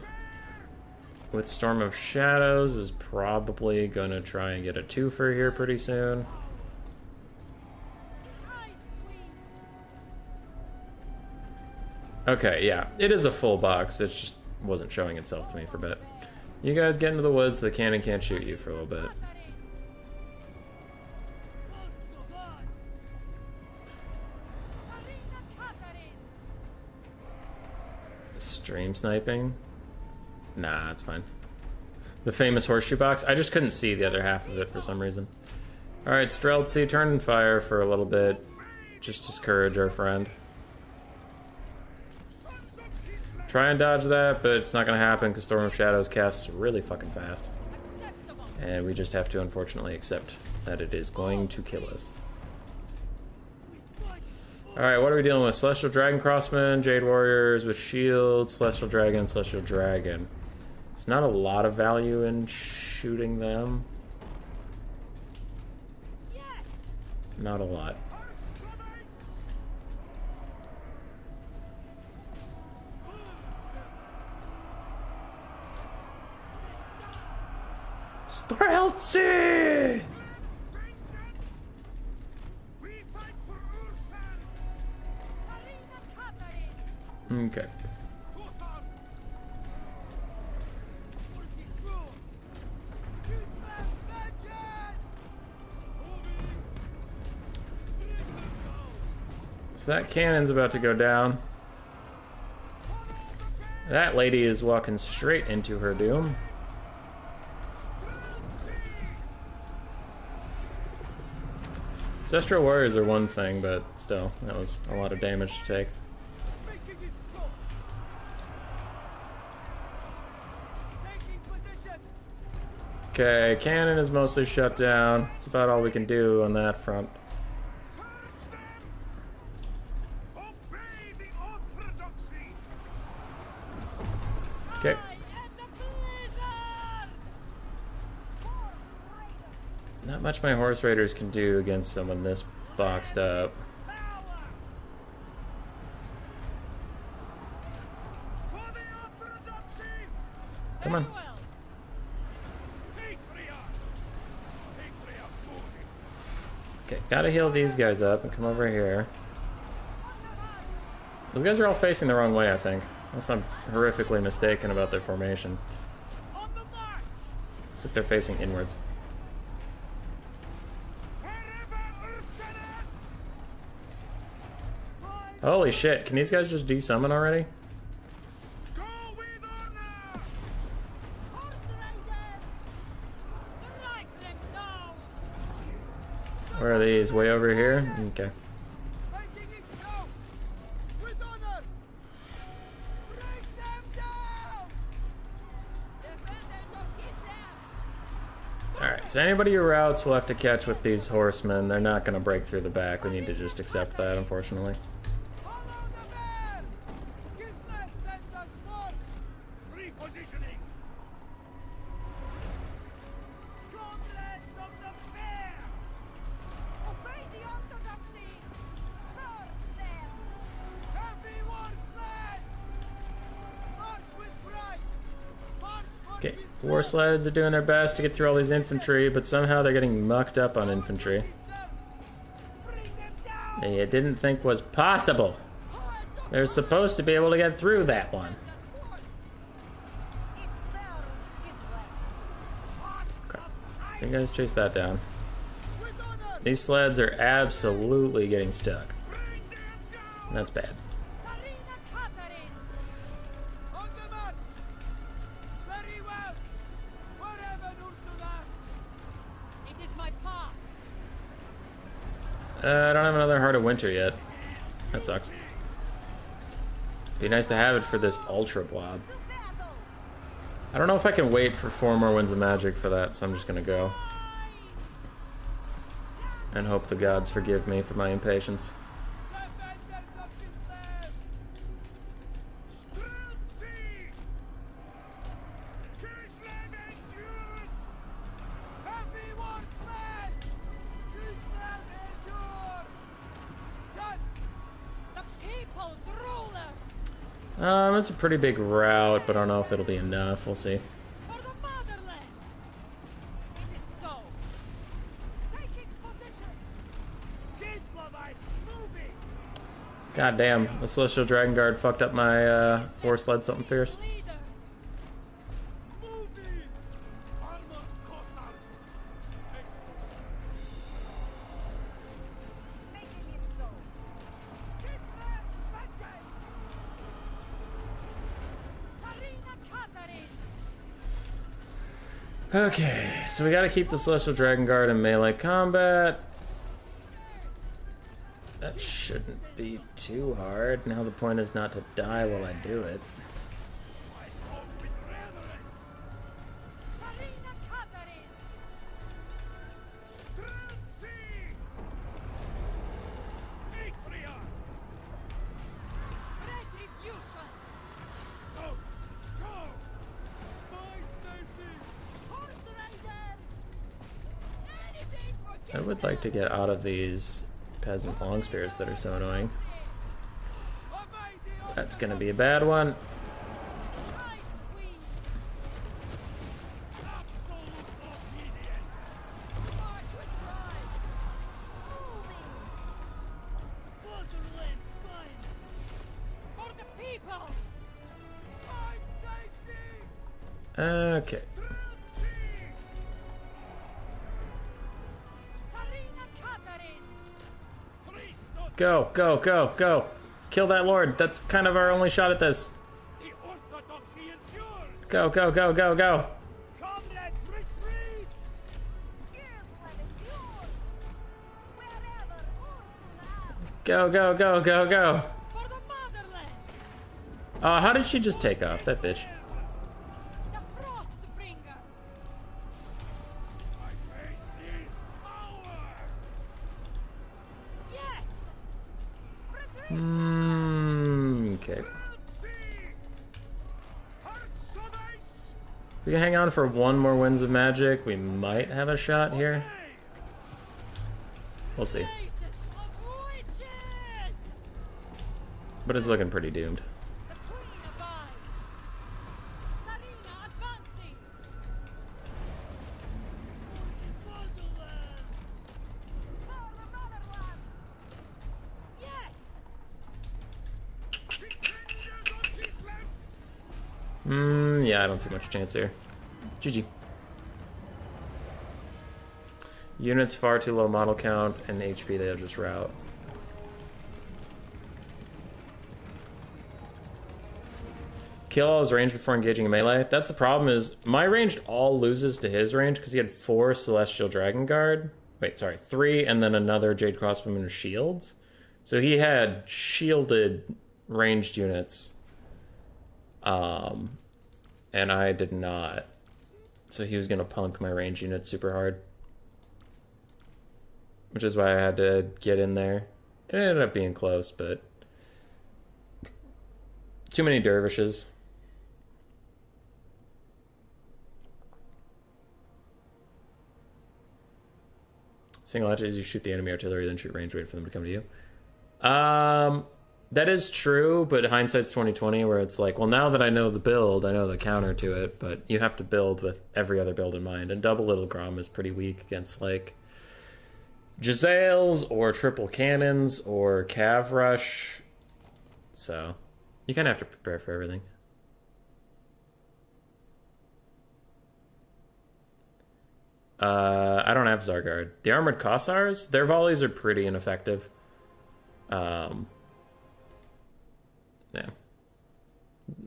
A: with Storm of Shadows is probably gonna try and get a twofer here pretty soon. Okay, yeah, it is a full box. It just wasn't showing itself to me for a bit. You guys get into the woods so the cannon can't shoot you for a little bit. Stream sniping? Nah, it's fine. The famous horseshoe box? I just couldn't see the other half of it for some reason. Alright, Streltsy, turn and fire for a little bit. Just discourage our friend. Try and dodge that, but it's not going to happen because Storm of Shadows casts really fucking fast. And we just have to unfortunately accept that it is going to kill us. Alright, what are we dealing with? Celestial Dragon Crossmen, Jade Warriors with shields, Celestial Dragon, Celestial Dragon. There's not a lot of value in shooting them. Not a lot. Streltsy! Okay. So that cannon's about to go down. That lady is walking straight into her doom. Ancestral Warriors are one thing, but still, that was a lot of damage to take. Okay, cannon is mostly shut down. That's about all we can do on that front. Okay. Not much my horse raiders can do against someone this boxed up. Come on. Okay, gotta heal these guys up and come over here. Those guys are all facing the wrong way, I think. Unless I'm horrifically mistaken about their formation. Looks like they're facing inwards. Holy shit, can these guys just desummon already? Where are these? Way over here? Okay. Alright, so anybody who routes will have to catch with these horsemen. They're not going to break through the back. We need to just accept that, unfortunately. Okay, war sleds are doing their best to get through all these infantry, but somehow they're getting mucked up on infantry. They didn't think was possible. They're supposed to be able to get through that one. Okay. You guys chase that down. These sleds are absolutely getting stuck. That's bad. I don't have another Heart of Winter yet. That sucks. Be nice to have it for this Ultra Blob. I don't know if I can wait for 4 more Winds of Magic for that, so I'm just gonna go. And hope the gods forgive me for my impatience. It's a pretty big route, but I don't know if it'll be enough. We'll see. God damn, the Celestial Dragon Guard fucked up my war sled something fierce. Okay, so we gotta keep the Celestial Dragon Guard in melee combat. That shouldn't be too hard. Now the point is not to die while I do it. I would like to get out of these peasant long spears that are so annoying. That's gonna be a bad one. Okay. Go, go, go, go. Kill that lord. That's kind of our only shot at this. Go, go, go, go, go. Go, go, go, go, go. How did she just take off? That bitch. Okay. If we can hang on for 1 more Winds of Magic, we might have a shot here. We'll see. But it's looking pretty doomed. Yeah, I don't see much chance here. GG. Units far too low model count and HP they'll just route. Kill all his range before engaging in melee. That's the problem is my ranged all loses to his range because he had 4 Celestial Dragon Guard. Wait, sorry, 3 and then another Jade Crossbowman with shields. So he had shielded ranged units. And I did not. So he was gonna punk my range unit super hard. Which is why I had to get in there. It ended up being close, but too many dervishes. Single action is you shoot the enemy artillery, then shoot range, wait for them to come to you. That is true, but hindsight's 2020, where it's like, well, now that I know the build, I know the counter to it, but you have to build with every other build in mind. And double Little Grom is pretty weak against, like, Giselles or triple cannons or Cav Rush. So, you kind of have to prepare for everything. I don't have Zargard. The Armored Kossars, their volleys are pretty ineffective. Yeah.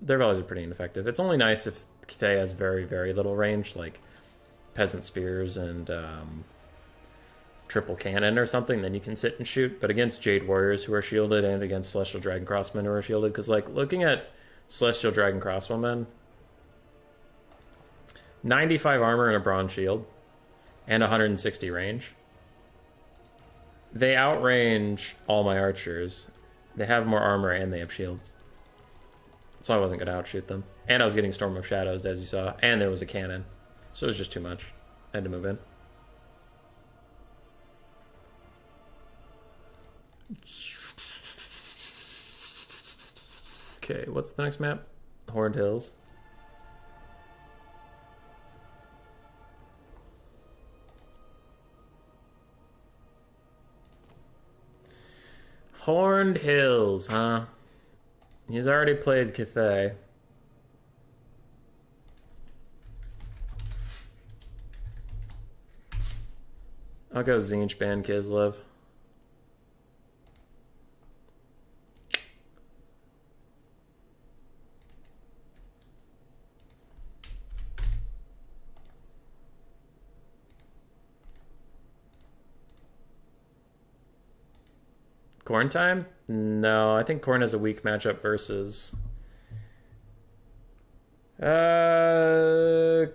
A: Their volleys are pretty ineffective. It's only nice if Kithay has very, very little range, like Peasant Spears and Triple Cannon or something, then you can sit and shoot. But against Jade Warriors who are shielded and against Celestial Dragon Crossmen who are shielded, because, like, looking at Celestial Dragon Crossbowmen, 95 armor and a bronze shield, and 160 range. They outrange all my archers. They have more armor and they have shields. So I wasn't going to outshoot them. And I was getting Storm of Shadows, as you saw. And there was a cannon. So it was just too much. I had to move in. Okay, what's the next map? Horned Hills. Horned Hills, huh? He's already played Cathay. I'll go Zinch ban Kislev. Corn time? No, I think Corn has a weak matchup versus Kislev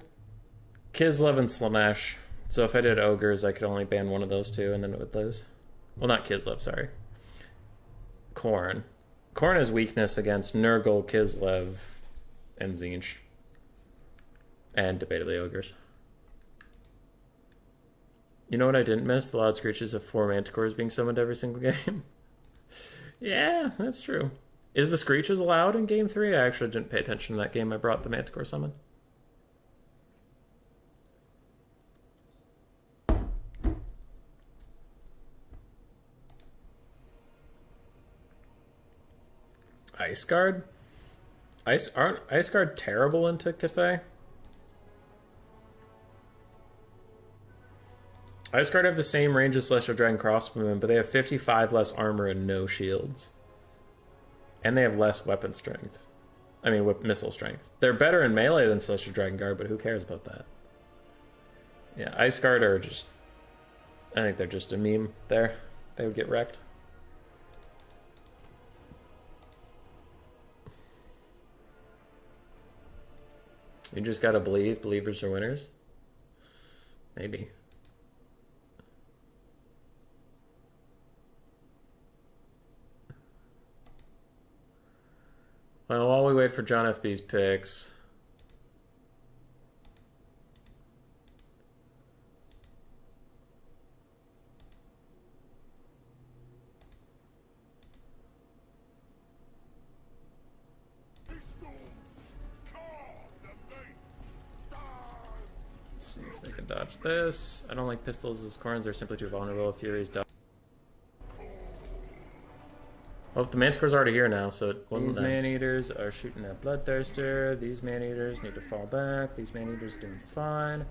A: and Slanesh. So if I did Ogres, I could only ban one of those two and then it would lose. Well, not Kislev, sorry. Corn. Corn has weakness against Nurgle, Kislev, and Zinch. And debatably Ogres. You know what I didn't miss? The loud screeches of 4 Manticores being summoned every single game. Yeah, that's true. Is the screeches allowed in game 3? I actually didn't pay attention to that game. I brought the Manticore summon. Ice Guard? Aren't Ice Guard terrible into Cathay? Ice Guard have the same range as Celestial Dragon Crossbowmen, but they have 55 less armor and no shields. And they have less weapon strength. I mean, missile strength. They're better in melee than Celestial Dragon Guard, but who cares about that? Yeah, Ice Guard are just... I think they're just a meme there. They would get wrecked. You just gotta believe. Believers are winners. Maybe. Well, while we wait for John FB's picks... Let's see if they can dodge this. I don't like pistols as corns. They're simply too vulnerable. Fury's dodge. Oh, the Manticore's already here now, so it wasn't. These man-eaters are shooting at Bloodthirster. These man-eaters need to fall back. These man-eaters doing fine.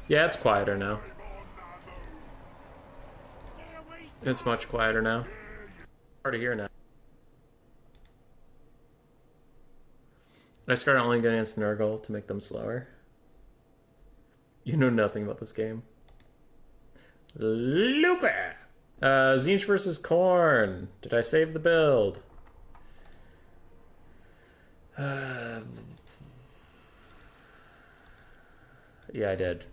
A: Yeah, it's quieter now. It's much quieter now. Already here now. I started only going against Nurgle to make them slower. You know nothing about this game. Looper! Zinch versus Korn. Did I save the build? Yeah, I did.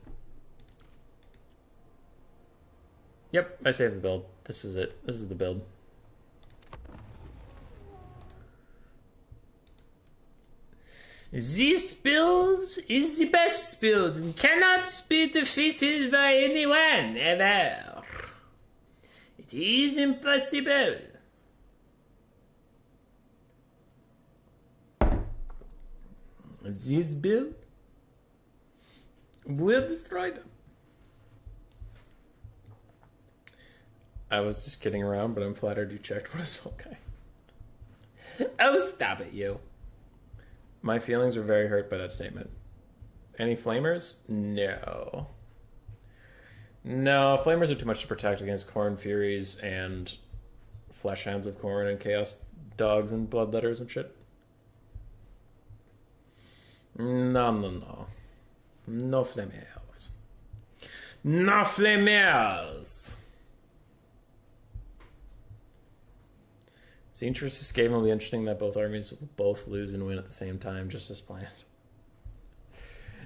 A: Yep, I saved the build. This is it. This is the build. This build is the best build and cannot be defeated by anyone ever. It is impossible. This build will destroy them. I was just kidding around, but I'm flattered you checked what is okay. Oh, stop it, you. My feelings were very hurt by that statement. Any flamers? No. No, flamers are too much to protect against Corn Furies and Flesh Hounds of Corn and Chaos Dogs and Bloodletters and shit. No. No flamers. No flamers! Tzeentch vs. Skaven will be interesting that both armies will both lose and win at the same time, just as planned.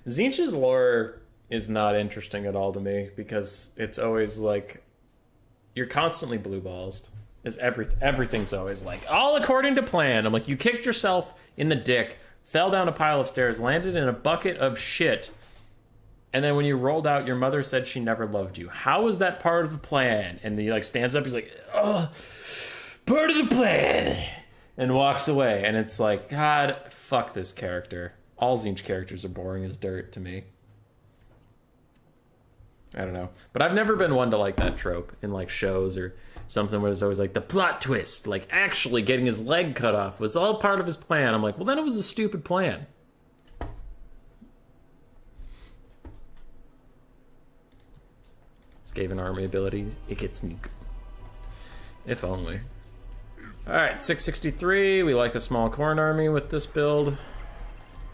A: Tzeentch's lore is not interesting at all to me because it's always like you're constantly blue balls. Everything's always like all according to plan. I'm like, you kicked yourself in the dick, fell down a pile of stairs, landed in a bucket of shit, and then when you rolled out, your mother said she never loved you. How is that part of the plan? And he like stands up, he's like, oh, part of the plan, and walks away. And it's like, God, fuck this character. All Tzeentch characters are boring as dirt to me. I don't know. But I've never been one to like that trope in like shows or something where there's always like the plot twist, like actually getting his leg cut off was all part of his plan. I'm like, well, then it was a stupid plan. Skaven army ability, it gets nuke. If only. Alright, 663. We like a small corn army with this build.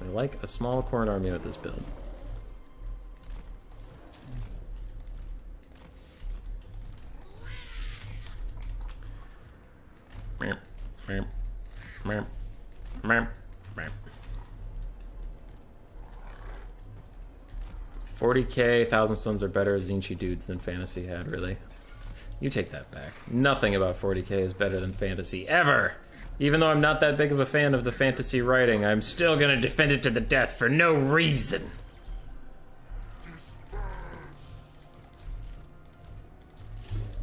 A: We like a small corn army with this build. Meow, meow, meow, meow, meow. 40k, Thousand Suns are better Tzeentchy dudes than Fantasy had, really. You take that back. Nothing about 40k is better than Fantasy, ever! Even though I'm not that big of a fan of the Fantasy writing, I'm still gonna defend it to the death for no reason!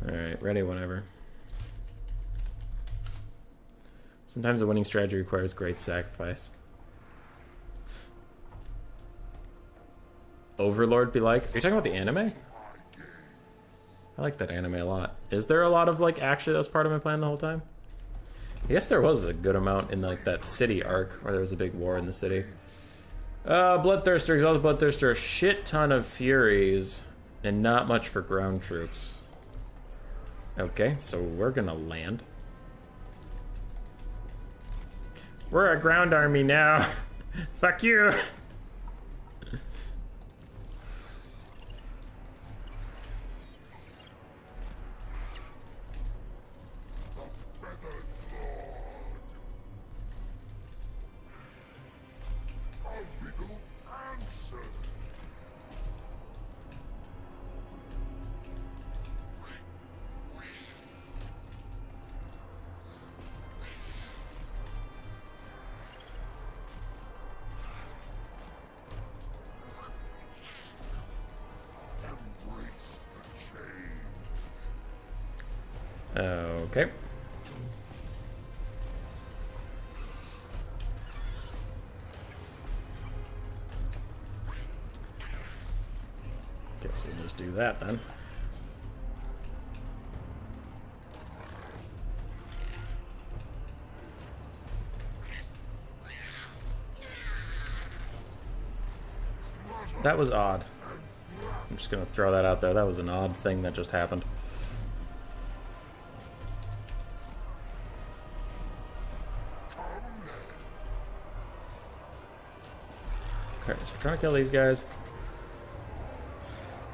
A: Alright, ready whenever. Sometimes a winning strategy requires great sacrifice. Overlord be like? Are you talking about the anime? I like that anime a lot. Is there a lot of, like, actually that was part of my plan the whole time? I guess there was a good amount in, like, that city arc where there was a big war in the city. Bloodthirster, Exalted Bloodthirster, a shit ton of Furies, and not much for ground troops. Okay, so we're gonna land. We're a ground army now. Fuck you. Okay. Guess we'll just do that then. That was odd. I'm just gonna throw that out there. That was an odd thing that just happened. Okay, so we're trying to kill these guys.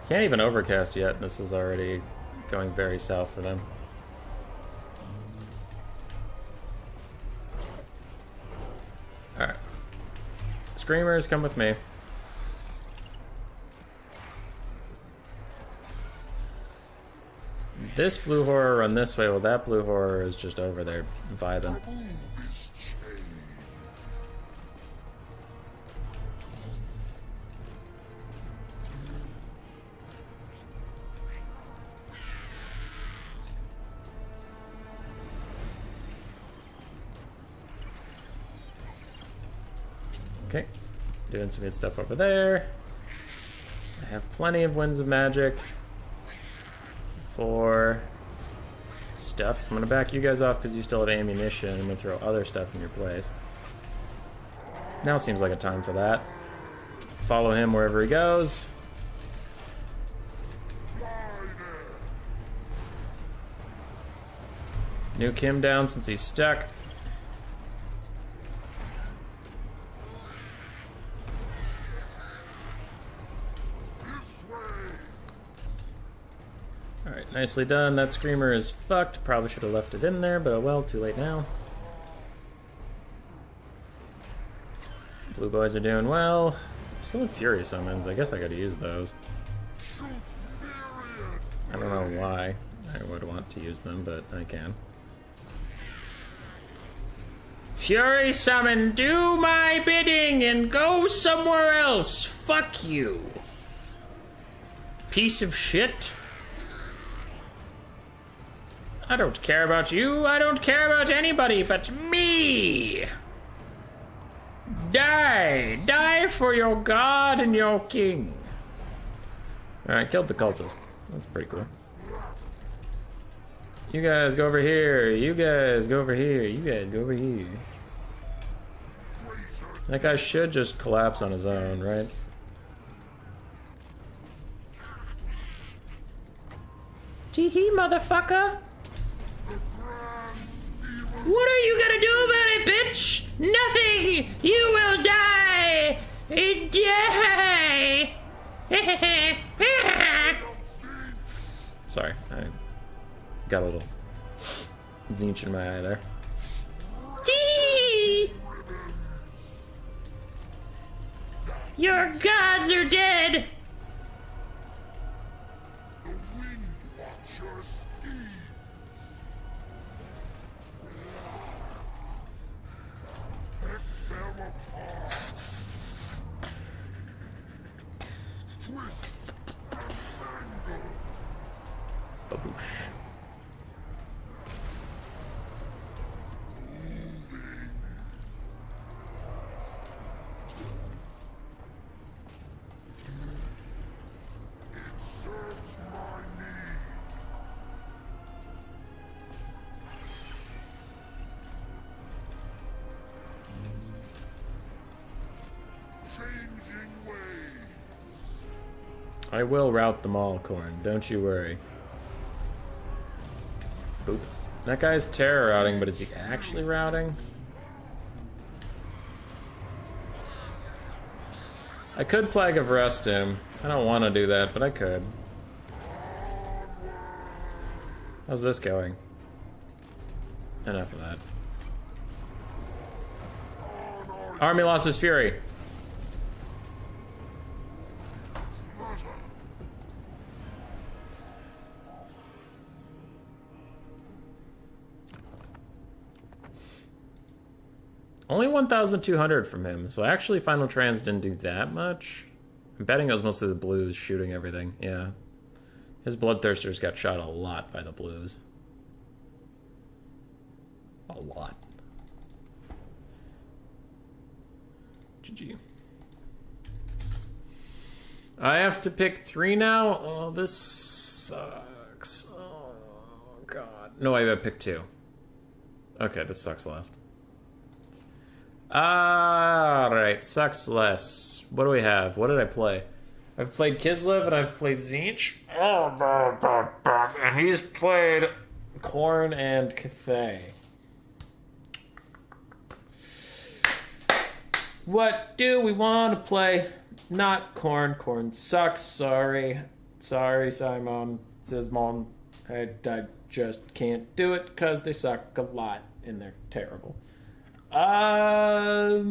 A: Can't even overcast yet. This is already going very south for them. Alright. Screamers, come with me. This blue horror run this way, well that blue horror is just over there vibing. Okay. Doing some good stuff over there. I have plenty of Winds of Magic for stuff. I'm gonna back you guys off because you still have ammunition. I'm gonna throw other stuff in your place. Now seems like a time for that. Follow him wherever he goes. Nuke him down since he's stuck. Alright, nicely done. That screamer is fucked. Probably should have left it in there, but oh well, too late now. Blue boys are doing well. Still have Fury summons. I guess I gotta use those. I don't know why I would want to use them, but I can. Fury summon, do my bidding and go somewhere else. Fuck you. Piece of shit. I don't care about you. I don't care about anybody but me. Die. Die for your god and your king. Alright, killed the cultist. That's pretty cool. You guys go over here. You guys go over here. You guys go over here. That guy should just collapse on his own, right? Tee-hee, motherfucker! What are you gonna do about it, bitch? Nothing! You will die! Die! Sorry, I got a little zinch in my eye there. Tee! Your gods are dead! I will route them all, Corn. Don't you worry. Boop. That guy's terror routing, but is he actually routing? I could Plague of Rust him. I don't want to do that, but I could. How's this going? Enough of that. Army lost his fury. Only 1,200 from him, so actually Final Trans didn't do that much. I'm betting it was mostly the blues shooting everything, yeah. His Bloodthirsters got shot a lot by the blues. A lot. GG. I have to pick 3 now? Oh, this sucks. Oh, God. No, I gotta pick 2. Okay, this sucks last. Alright, sucks less. What do we have? What did I play? I've played Kislev and I've played Tzeentch. And he's played Khorne and Cathay. What do we want to play? Not Khorne. Khorne sucks. Sorry. Sorry, Simon. Says Mom. I just can't do it because they suck a lot and they're terrible. I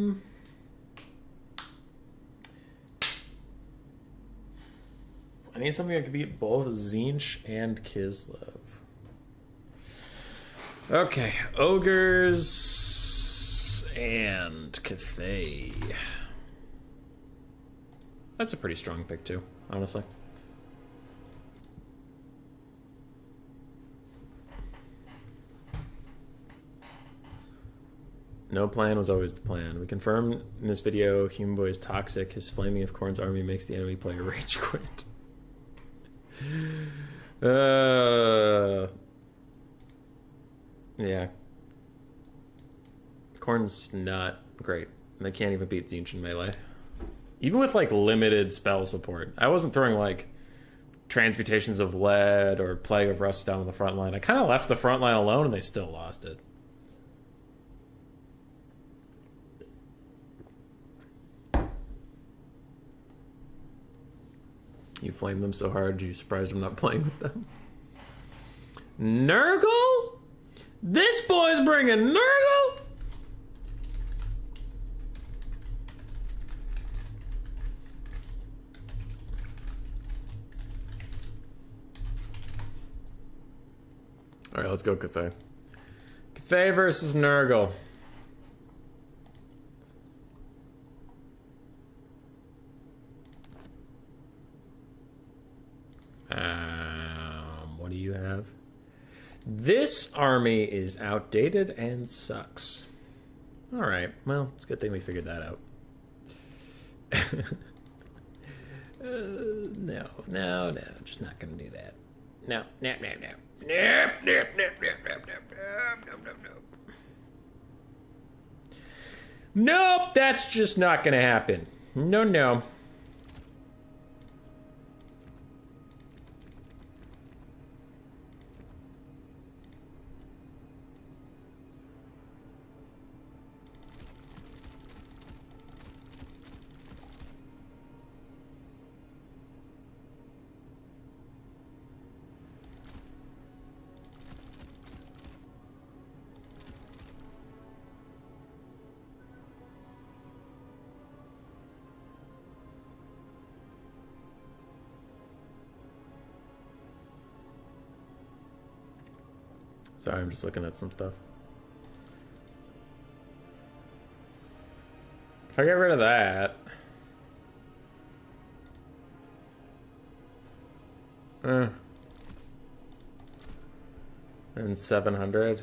A: need something that can beat both Tzeentch and Kislev. Okay, Ogres and Cathay. That's a pretty strong pick too, honestly. No plan was always the plan. We confirm in this video Human Boy is toxic. His flaming of Korn's army makes the enemy player rage quit. Yeah. Korn's not great. They can't even beat Tzeentch in melee. Even with like limited spell support. I wasn't throwing like Transmutations of Lead or Plague of Rust down on the front line. I kind of left the front line alone and they still lost it. You flamed them so hard, you surprised I'm not playing with them. Nurgle? This boy's bringing Nurgle? Alright, let's go Cathay. Cathay versus Nurgle. What do you have? This army is outdated and sucks. Alright, well, it's a good thing we figured that out. No, just not gonna do that. No. Nope, that's just not gonna happen. No. Sorry, I'm just looking at some stuff. If I get rid of that... and 700.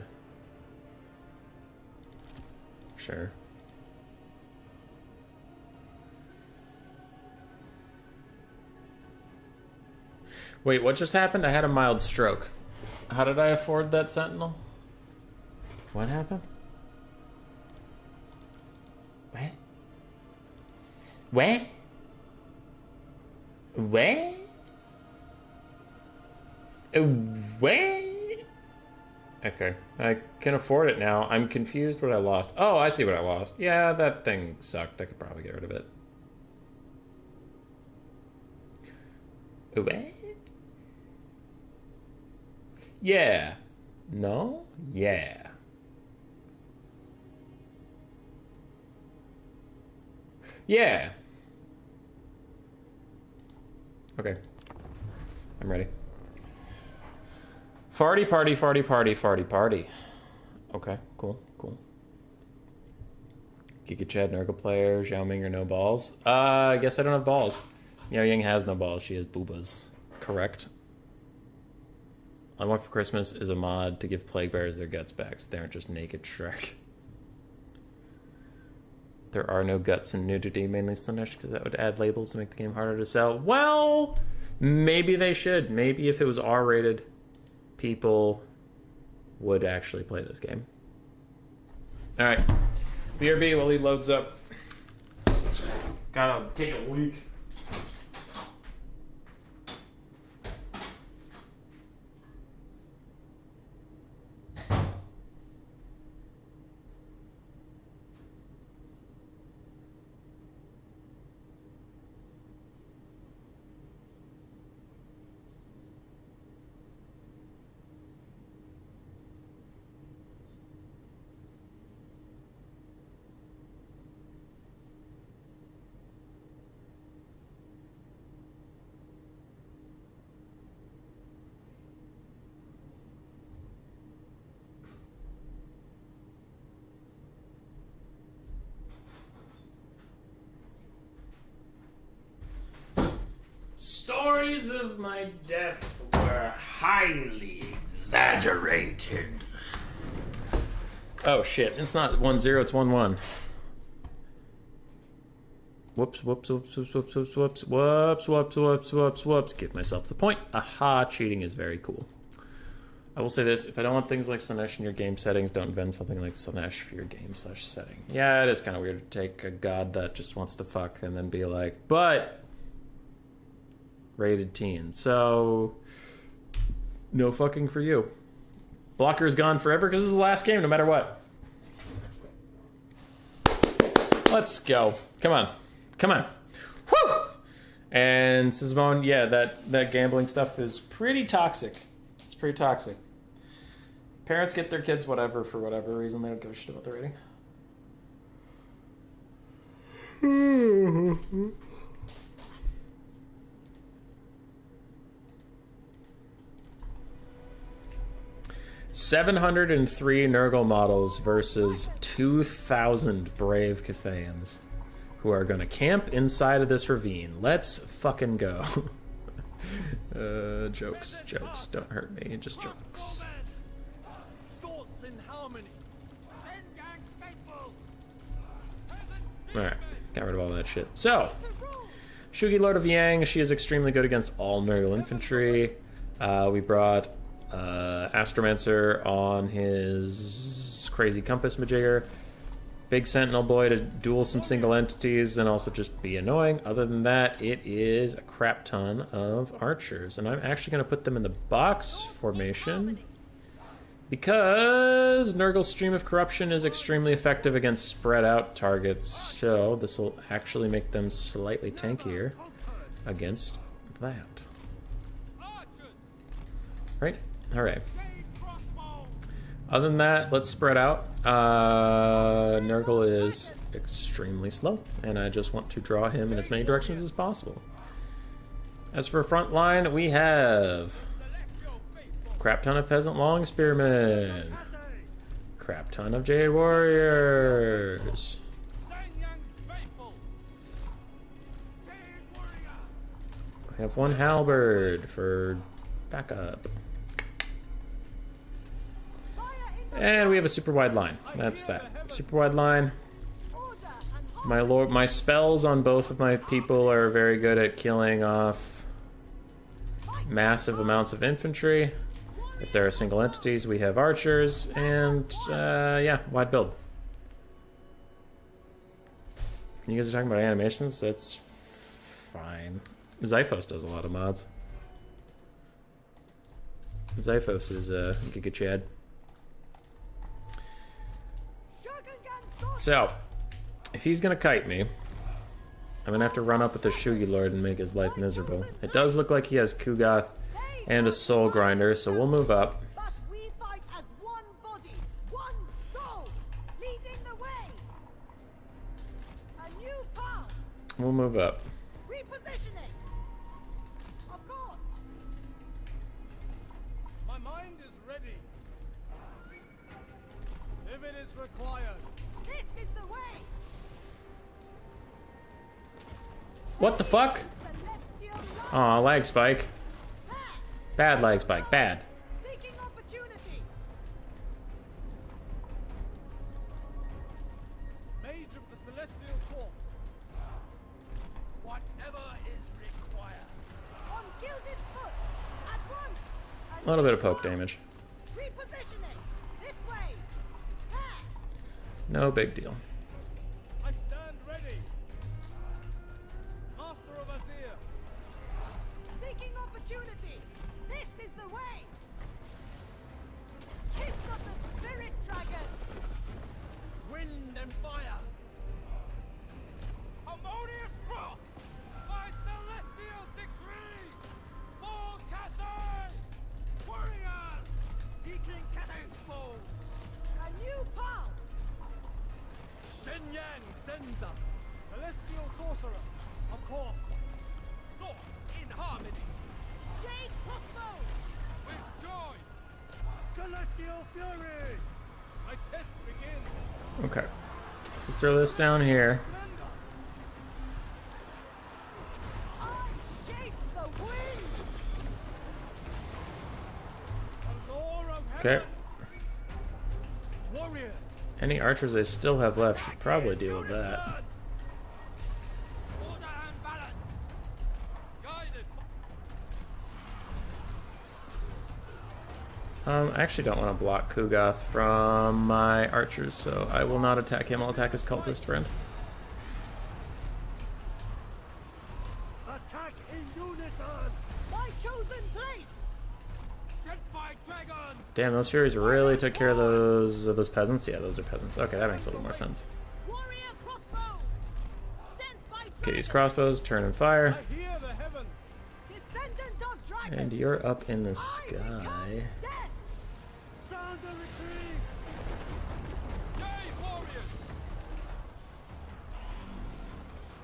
A: Sure. Wait, what just happened? I had a mild stroke. How did I afford that Sentinel? What happened? What? What? What? What? Okay, I can afford it now. I'm confused what I lost. Oh, I see what I lost. Yeah, that thing sucked. I could probably get rid of it. What? Yeah. No? Yeah. Yeah. Okay. I'm ready. Farty, party, farty, party, farty, party. Okay, cool. Giga Chad, Nurgle player, Xiao Ming or no balls? I guess I don't have balls. Miao Ying has no balls. She has boobas. Correct. All I want for Christmas is a mod to give plague bears their guts back so they aren't just naked Shrek. There are no guts and nudity, mainly Slaanesh, because that would add labels to make the game harder to sell. Well, maybe they should. Maybe if it was R-rated, people would actually play this game. Alright. BRB while he loads up. Gotta take a leak. Stories of my death were highly exaggerated. Oh shit, it's not 1-0, it's 1-1. Whoops, whoops, whoops, whoops, whoops, whoops, whoops, whoops, whoops, whoops, whoops, whoops. Give myself the point. Aha, cheating is very cool. I will say this, if I don't want things like Slanesh in your game settings, don't invent something like Slanesh for your game/setting. Yeah, it is kind of weird to take a god that just wants to fuck and then be like, but rated teen, so no fucking for you. Blocker is gone forever because this is the last game no matter what. Let's go. Come on. Come on. Woo! And Simone, yeah, that gambling stuff is pretty toxic. It's pretty toxic. Parents get their kids whatever for whatever reason. They don't give a shit about the rating. $703 Nurgle models versus 2,000 brave Cathayans who are gonna camp inside of this ravine. Let's fucking go. Jokes. Don't hurt me. Just jokes.
C: Thoughts in harmony.
A: Alright, got rid of all that shit. So, Shugi, Lord of Yang, she is extremely good against all Nurgle infantry. We brought Astromancer on his crazy compass majigger. Big Sentinel Boy to duel some single entities and also just be annoying. Other than that, it is a crap ton of archers. And I'm actually going to put them in the box formation because Nurgle's Stream of Corruption is extremely effective against spread out targets. So this will actually make them slightly tankier against that. Right? Alright. Other than that, let's spread out. Nurgle is extremely slow, and I just want to draw him in as many directions as possible. As for front line, we have crap ton of Peasant Long Spearmen, crap ton of Jade Warriors, we have one Halberd for backup. And we have a super wide line. That's that. Super wide line. My lord, my spells on both of my people are very good at killing off massive amounts of infantry. If there are single entities, we have archers, and yeah, wide build. You guys are talking about animations? That's fine. Xiphos does a lot of mods. Xiphos is Giga Chad. So, if he's gonna kite me, I'm gonna have to run up with the Shugi Lord and make his life miserable. It does look like he has Kugoth and a Soul Grinder, so we'll move up.
D: But we fight as one body, one soul, leading the way. A new path.
A: We'll move up.
D: Repositioning. Of course.
C: My mind is ready. If it is required.
D: This is the way.
A: What the fuck?
D: Celestial light.
A: Aw, lag spike. Bad lag spike, bad.
D: Seeking opportunity.
C: Mage of the Celestial Court. Whatever is required.
D: On gilded foot. At once.
A: A little bit of poke damage.
D: Repositioning. This way. There.
A: No big deal.
C: I stand ready. Master of Azir.
D: Seeking opportunity. This is the way. Kiss of the spirit dragon.
C: Wind and fire.
B: Harmonious wrath! By celestial decree! For Cathay! Warriors! Seeking Cathay's foes!
D: A new path.
C: Shenyang sends us. Celestial Sorcerer. Of course.
B: Thoughts in harmony!
D: Jade crossbows.
B: With joy!
C: Celestial Fury. My test begins.
A: Okay. Let's just throw this down here.
C: Splendor.
D: I shape the winds.
C: Allure of
A: Okay.
C: heavens. Warrior Warriors.
A: Any archers I still have left should probably deal with that.
B: Order and balance. Guided.
A: I actually don't want to block Kugoth from my archers, so I will not attack him. I'll attack his cultist friend.
B: Attack in unison.
D: My chosen place.
B: Sent by dragon.
A: Damn, those Furies really took care of those peasants? Yeah, those are peasants. Okay, that makes a little more sense.
D: Warrior crossbows. Sent by
A: Okay, these
D: dragon.
A: crossbows turn and fire.
C: I hear the heavens.
D: Descendant of dragon.
A: And you're up in the
D: I
A: sky.
D: become death.
B: Sound the retreat. Yay, warriors.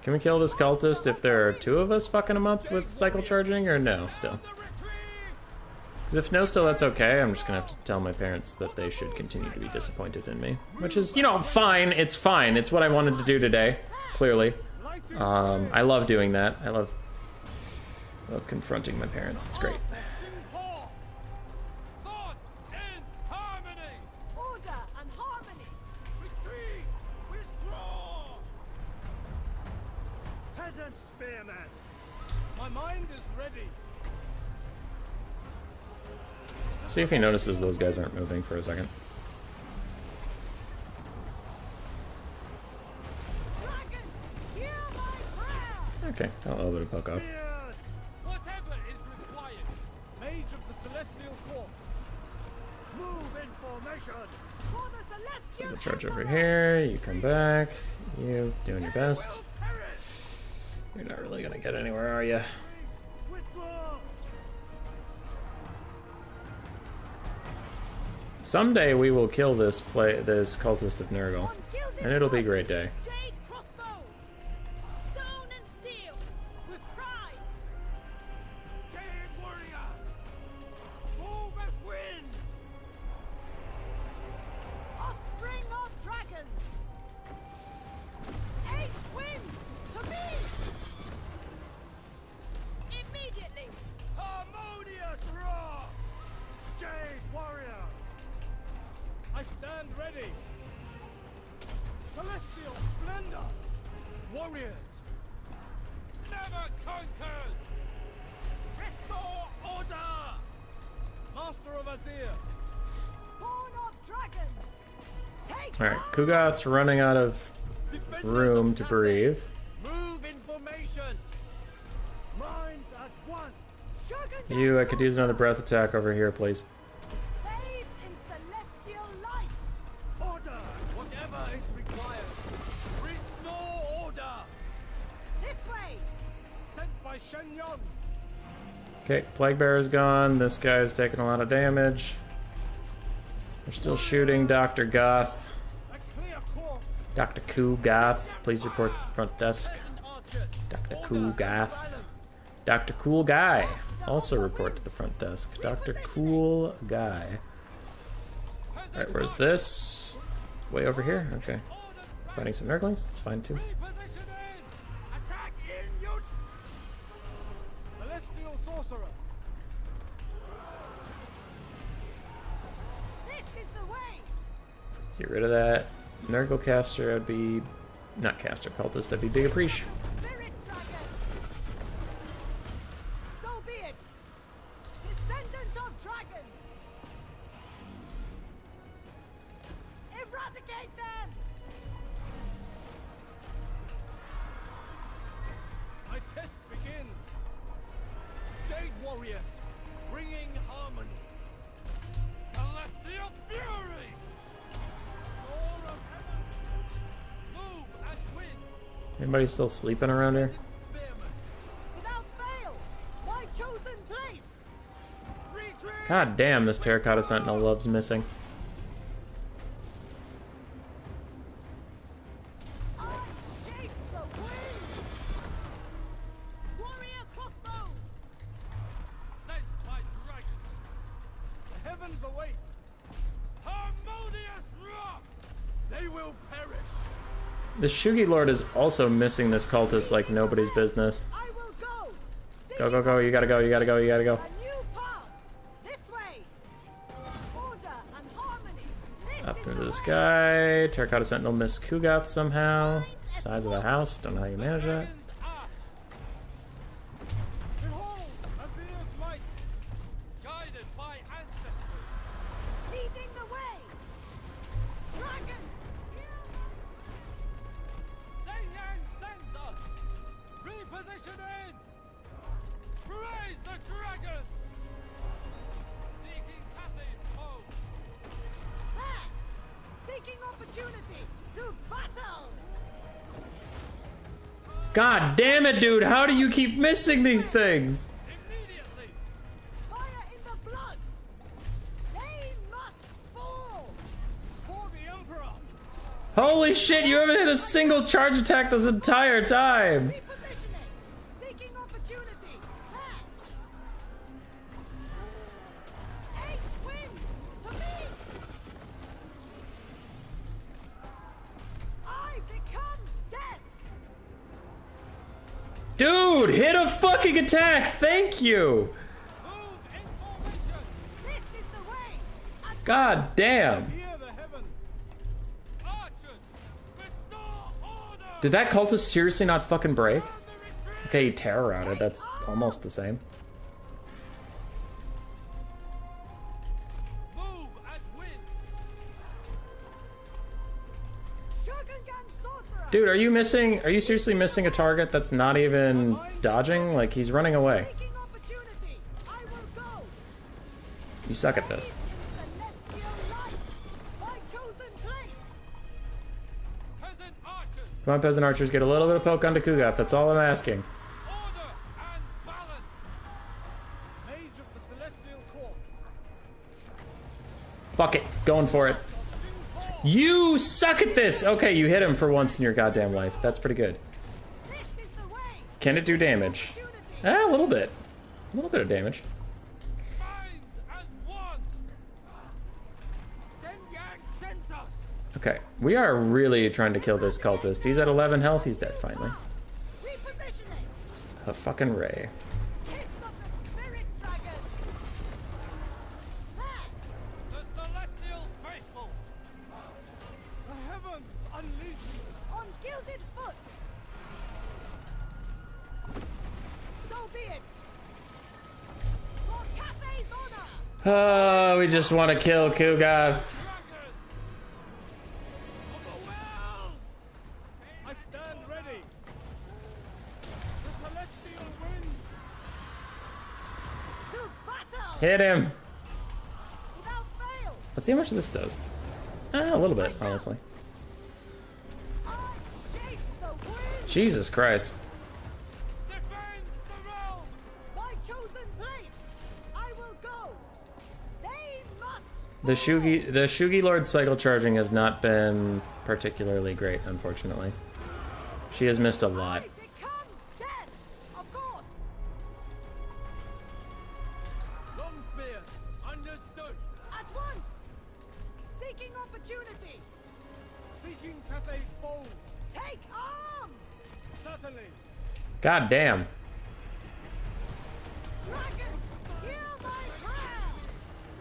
A: Can we kill this cultist if there are two of us fucking him up with cycle charging, or no, still?
B: The retreat.
A: Because if no, still, that's okay. I'm just gonna have to tell my parents that they should continue to be disappointed in me. Which is, you know, fine. It's fine. It's what I wanted to do today, clearly.
C: Lighting
A: I love doing that. I love confronting my parents. It's great.
C: Shin-Paw.
B: Thoughts in harmony.
D: Order and harmony.
B: Retreat. Withdraw. Peasant spearman.
C: My mind is ready.
A: See if he notices those guys aren't moving for a second.
D: Dragon, hear my prayer.
A: Okay, got a little bit of poke off.
B: Spears. Whatever is required.
C: Mage of the Celestial Court.
B: Move in formation.
D: For the celestial
A: We'll charge over
D: emperor.
A: here. You come back. You doing your best.
B: Will perish.
A: You're not really gonna get anywhere, are you?
B: Withdraw.
A: Someday we will kill this cultist of Nurgle,
D: On gilded
A: and it'll be a
D: pikes,
A: great day.
D: Jade crossbows. Stone and steel. With pride.
B: Jade warriors. Move as wind.
D: Offspring of dragons. 8 winds to me. Immediately.
B: Harmonious roar. Jade warriors.
C: I stand ready. Celestial splendor. Warriors.
B: Never conquered. Restore order.
C: Master of Azir.
D: Born of dragons. Take
A: Alright, Kugoth's running out of room to breathe.
B: Move in formation. Minds as one.
D: Shogun
A: You, I could use another breath attack over here, please.
D: bathed in celestial light.
B: Order. Whatever is required. Restore order.
D: This way.
C: Sent by Shen Yong.
A: Okay, Plague Bearer's gone. This guy's taking a lot of damage. They're still shooting Dr. Goth.
C: A clear course.
A: Dr. Kugoth, please report to the front desk.
B: Archers.
A: Dr. Kugoth. Dr. Cool Guy, also report to the front desk. Dr. Cool Guy. Alright, where's this? Way over here? Okay. Finding some Nurglings? That's fine too.
B: Repositioning. Attack in your.
C: Celestial sorcerer.
D: This is the way.
A: Get rid of that. Nurgle caster, I'd be... Not caster, cultist, I'd be Big Appreciate.
D: Spirit dragon. So be it. Descendant of dragons. Eradicate them.
C: My test begins.
B: Jade warriors. Bringing harmony. Celestial fury.
C: Roar of heaven.
B: Move as wind.
A: Anybody still sleeping around here?
B: Spearman.
D: Without fail. My chosen place.
B: Retreat.
A: God damn, this Terracotta Sentinel loves missing.
D: I shape the winds. Warrior crossbows.
B: Sent by dragons.
C: The heavens await.
B: Harmonious rock. They will perish.
A: The Shugi Lord is also missing this cultist like nobody's business.
D: I will go.
A: Go, go, go, you gotta go, you gotta go, you gotta go.
D: A new path. This way. Order and harmony. This
A: Up
D: is
A: into
D: the
A: the this guy. Terracotta Sentinel missed Kugath somehow. Size of the house, don't know how you manage that.
C: Behold, Azir's might.
E: Guided by ancestry.
D: Leading the way. Dragon.
E: Zhenyang sends us. Repositioning. Praise the dragons. Seeking Cathay's home.
D: There. Seeking opportunity to battle.
A: God damn it, dude! How do you keep missing these things?
E: Immediately.
D: Fire in the blood. They must fall.
C: For the Emperor.
A: Holy shit, you haven't hit a single charge attack this entire time!
D: Repositioning. Seeking opportunity. There. Eight wins to me. I become death.
A: Dude, hit a fucking attack! Thank you!
E: Move in formation.
D: This is the way. At
A: God damn.
C: Hear the heavens.
E: Archers. Restore order.
A: Did that cultist seriously not fucking break?
E: On the retreat.
A: Okay, he terror routed, that's almost the same.
E: Move as wind.
D: Shogungan sorcerer.
A: Dude, are you seriously missing a target that's not even dodging? Like, he's running away.
D: Seeking opportunity. I will go.
A: You suck at this.
D: In celestial lights. My chosen place.
E: Peasant archers.
A: Come on, peasant archers, get a little bit of poke onto Kugath, that's all I'm asking.
E: Order and balance.
C: Mage of the Celestial Court.
A: Fuck it, going for it. You suck at this! Okay, you hit him for once in your goddamn life. That's pretty good.
D: This is the way.
A: Can it do damage?
D: Opportunity.
A: A little bit. A little bit of damage.
E: Minds as one. Zhenyang sends us.
A: Okay, we are really trying to kill this cultist. He's at 11 health, he's dead finally.
D: Repositioning.
A: A fucking ray.
D: Kiss of the spirit dragon. There.
E: The celestial faithful.
C: The heavens unleashed.
D: On gilded foot. So be it. For Cathay's honor.
A: Oh, we just want to kill Kugath.
E: Dragons. Overwhelmed.
C: I stand ready. The celestial wind.
D: To battle.
A: Hit him.
D: Without fail.
A: Let's see how much this does. A little bit, honestly.
D: I shape the wind.
A: Jesus Christ.
E: Defend the realm.
D: My chosen place. I will go. They must.
A: The Shugi Lord cycle charging has not been particularly great, unfortunately. She has missed a lot.
D: I become death. Of course.
E: Long spears. Understood.
D: At once. Seeking opportunity.
C: Seeking Cathay's foes.
D: Take arms.
C: Certainly.
A: God damn.
D: Dragon, hear my prayer.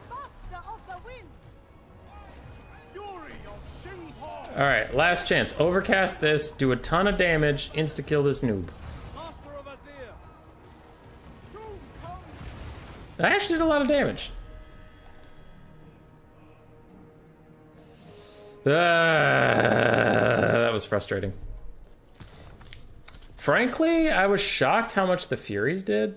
D: Master of the winds.
C: Fury of Xingpo.
A: Alright, last chance. Overcast this, do a ton of damage, insta-kill this noob.
C: Master of Azir. Doom comes.
A: That actually did a lot of damage. That was frustrating. Frankly, I was shocked how much the Furies did.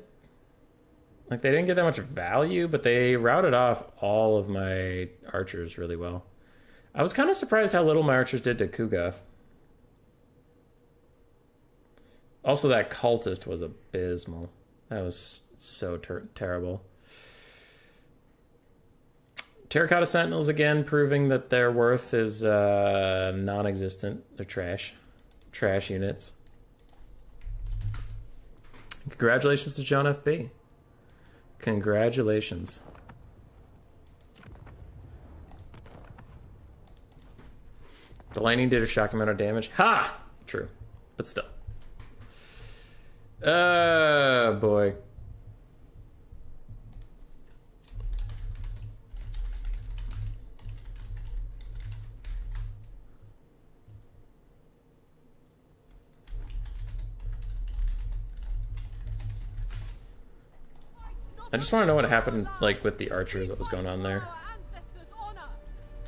A: Like, they didn't get that much value, but they routed off all of my archers really well. I was kind of surprised how little my archers did to Kugath. Also, that cultist was abysmal. That was so terrible. Terracotta Sentinels again proving that their worth is non-existent. They're trash. Trash units. Congratulations to John FB. Congratulations. The lightning did a shocking amount of damage. Ha! True. But still. Boy. I just want to know what happened, like, with the archers, what was going on there.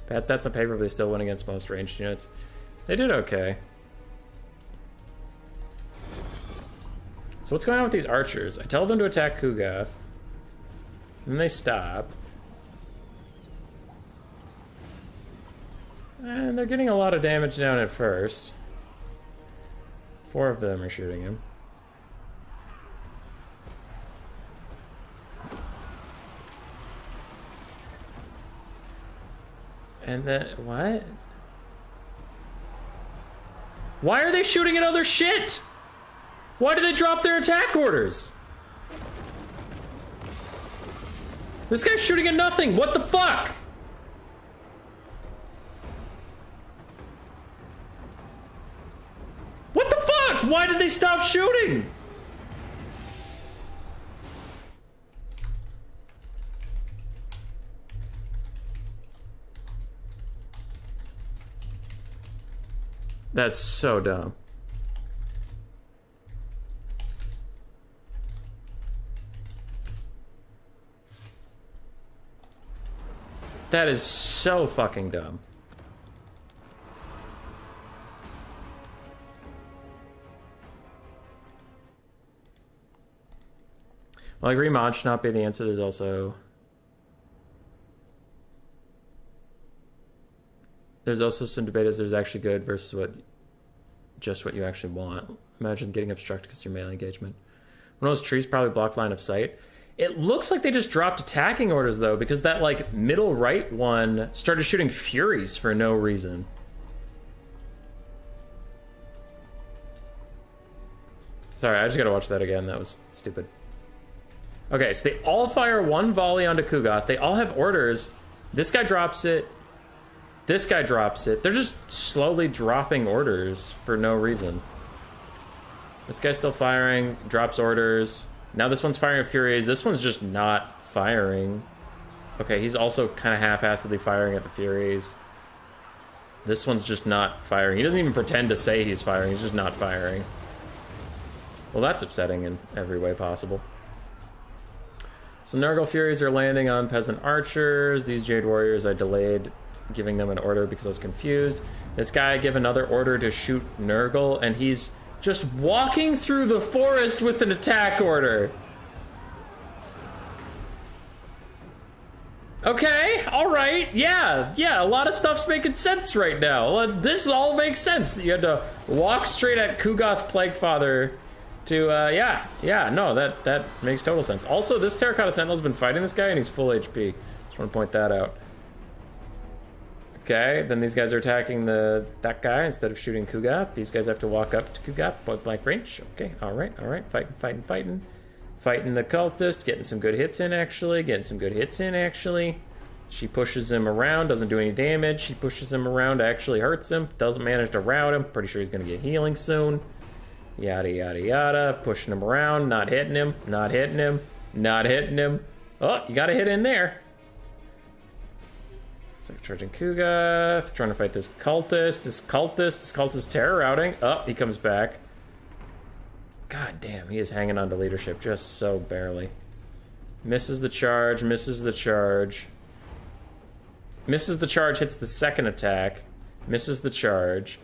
A: Bad stats on paper, but they still win against most ranged units. They did okay. So what's going on with these archers? I tell them to attack Kugath. And then they stop. And they're getting a lot of damage down at first. 4 of them are shooting him. And then, what? Why are they shooting at other shit? Why did they drop their attack orders? This guy's shooting at nothing. What the fuck? What the fuck? Why did they stop shooting? That's so dumb. That is so fucking dumb. Well, I agree mod should not be the answer. There's also some debate as there's actually good versus what you actually want. Imagine getting obstructed because of your melee engagement. One of those trees probably blocked line of sight. It looks like they just dropped attacking orders though, because that like middle right one started shooting Furies for no reason. Sorry, I just gotta watch that again. That was stupid. Okay, so they all fire 1 volley onto Kugath. They all have orders. This guy drops it. This guy drops it. They're just slowly dropping orders for no reason. This guy's still firing, drops orders. Now this one's firing Furies. This one's just not firing. Okay, he's also kind of half-assedly firing at the Furies. This one's just not firing. He doesn't even pretend to say he's firing. He's just not firing. Well, that's upsetting in every way possible. So Nurgle Furies are landing on Peasant Archers. These Jade Warriors I delayed giving them an order because I was confused. This guy gave another order to shoot Nurgle, and he's just walking through the forest with an attack order. Okay, all right, yeah, a lot of stuff's making sense right now. This all makes sense. You had to walk straight at Kugath Plaguefather to, no, that makes total sense. Also, this Terracotta Sentinel's been fighting this guy, and he's full HP. Just want to point that out. Okay, then these guys are attacking that guy instead of shooting Kugath. These guys have to walk up to Kugath, point blank range. Okay, all right. Fighting. Fighting the cultist, getting some good hits in, actually. She pushes him around, doesn't do any damage. She pushes him around, actually hurts him. Doesn't manage to rout him. Pretty sure he's going to get healing soon. Yada, yada, yada. Pushing him around, not hitting him. Oh, you got to hit in there. So charging Kugath, trying to fight this cultist. This cultist terror routing. Oh, he comes back. God damn, he is hanging on to leadership just so barely. Misses the charge, hits the second attack. Misses the charge,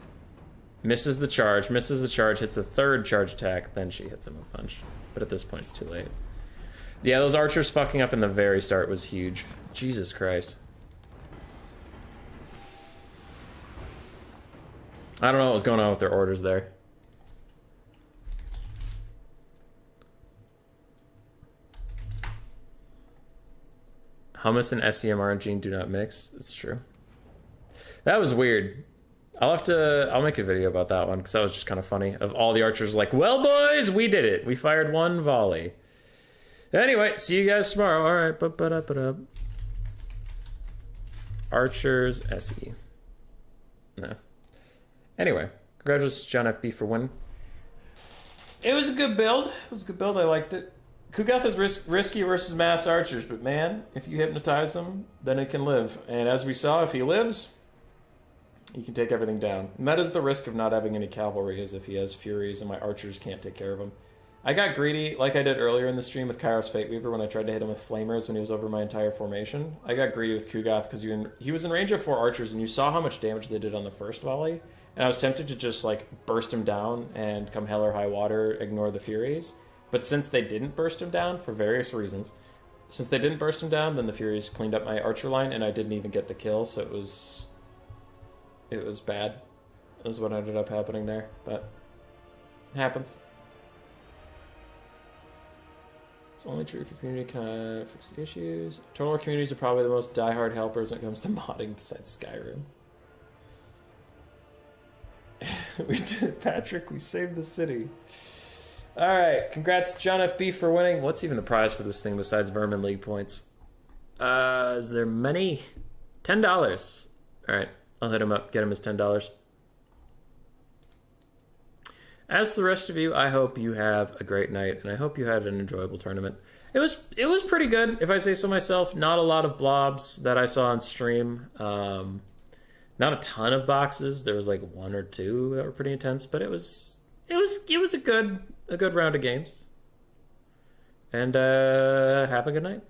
A: hits the third charge attack, then she hits him a punch. But at this point, it's too late. Yeah, those archers fucking up in the very start was huge. Jesus Christ. I don't know what was going on with their orders there. Hummus and SCMR and Gene do not mix. It's true. That was weird. I'll make a video about that one because that was just kind of funny. Of all the archers like, well, boys, we did it. We fired 1 volley. Anyway, see you guys tomorrow. All right. Ba-ba-da-ba-da. Archers SE. No. Anyway, congratulations, John FB, for winning. It was a good build. I liked it. Kugath is risky versus mass archers, but man, if you hypnotize him, then it can live. And as we saw, if he lives, he can take everything down. And that is the risk of not having any cavalry, is if he has Furies and my archers can't take care of him. I got greedy, like I did earlier in the stream with Kairos Fate Weaver when I tried to hit him with Flamers when he was over my entire formation. I got greedy with Kugath because he was in range of 4 archers, and you saw how much damage they did on the first volley. And I was tempted to just, like, burst him down and come hell or high water, ignore the Furies. But since they didn't burst him down, for various reasons, since they didn't burst him down, then the Furies cleaned up my archer line, and I didn't even get the kill, so it was bad. That was what ended up happening there, but it happens. It's only true if your community can fix the issues. Total War communities are probably the most diehard helpers when it comes to modding besides Skyrim. We did, Patrick. We saved the city. All right. Congrats, John FB, for winning. What's even the prize for this thing besides Vermin League points? Is there many? $10. All right. I'll hit him up. Get him his $10. As to the rest of you, I hope you have a great night, and I hope you had an enjoyable tournament. It was pretty good, if I say so myself. Not a lot of blobs that I saw on stream. Not a ton of boxes. There was like 1 or 2 that were pretty intense, but it was a good round of games. And have a good night.